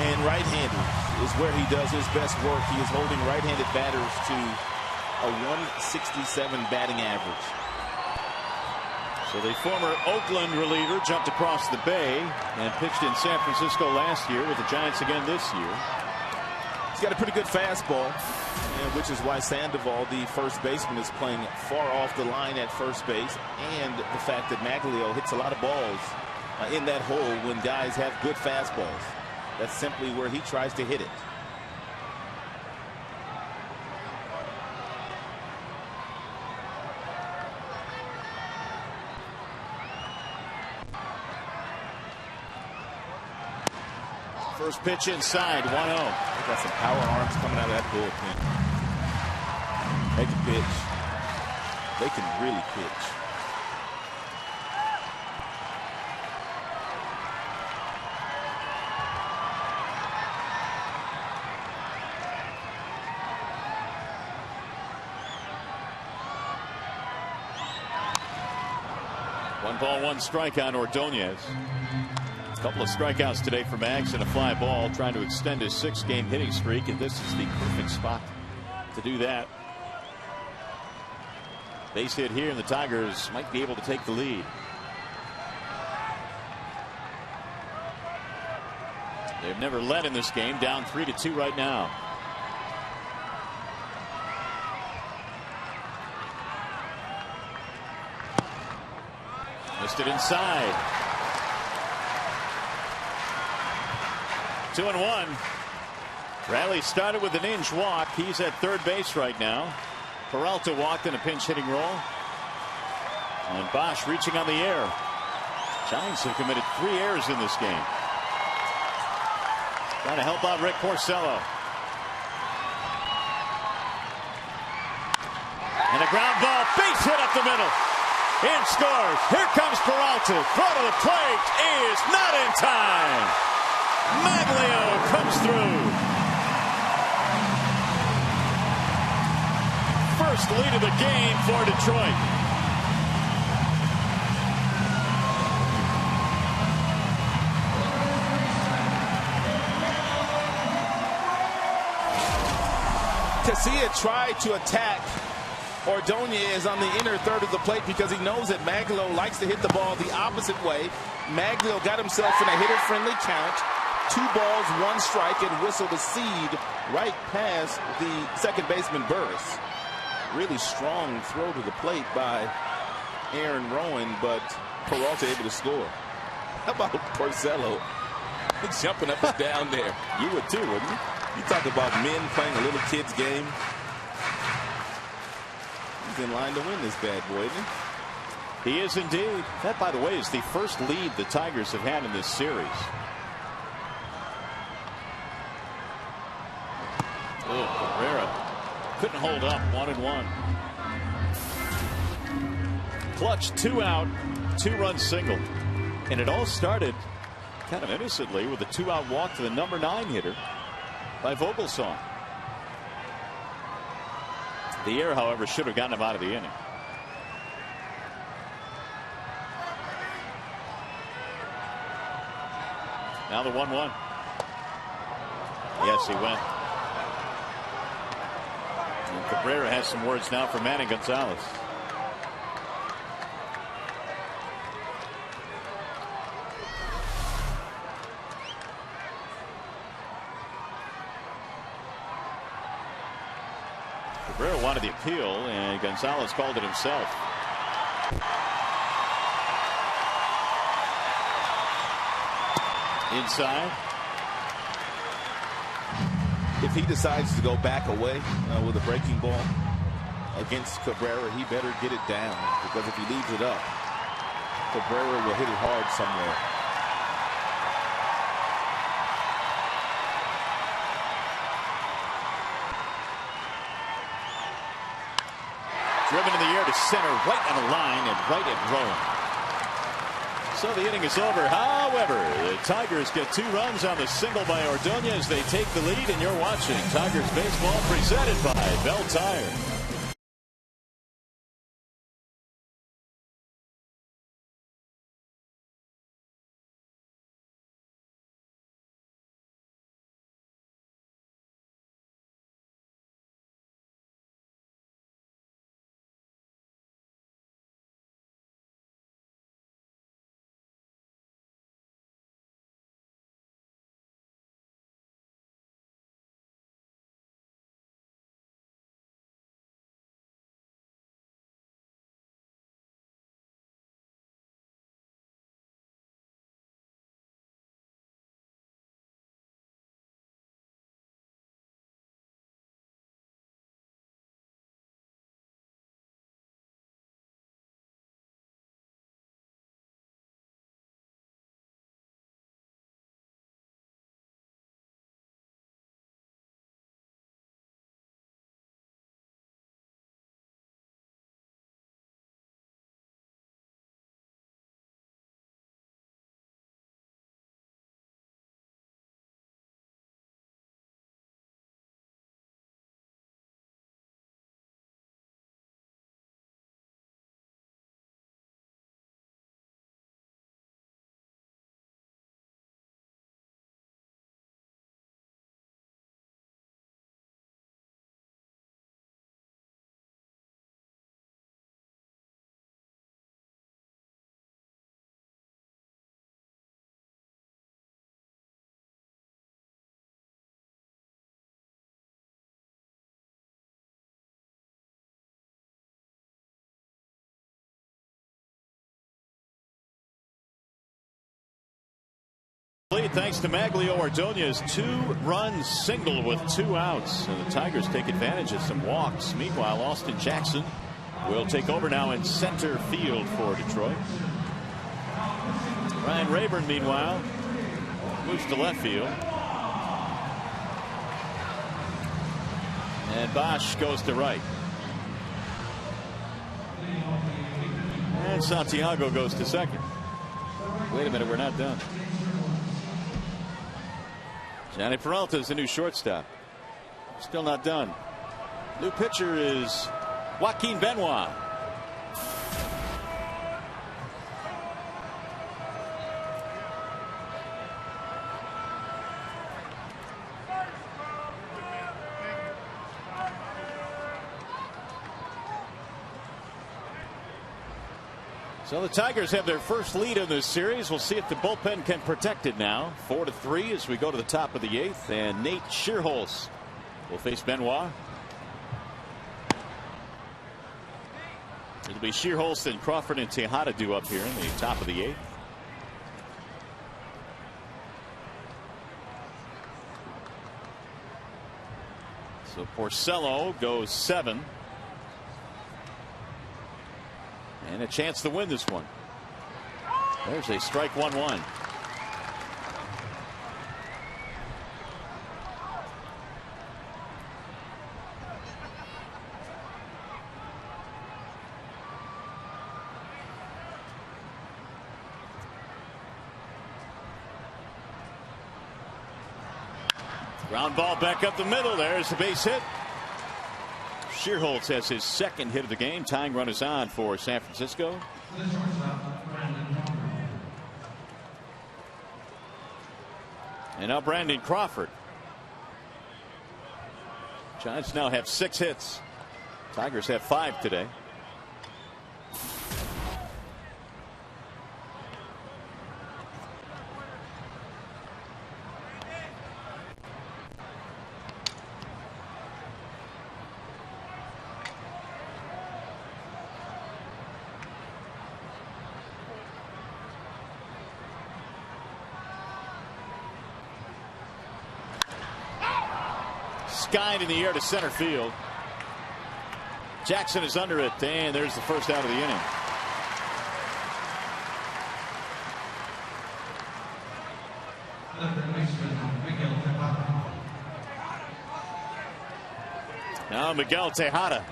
And right-handed is where he does his best work. He is holding right-handed batters to a 167 batting average. So the former Oakland reliever jumped across the bay and pitched in San Francisco last year with the Giants again this year. He's got a pretty good fastball, which is why Sandoval, the first baseman, is playing far off the line at first base, and the fact that Maglio hits a lot of balls in that hole when guys have good fastballs. That's simply where he tries to hit it. First pitch inside, 1-0. Got some power arms coming out of that bullpen. They can pitch. They can really pitch. One ball, one strike on Ordonez. A couple of strikeouts today for Max and a fly ball, trying to extend his 6-game hitting streak, and this is the perfect spot to do that. Base hit here, and the Tigers might be able to take the lead. They've never led in this game, down 3-2 right now. Missed it inside. 2-1. Riley started with an inch walk. He's at third base right now. Peralta walked in a pinch hitting role. And Boesch reaching on the air. Giants have committed 3 errors in this game. Trying to help out Rick Porcello. And a ground ball, base hit up the middle. In scores. Here comes Peralta. Throw to the plate is not in time. Maglio comes through. First lead of the game for Detroit. Casilla tried to attack Ordonez on the inner third of the plate because he knows that Maglio likes to hit the ball the opposite way. Maglio got himself in a hitter-friendly count. 2 balls, 1 strike, and whistled a seed right past the second baseman Burris. Really strong throw to the plate by Aaron Rowan, but Peralta able to score. How about Porcello jumping up and down there? You would too, wouldn't you? You talk about men playing a little kid's game. He's in line to win this bad boy, isn't he? He is indeed. That, by the way, is the first lead the Tigers have had in this series. Oh, Cabrera couldn't hold up. 1-1. Clutch, 2 out, 2-run single. And it all started kind of innocently with a 2-out walk to the number 9 hitter by Vogelsong. The air, however, should have gotten him out of the inning. Now the 1-1. Yes, he went. And Cabrera has some words now for Manny Gonzalez. Cabrera wanted the appeal, and Gonzalez called it himself. Inside. If he decides to go back away with a breaking ball against Cabrera, he better get it down, because if he leaves it up, Cabrera will hit it hard somewhere. Driven in the air to center, right on the line, and right at Rowan. So the inning is over. However, the Tigers get 2 runs on the single by Ordonez. They take the lead, and you're watching Tigers baseball presented by Bell Tire. Thanks to Maglio Ordonez, 2-run single with 2 outs. And the Tigers take advantage of some walks. Meanwhile, Austin Jackson will take over now in center field for Detroit. Ryan Rayburn, meanwhile, moves to left field. And Boesch goes to right. And Santiago goes to second. Wait a minute, we're not done. Johnny Peralta is the new shortstop. Still not done. New pitcher is Joaquin Benoit. So the Tigers have their first lead in this series. We'll see if the bullpen can protect it now. 4-3 as we go to the top of the 8th. And Nate Shearholz will face Benoit. It'll be Shearholz and Crawford and Tejada due up here in the top of the 8th. So Porcello goes 7. And a chance to win this one. There's a strike 1-1. Ground ball back up the middle. There's the base hit. Shearholz has his second hit of the game. Tying runners on for San Francisco. And now Brandon Crawford. Giants now have 6 hits. Tigers have 5 today. Skied in the air to center field. Jackson is under it, and there's the first out of the inning. Now Miguel Tejada.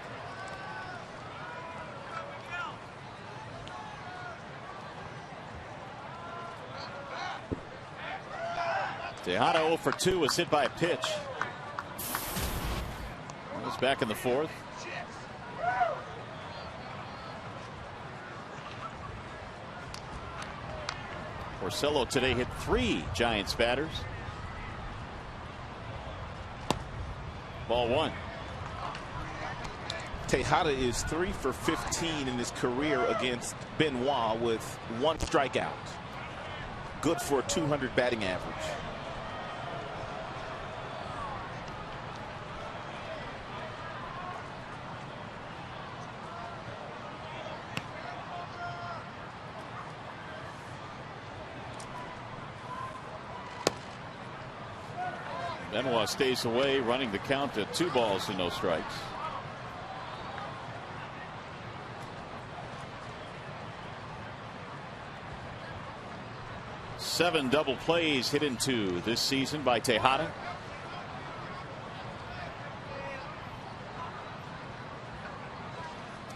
Tejada 0 for 2 was hit by a pitch. It's back in the 4th. Porcello today hit 3 Giants batters. Ball 1. Tejada is 3 for 15 in his career against Benoit with 1 strikeout. Good for a 200 batting average. Benoit stays away, running the count at 2 balls and no strikes. Seven double plays hit into this season by Tejada.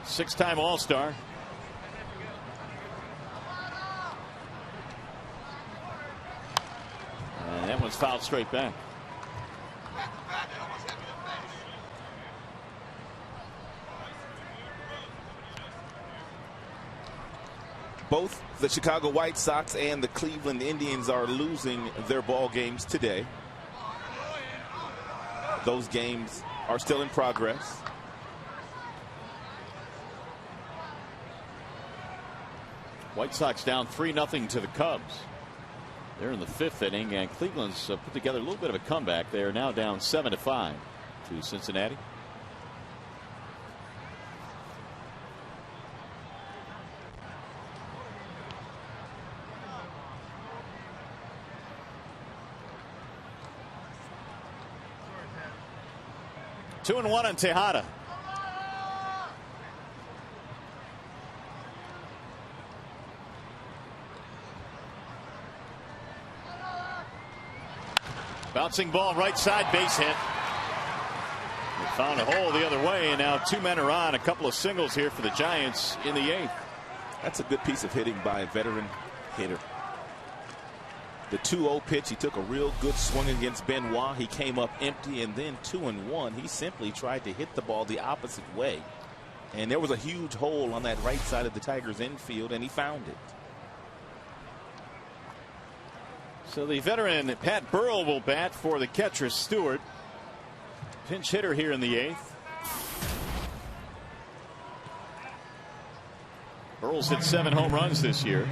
Six-time All-Star. And that one's fouled straight back. Both the Chicago White Sox and the Cleveland Indians are losing their ball games today. Those games are still in progress. White Sox down 3-0 to the Cubs. They're in the 5th inning, and Cleveland's put together a little bit of a comeback. They are now down 7-5 to Cincinnati. Two and 1 on Tejada. Bouncing ball right side, base hit. They found a hole the other way, and now 2 men are on. A couple of singles here for the Giants in the 8th. That's a good piece of hitting by a veteran hitter. The 2-0 pitch, he took a real good swing against Benoit. He came up empty, and then 2-1. He simply tried to hit the ball the opposite way. And there was a huge hole on that right side of the Tigers infield, and he found it. So the veteran Pat Burrell will bat for the catcher Stewart. Pinch hitter here in the 8th. Burrell's hit 7 home runs this year.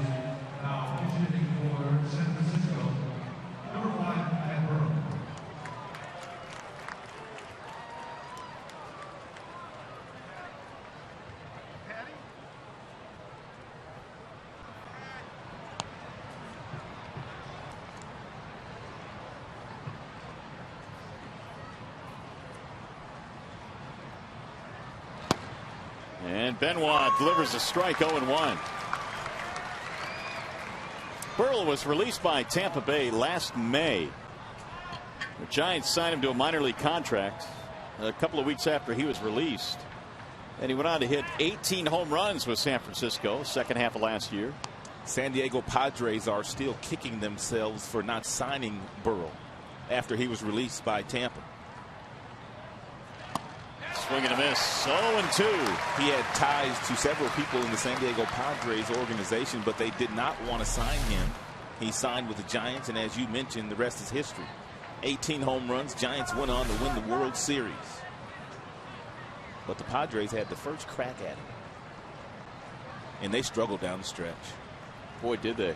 And Benoit delivers a strike, 0-1. Burrell was released by Tampa Bay last May. The Giants signed him to a minor league contract a couple of weeks after he was released. And he went on to hit 18 home runs with San Francisco second half of last year. San Diego Padres are still kicking themselves for not signing Burrell after he was released by Tampa. Swing and a miss. 0-2. He had ties to several people in the San Diego Padres organization, but they did not want to sign him. He signed with the Giants, and as you mentioned, the rest is history. 18 home runs. Giants went on to win the World Series. But the Padres had the first crack at him, and they struggled down the stretch. Boy, did they.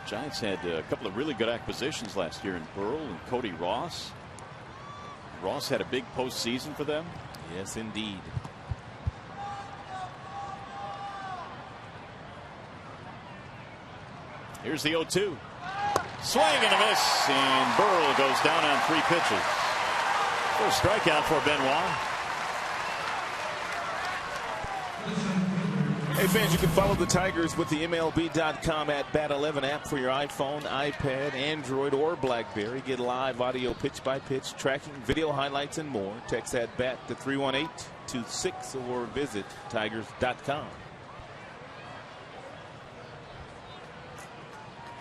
Giants had a couple of really good acquisitions last year in Burrell and Cody Ross. Ross had a big postseason for them. Yes, indeed. Here's the 0-2. Swing and a miss, and Burrell goes down on 3 pitches. First strikeout for Benoit. Hey fans, you can follow the Tigers with the MLB.com at Bat11 app for your iPhone, iPad, Android, or BlackBerry. Get live audio pitch-by-pitch tracking, video highlights, and more. Text at BAT to 31826 or visit Tigers.com.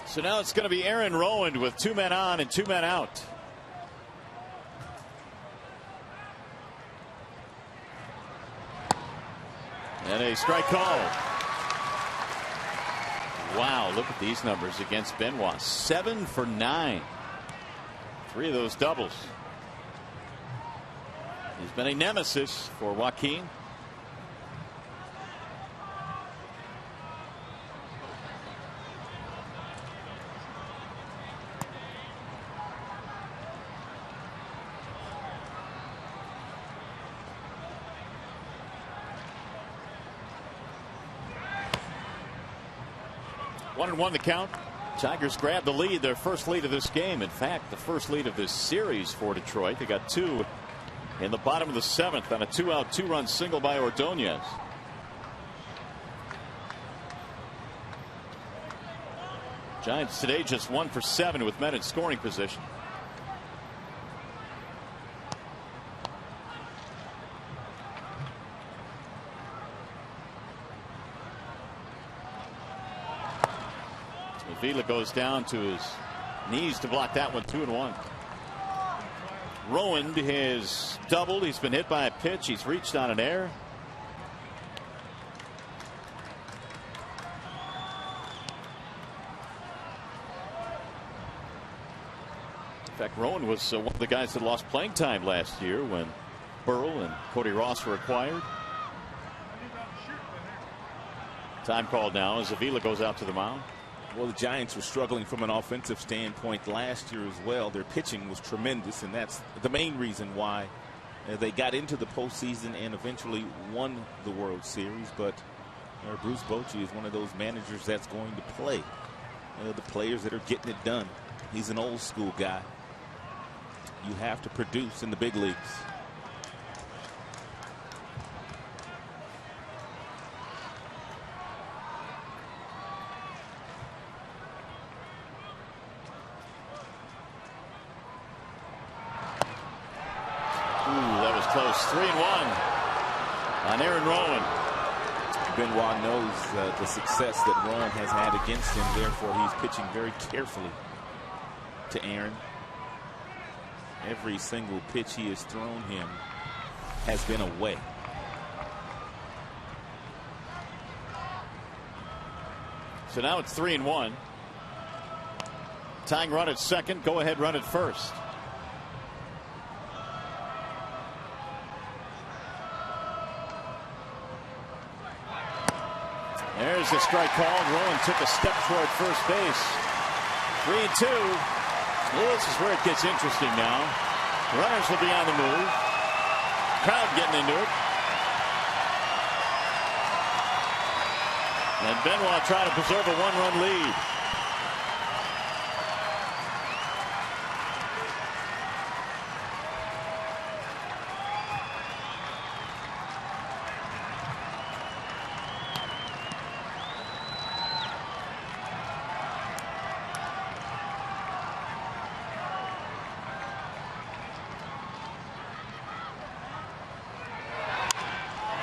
So now it's going to be Aaron Rowand with 2 men on and 2 men out. And a strike call. Wow, look at these numbers against Benoit. 7 for 9. 3 of those doubles. He's been a nemesis for Joaquin. One and 1 the count. Tigers grab the lead, their first lead of this game. In fact, the first lead of this series for Detroit. They got 2 in the bottom of the 7th on a 2-out 2-run single by Ordonez. Giants today just 1 for 7 with men in scoring position. Avila goes down to his knees to block that one. 2-1. Rowand has doubled. He's been hit by a pitch. He's reached on an error. In fact, Rowand was one of the guys that lost playing time last year when Burrell and Cody Ross were acquired. Time called now as Avila goes out to the mound. Well, the Giants were struggling from an offensive standpoint last year as well. Their pitching was tremendous, and that's the main reason why they got into the postseason and eventually won the World Series. But Bruce Bochy is one of those managers that's going to play the players that are getting it done. He's an old school guy. You have to produce in the big leagues. Close. 3-1 on Aaron Rowand. Benoit knows the success that Rowand has had against him. Therefore, he's pitching very carefully to Aaron. Every single pitch he has thrown him has been away. So now it's 3-1. Tying run at second. Go ahead run at first. There's was the strike called. Rowan took a step toward first base. 3-2. Well, this is where it gets interesting now. Runners will be on the move. Crowd getting into it. And Benoit trying to preserve a one-run lead.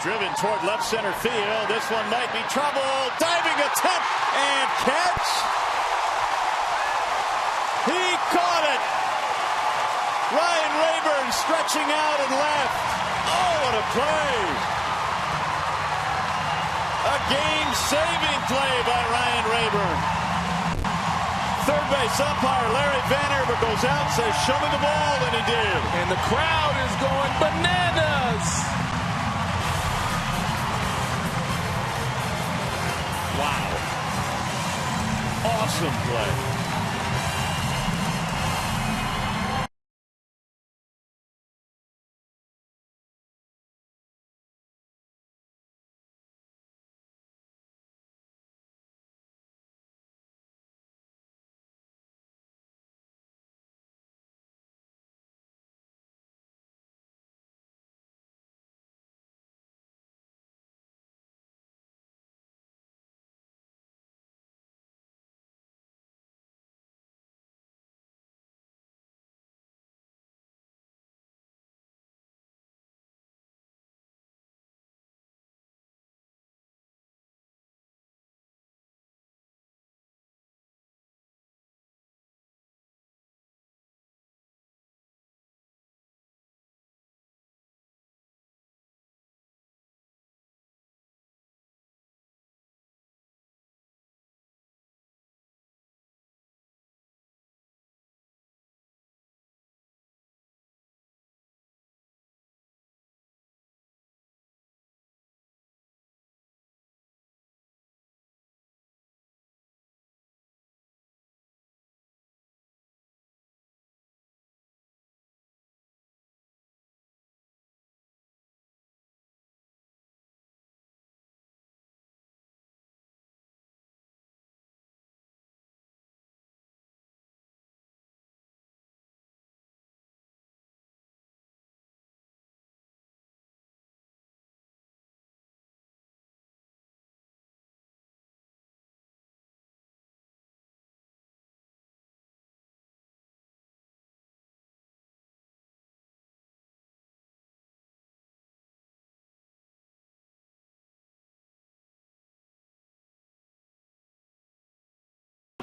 Driven toward left center field. This one might be trouble. Diving attempt and catch. He caught it. Ryan Rayburn stretching out and left. Oh, what a play. A game-saving play by Ryan Rayburn. Third base umpire Larry Van Erber goes out, says show me the ball, and he did. And the crowd is going bananas. Wow. Awesome play.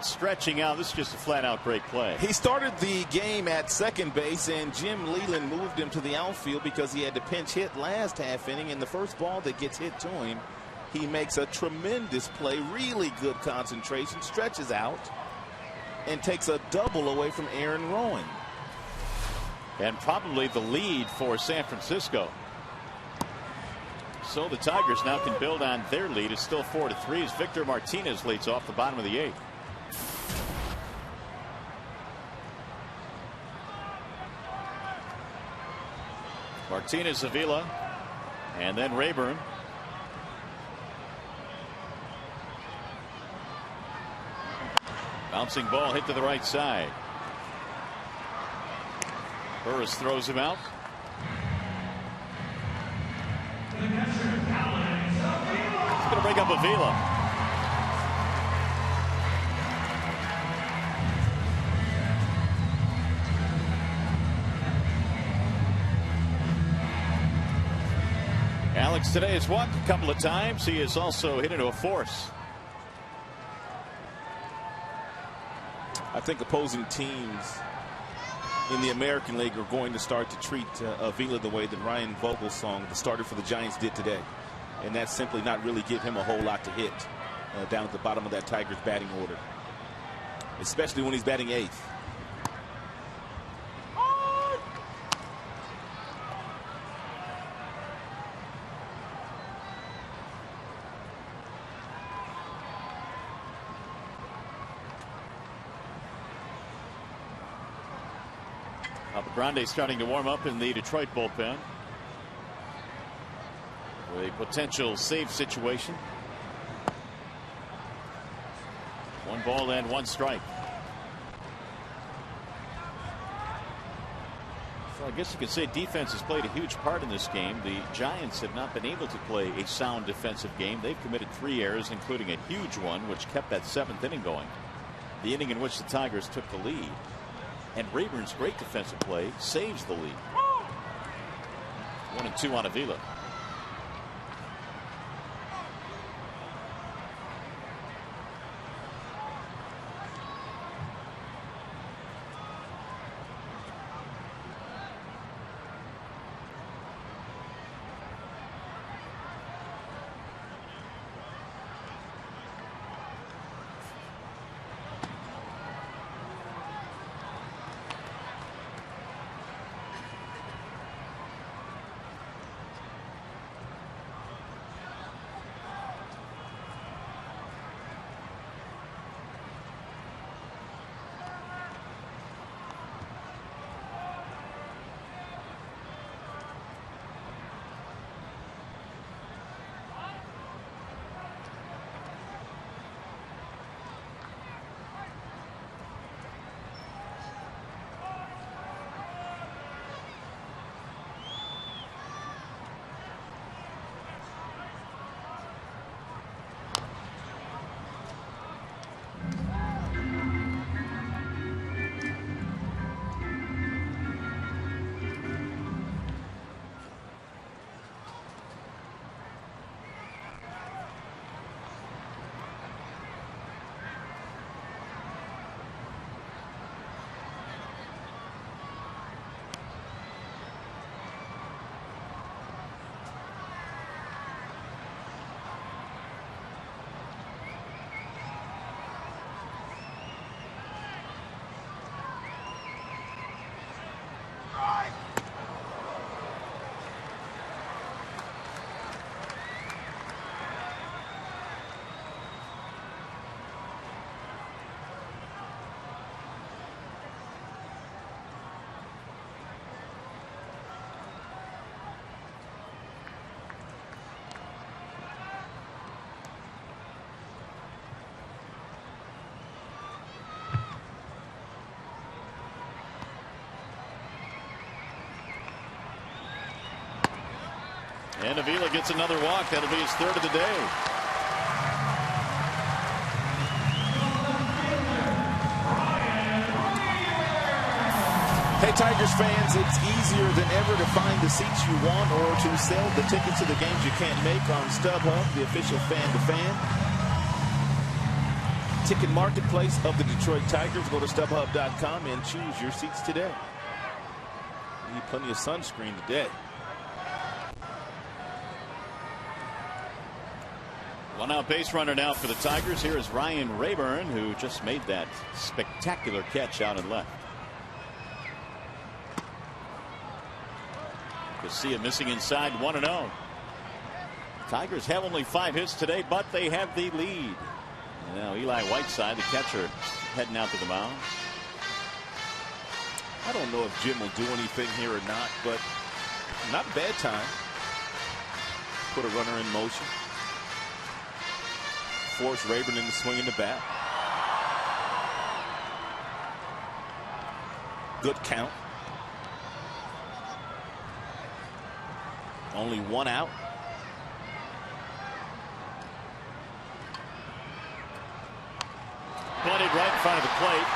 Stretching out. This is just a flat-out great play. He started the game at second base, and Jim Leland moved him to the outfield because he had to pinch hit last half inning. And the first ball that gets hit to him, he makes a tremendous play, really good concentration, stretches out, and takes a double away from Aaron Rowan. And probably the lead for San Francisco. So the Tigers now can build on their lead. It's still 4-3 as Victor Martinez leads off the bottom of the 8th. Martinez, Avila, and then Rayburn. Bouncing ball hit to the right side. Burris throws him out. He's going to bring up Avila. Alex today has walked a couple of times. He has also hit into a force. I think opposing teams in the American League are going to start to treat Avila the way that Ryan Vogelsong, the starter for the Giants, did today. And that's simply not really give him a whole lot to hit down at the bottom of that Tigers batting order, especially when he's batting 8th. Grande starting to warm up in the Detroit bullpen. With a potential save situation. 1 ball and 1 strike. So I guess you could say defense has played a huge part in this game. The Giants have not been able to play a sound defensive game. They've committed 3 errors, including a huge one, which kept that 7th inning going. The inning in which the Tigers took the lead. And Rayburn's great defensive play saves the lead. 1-2 on Avila. And Avila gets another walk. That'll be his 3rd of the day. Hey, Tigers fans, it's easier than ever to find the seats you want or to sell the tickets to the games you can't make on StubHub, the official fan-to-fan ticket marketplace of the Detroit Tigers. Go to StubHub.com and choose your seats today. You need plenty of sunscreen today. 1 out base runner now for the Tigers. Here is Ryan Rayburn, who just made that spectacular catch out and left. Garcia missing inside, 1-0. Tigers have only 5 hits today, but they have the lead. And now Eli Whiteside, the catcher, heading out to the mound. I don't know if Jim will do anything here or not, but not a bad time. Put a runner in motion. Force Rayburn in the swing in the bat. Good count. Only 1 out. Pointed right in front of the plate.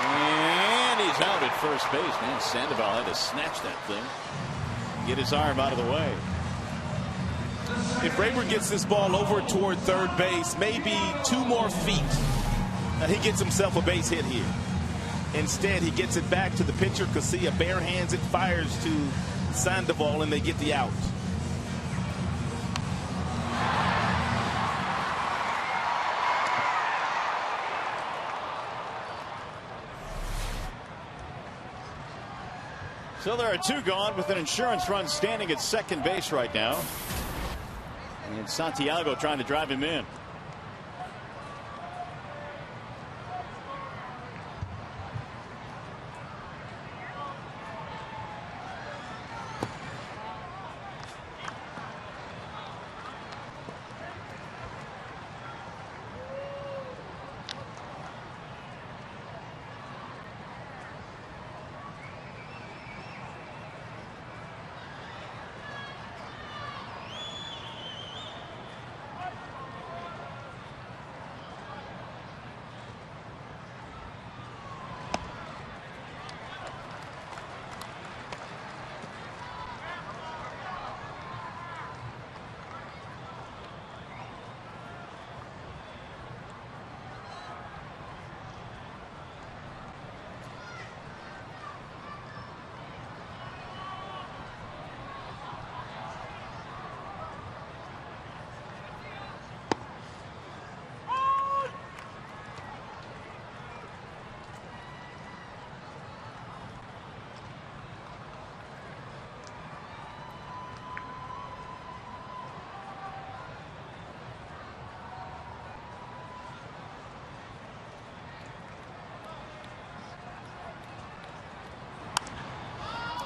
And he's out at first base. Man, Sandoval had to snatch that thing. Get his arm out of the way. If Rayburn gets this ball over toward 3rd base, maybe 2 more feet, he gets himself a base hit here. Instead, he gets it back to the pitcher. Garcia barehands it, fires to Sandoval, and they get the out. So there are 2 gone with an insurance run standing at 2nd base right now. And Santiago trying to drive him in.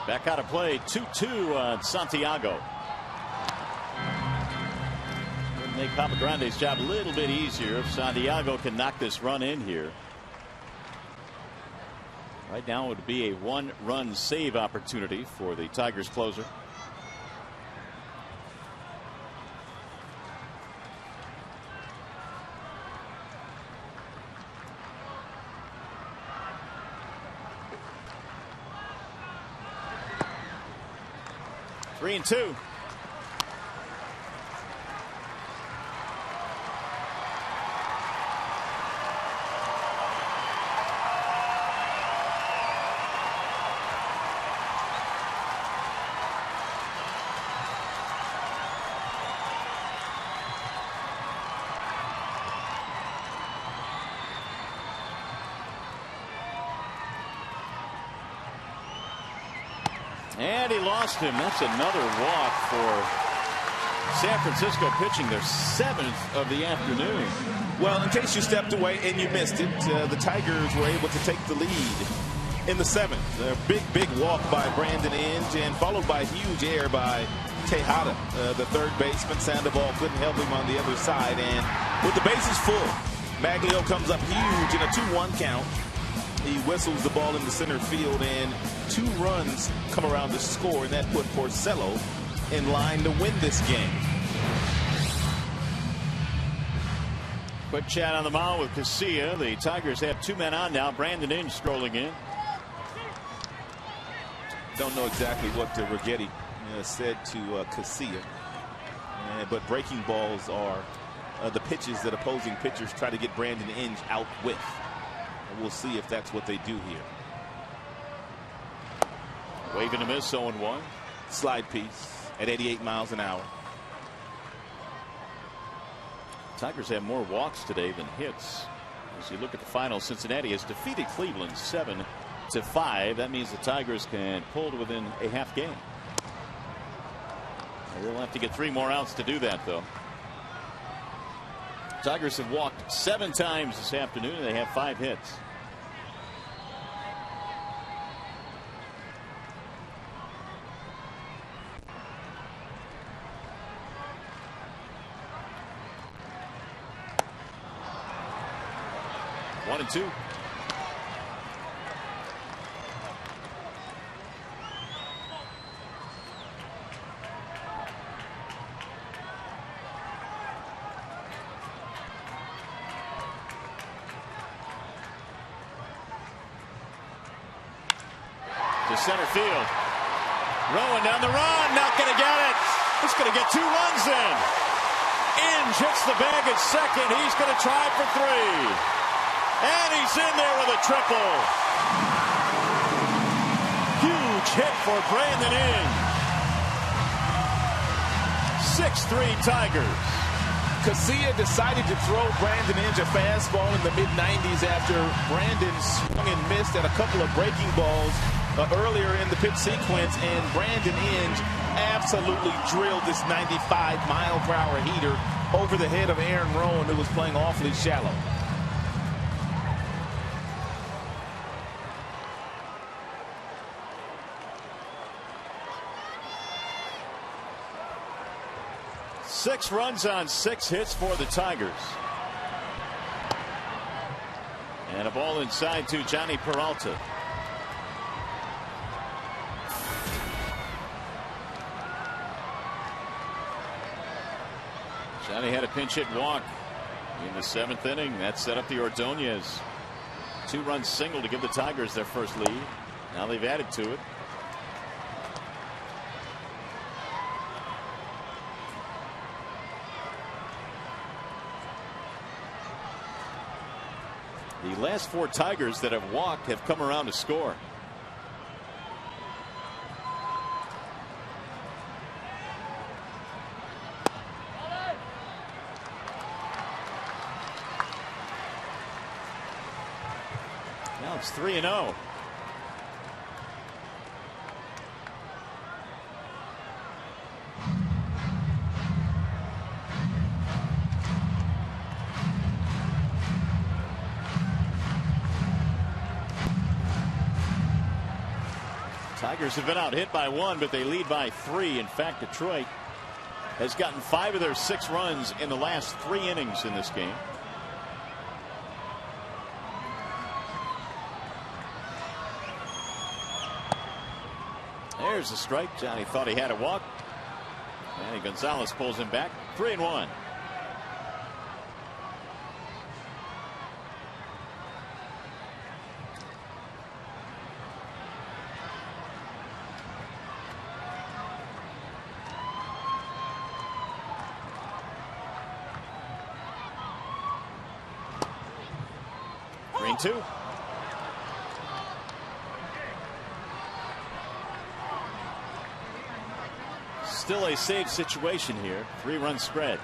Back out of play, 2-2 on Santiago. Would make Papa Grande's job a little bit easier if Santiago can knock this run in here. Right now it would be a one-run save opportunity for the Tigers closer. Three and two. And he lost him. That's another walk for San Francisco pitching, their 7th of the afternoon. Well, in case you stepped away and you missed it, the Tigers were able to take the lead in the 7th. A big walk by Brandon Inge and followed by a huge error by Tejada. The third baseman, Sandoval, couldn't help him on the other side. And with the bases full, Maglio comes up huge in a 2-1 count. He whistles the ball in the center field, and 2 runs come around to score, and that put Porcello in line to win this game. Quick chat on the mound with Casilla. The Tigers have 2 men on now. Brandon Inge strolling in. Don't know exactly what Righetti said to Casilla, but breaking balls are the pitches that opposing pitchers try to get Brandon Inge out with. We'll see if that's what they do here. Waving a miss, 0-1. Slide piece at 88 miles an hour. Tigers have more walks today than hits. As you look at the final, Cincinnati has defeated Cleveland 7-5. That means the Tigers can pull to within a half game. They'll have to get 3 more outs to do that, though. Tigers have walked 7 times this afternoon, and they have 5 hits. One and 2. To center field. Rowan down the run, not going to get it. He's going to get 2 runs in. Inge hits the bag at second. He's going to try for 3. And he's in there with a triple. Huge hit for Brandon Inge. 6-3 Tigers. Casilla decided to throw Brandon Inge a fastball in the mid-90s after Brandon swung and missed at a couple of breaking balls earlier in the pitch sequence, and Brandon Inge absolutely drilled this 95-mile-per-hour heater over the head of Aaron Rowan, who was playing awfully shallow. Six runs on 6 hits for the Tigers. And a ball inside to Johnny Peralta. Johnny had a pinch hit walk in the 7th inning. That set up the Ordonez 2-run single to give the Tigers their first lead. Now they've added to it. The last 4 Tigers that have walked have come around to score. Now it's 3-0. Tigers have been out hit by 1, but they lead by 3. In fact, Detroit has gotten 5 of their 6 runs in the last 3 innings in this game. There's a strike. Johnny thought he had a walk. And Gonzalez pulls him back. 3-1. Green 2. Still a safe situation here. 3-run spread.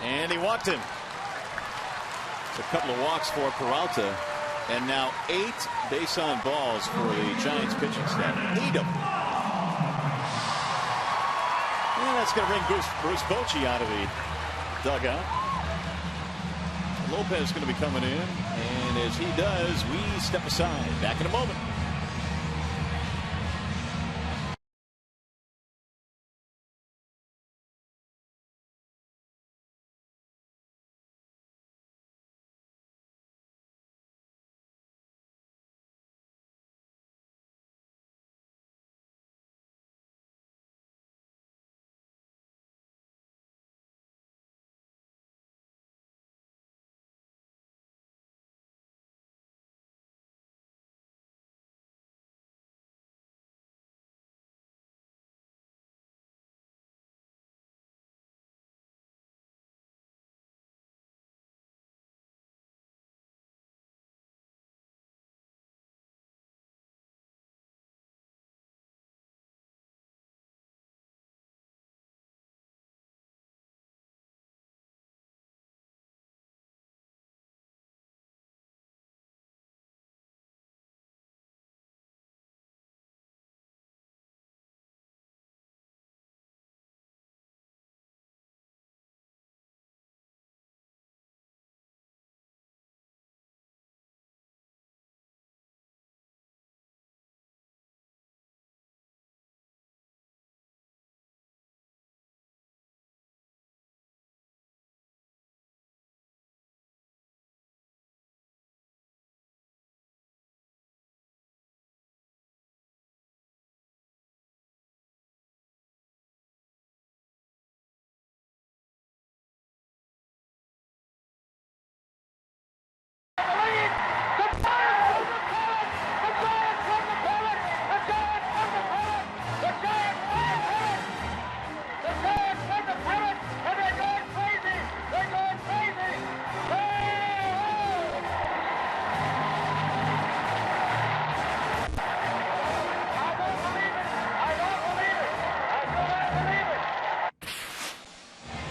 And he walked him. It's a couple of walks for Peralta. And now 8 base on balls for the Giants pitching staff. 8 of them. And that's going to bring Bruce Bochy out of the dugout. Lopez going to be coming in, and as he does, we step aside. Back in a moment.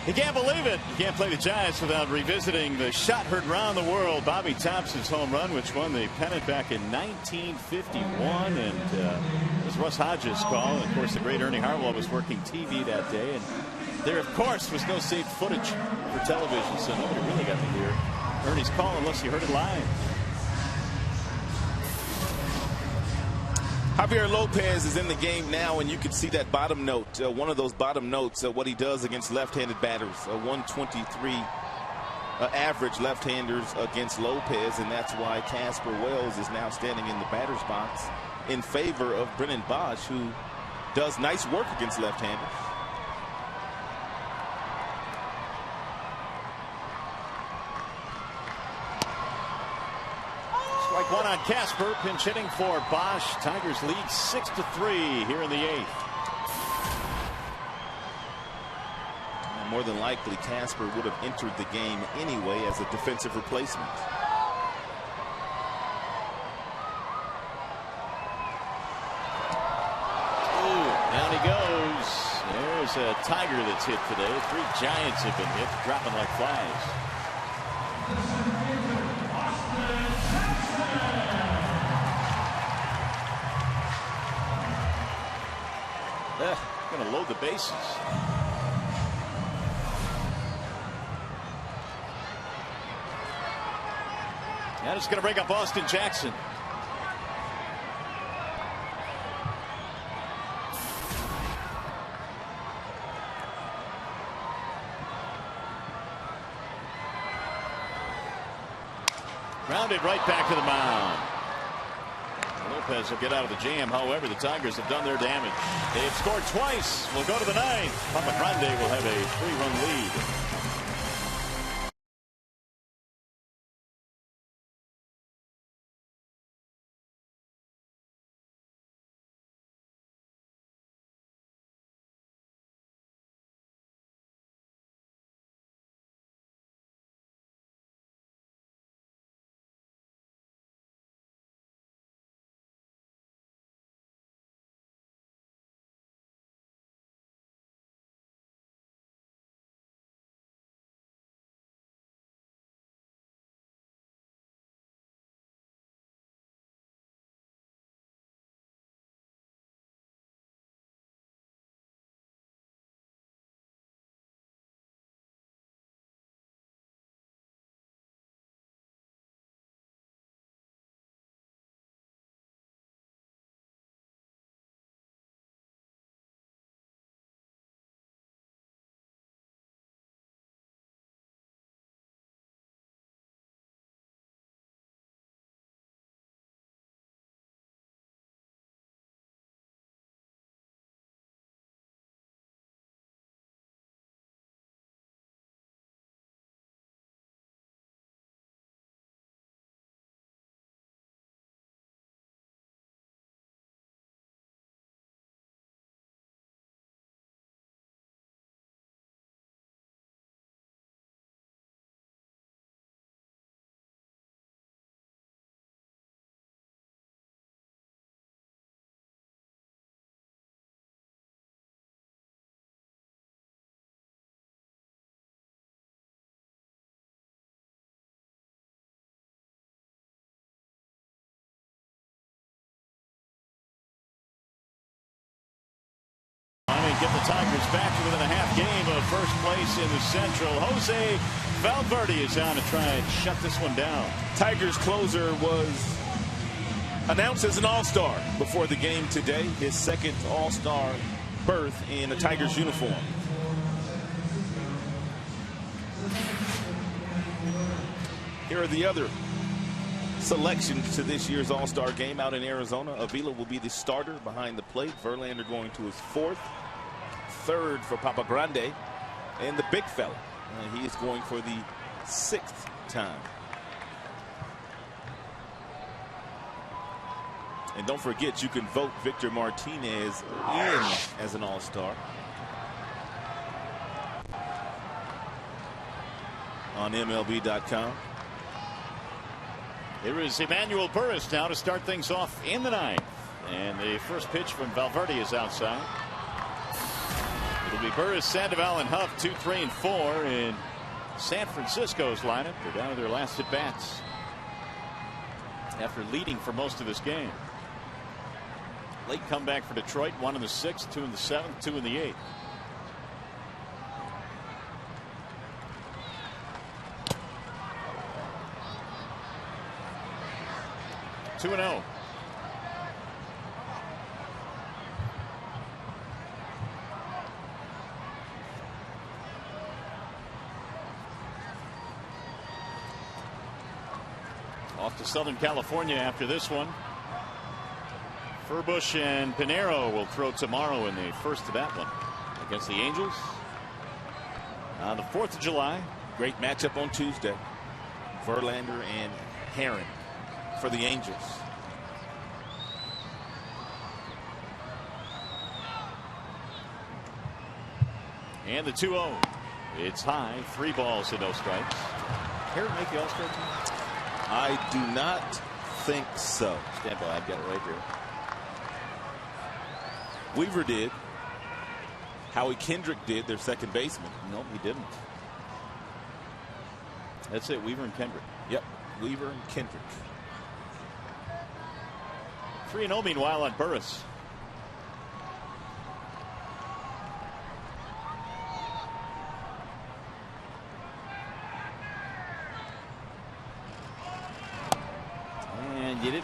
You can't believe it. You can't play the Giants without revisiting the shot heard around the world. Bobby Thompson's home run, which won the pennant back in 1951. And it was Russ Hodges' call. And, of course, the great Ernie Harwell was working TV that day. And there, of course, was no saved footage for television, so nobody really got to hear Ernie's call unless you heard it live. Javier Lopez is in the game now, and you can see that bottom note, one of those bottom notes, what he does against left-handed batters. 123 average left-handers against Lopez, and that's why Casper Wells is now standing in the batter's box in favor of Brennan Boesch, who does nice work against left-handers. Strike one on Casper. Pinch hitting for Boesch. Tigers lead 6-3 here in the 8th. More than likely, Casper would have entered the game anyway as a defensive replacement. Ooh, down he goes. There's a Tiger that's hit today. 3 Giants have been hit, dropping like flies. Going to load the bases. And it's going to bring up Austin Jackson. Grounded right back to the mound. Lopez will get out of the jam. However, the Tigers have done their damage. They have scored twice. We'll go to the ninth. Papa Grande will have a 3-run lead. Get the Tigers back within a half game of first place in the Central. Jose Valverde is on to try and shut this one down. Tigers closer was announced as an all-star before the game today. His second all-star berth in a Tigers uniform. Here are the other selections to this year's all-star game out in Arizona. Avila will be the starter behind the plate. Verlander going to his fourth. Third for Papa Grande, and the big fella. He is going for the 6th time. And don't forget, you can vote Victor Martinez in as an all-star on MLB.com. Here is Emmanuel Burris now to start things off in the ninth. And the first pitch from Valverde is outside. It'll be Burris, Sandoval, and Huff, 2, 3, and 4 in San Francisco's lineup. They're down to their last at bats after leading for most of this game. Late comeback for Detroit, 1 in the 6th, 2 in the 7th, 2 in the 8th. Two and 0. Off to Southern California after this one. Furbush and Pinero will throw tomorrow in the first of that one against the Angels on the 4th of July. Great matchup on Tuesday. Verlander and Herron for the Angels. And the 2-0. It's high. 3 balls and no strikes. Herron make the All-Star team? I do not think so. Stand by. I've got it right here. Weaver did. Howie Kendrick did, their second baseman. Nope, he didn't. That's it. Weaver and Kendrick. Yep. Weaver and Kendrick. 3-0 meanwhile on Burris.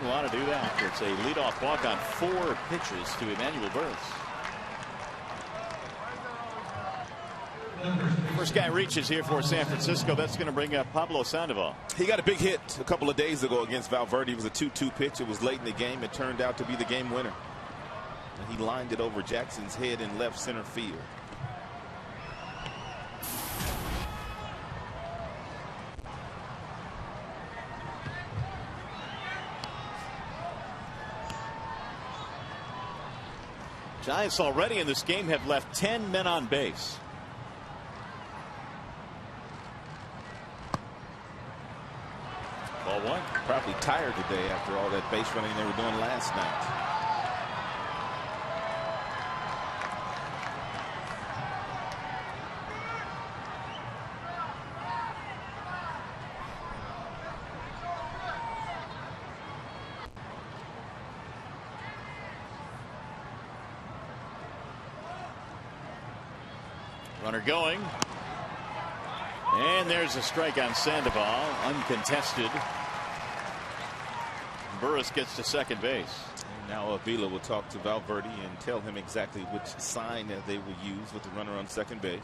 want to do that. It's a leadoff walk on 4 pitches to Emmanuel Burris. First guy reaches here for San Francisco. That's going to bring up Pablo Sandoval. He got a big hit a couple of days ago against Valverde. It was a 2-2 pitch. It was late in the game. It turned out to be the game winner. And he lined it over Jackson's head in left center field. Giants already in this game have left 10 men on base. Ball 1. Probably tired today after all that base running they were doing last night. Runner going. And there's a strike on Sandoval, uncontested. Burris gets to second base. And now Avila will talk to Valverde and tell him exactly which sign that they will use with the runner on second base.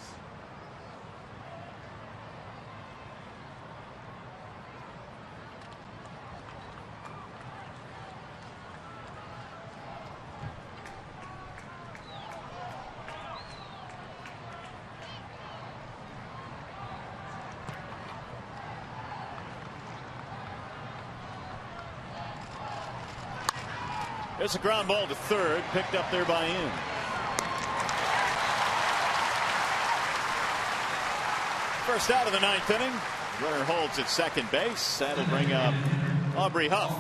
There's a ground ball to third, picked up there by Ian. First out of the 9th inning. Runner holds at second base. That'll bring up Aubrey Huff.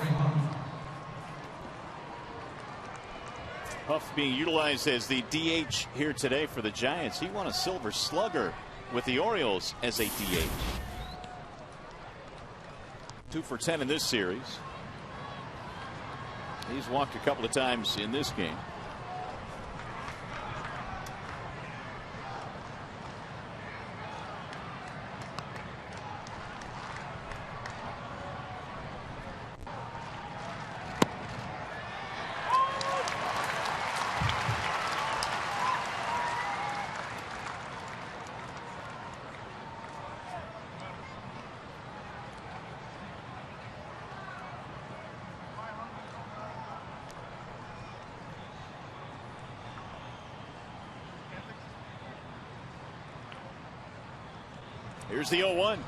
Huff being utilized as the DH here today for the Giants. He won a Silver Slugger with the Orioles as a DH. 2 for 10 in this series. He's walked a couple of times in this game. Here's the 0-1.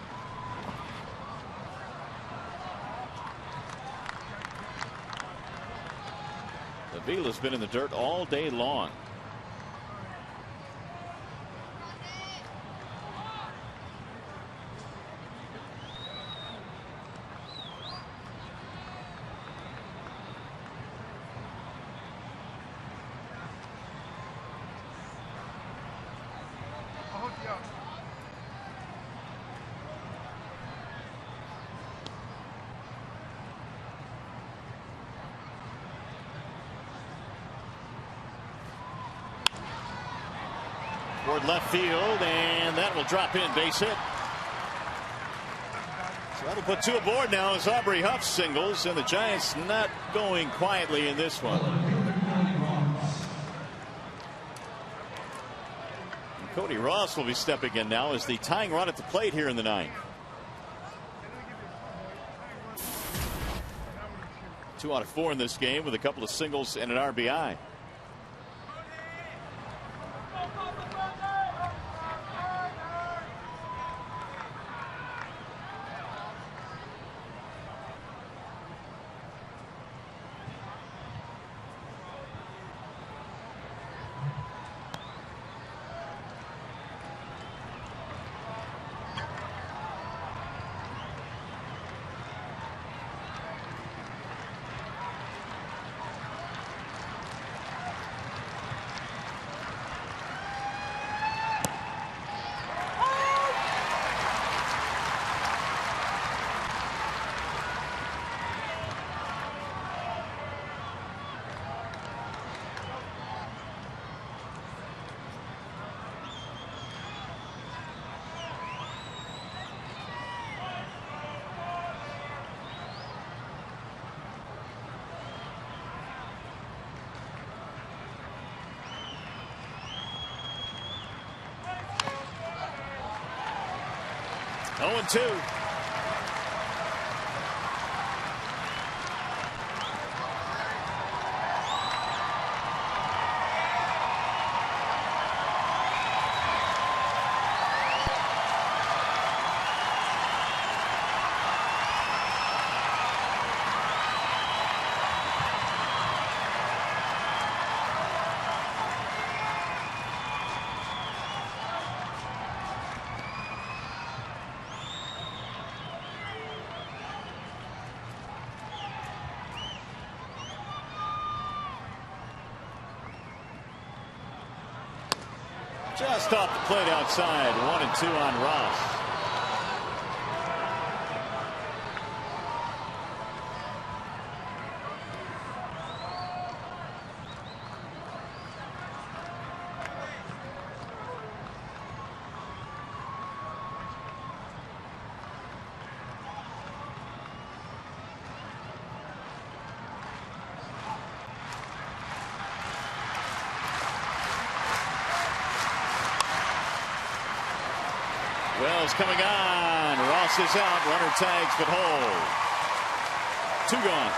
Avila's been in the dirt all day long. Toward left field, and that will drop in, base hit. So that'll put 2 aboard now as Aubrey Huff singles, and the Giants not going quietly in this one. And Cody Ross will be stepping in now as the tying run at the plate here in the 9th. 2 out of 4 in this game with a couple of singles and an RBI. 0-2. Just off the plate outside. 1-2 on Ross. Wells coming on. Ross is out. Runner tags but hold. 2 gone.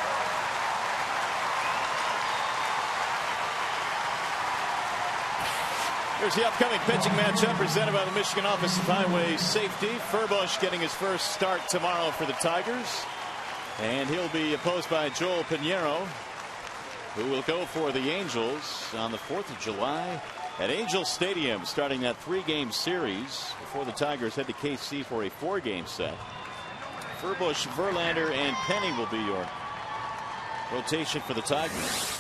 Here's the upcoming pitching matchup presented by the Michigan Office of Highway Safety. Buesch getting his first start tomorrow for the Tigers. And he'll be opposed by Joel Pinheiro, who will go for the Angels on the 4th of July at Angel Stadium, starting that 3-game series before the Tigers head to KC for a 4-game set. Buesch, Verlander, and Penny will be your rotation for the Tigers.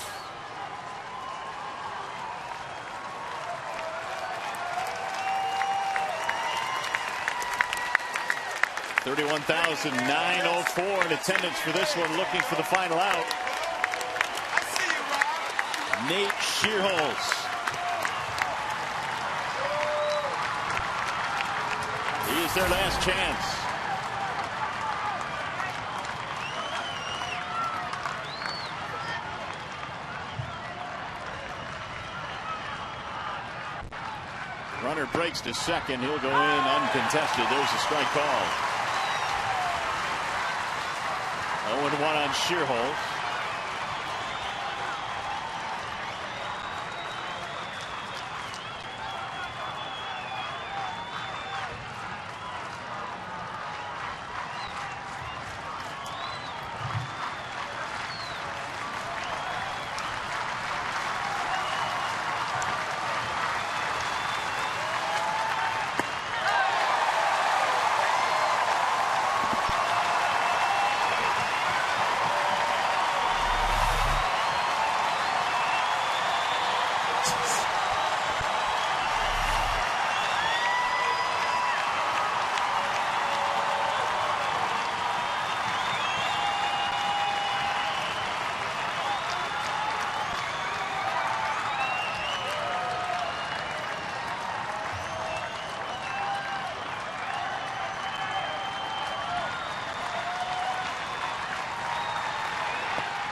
$31,904 in attendance for this one, looking for the final out. Nate Shearholz. He is their last chance. Runner breaks to second. He'll go in uncontested. There's a strike call. 0-1 on Shearholz.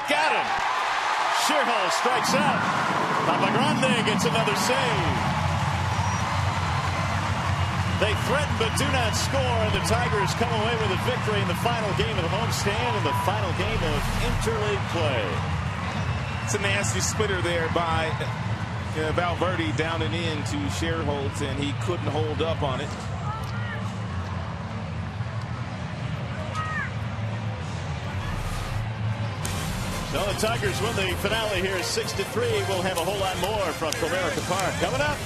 Got him. Shearholz strikes out. Papagrande gets another save. They threaten but do not score, and the Tigers come away with a victory in the final game of the homestand and the final game of interleague play. It's a nasty splitter there by Valverde down and in to Shearholz, and he couldn't hold up on it. So the Tigers win the finale here 6-3. We'll have a whole lot more from Comerica Park coming up.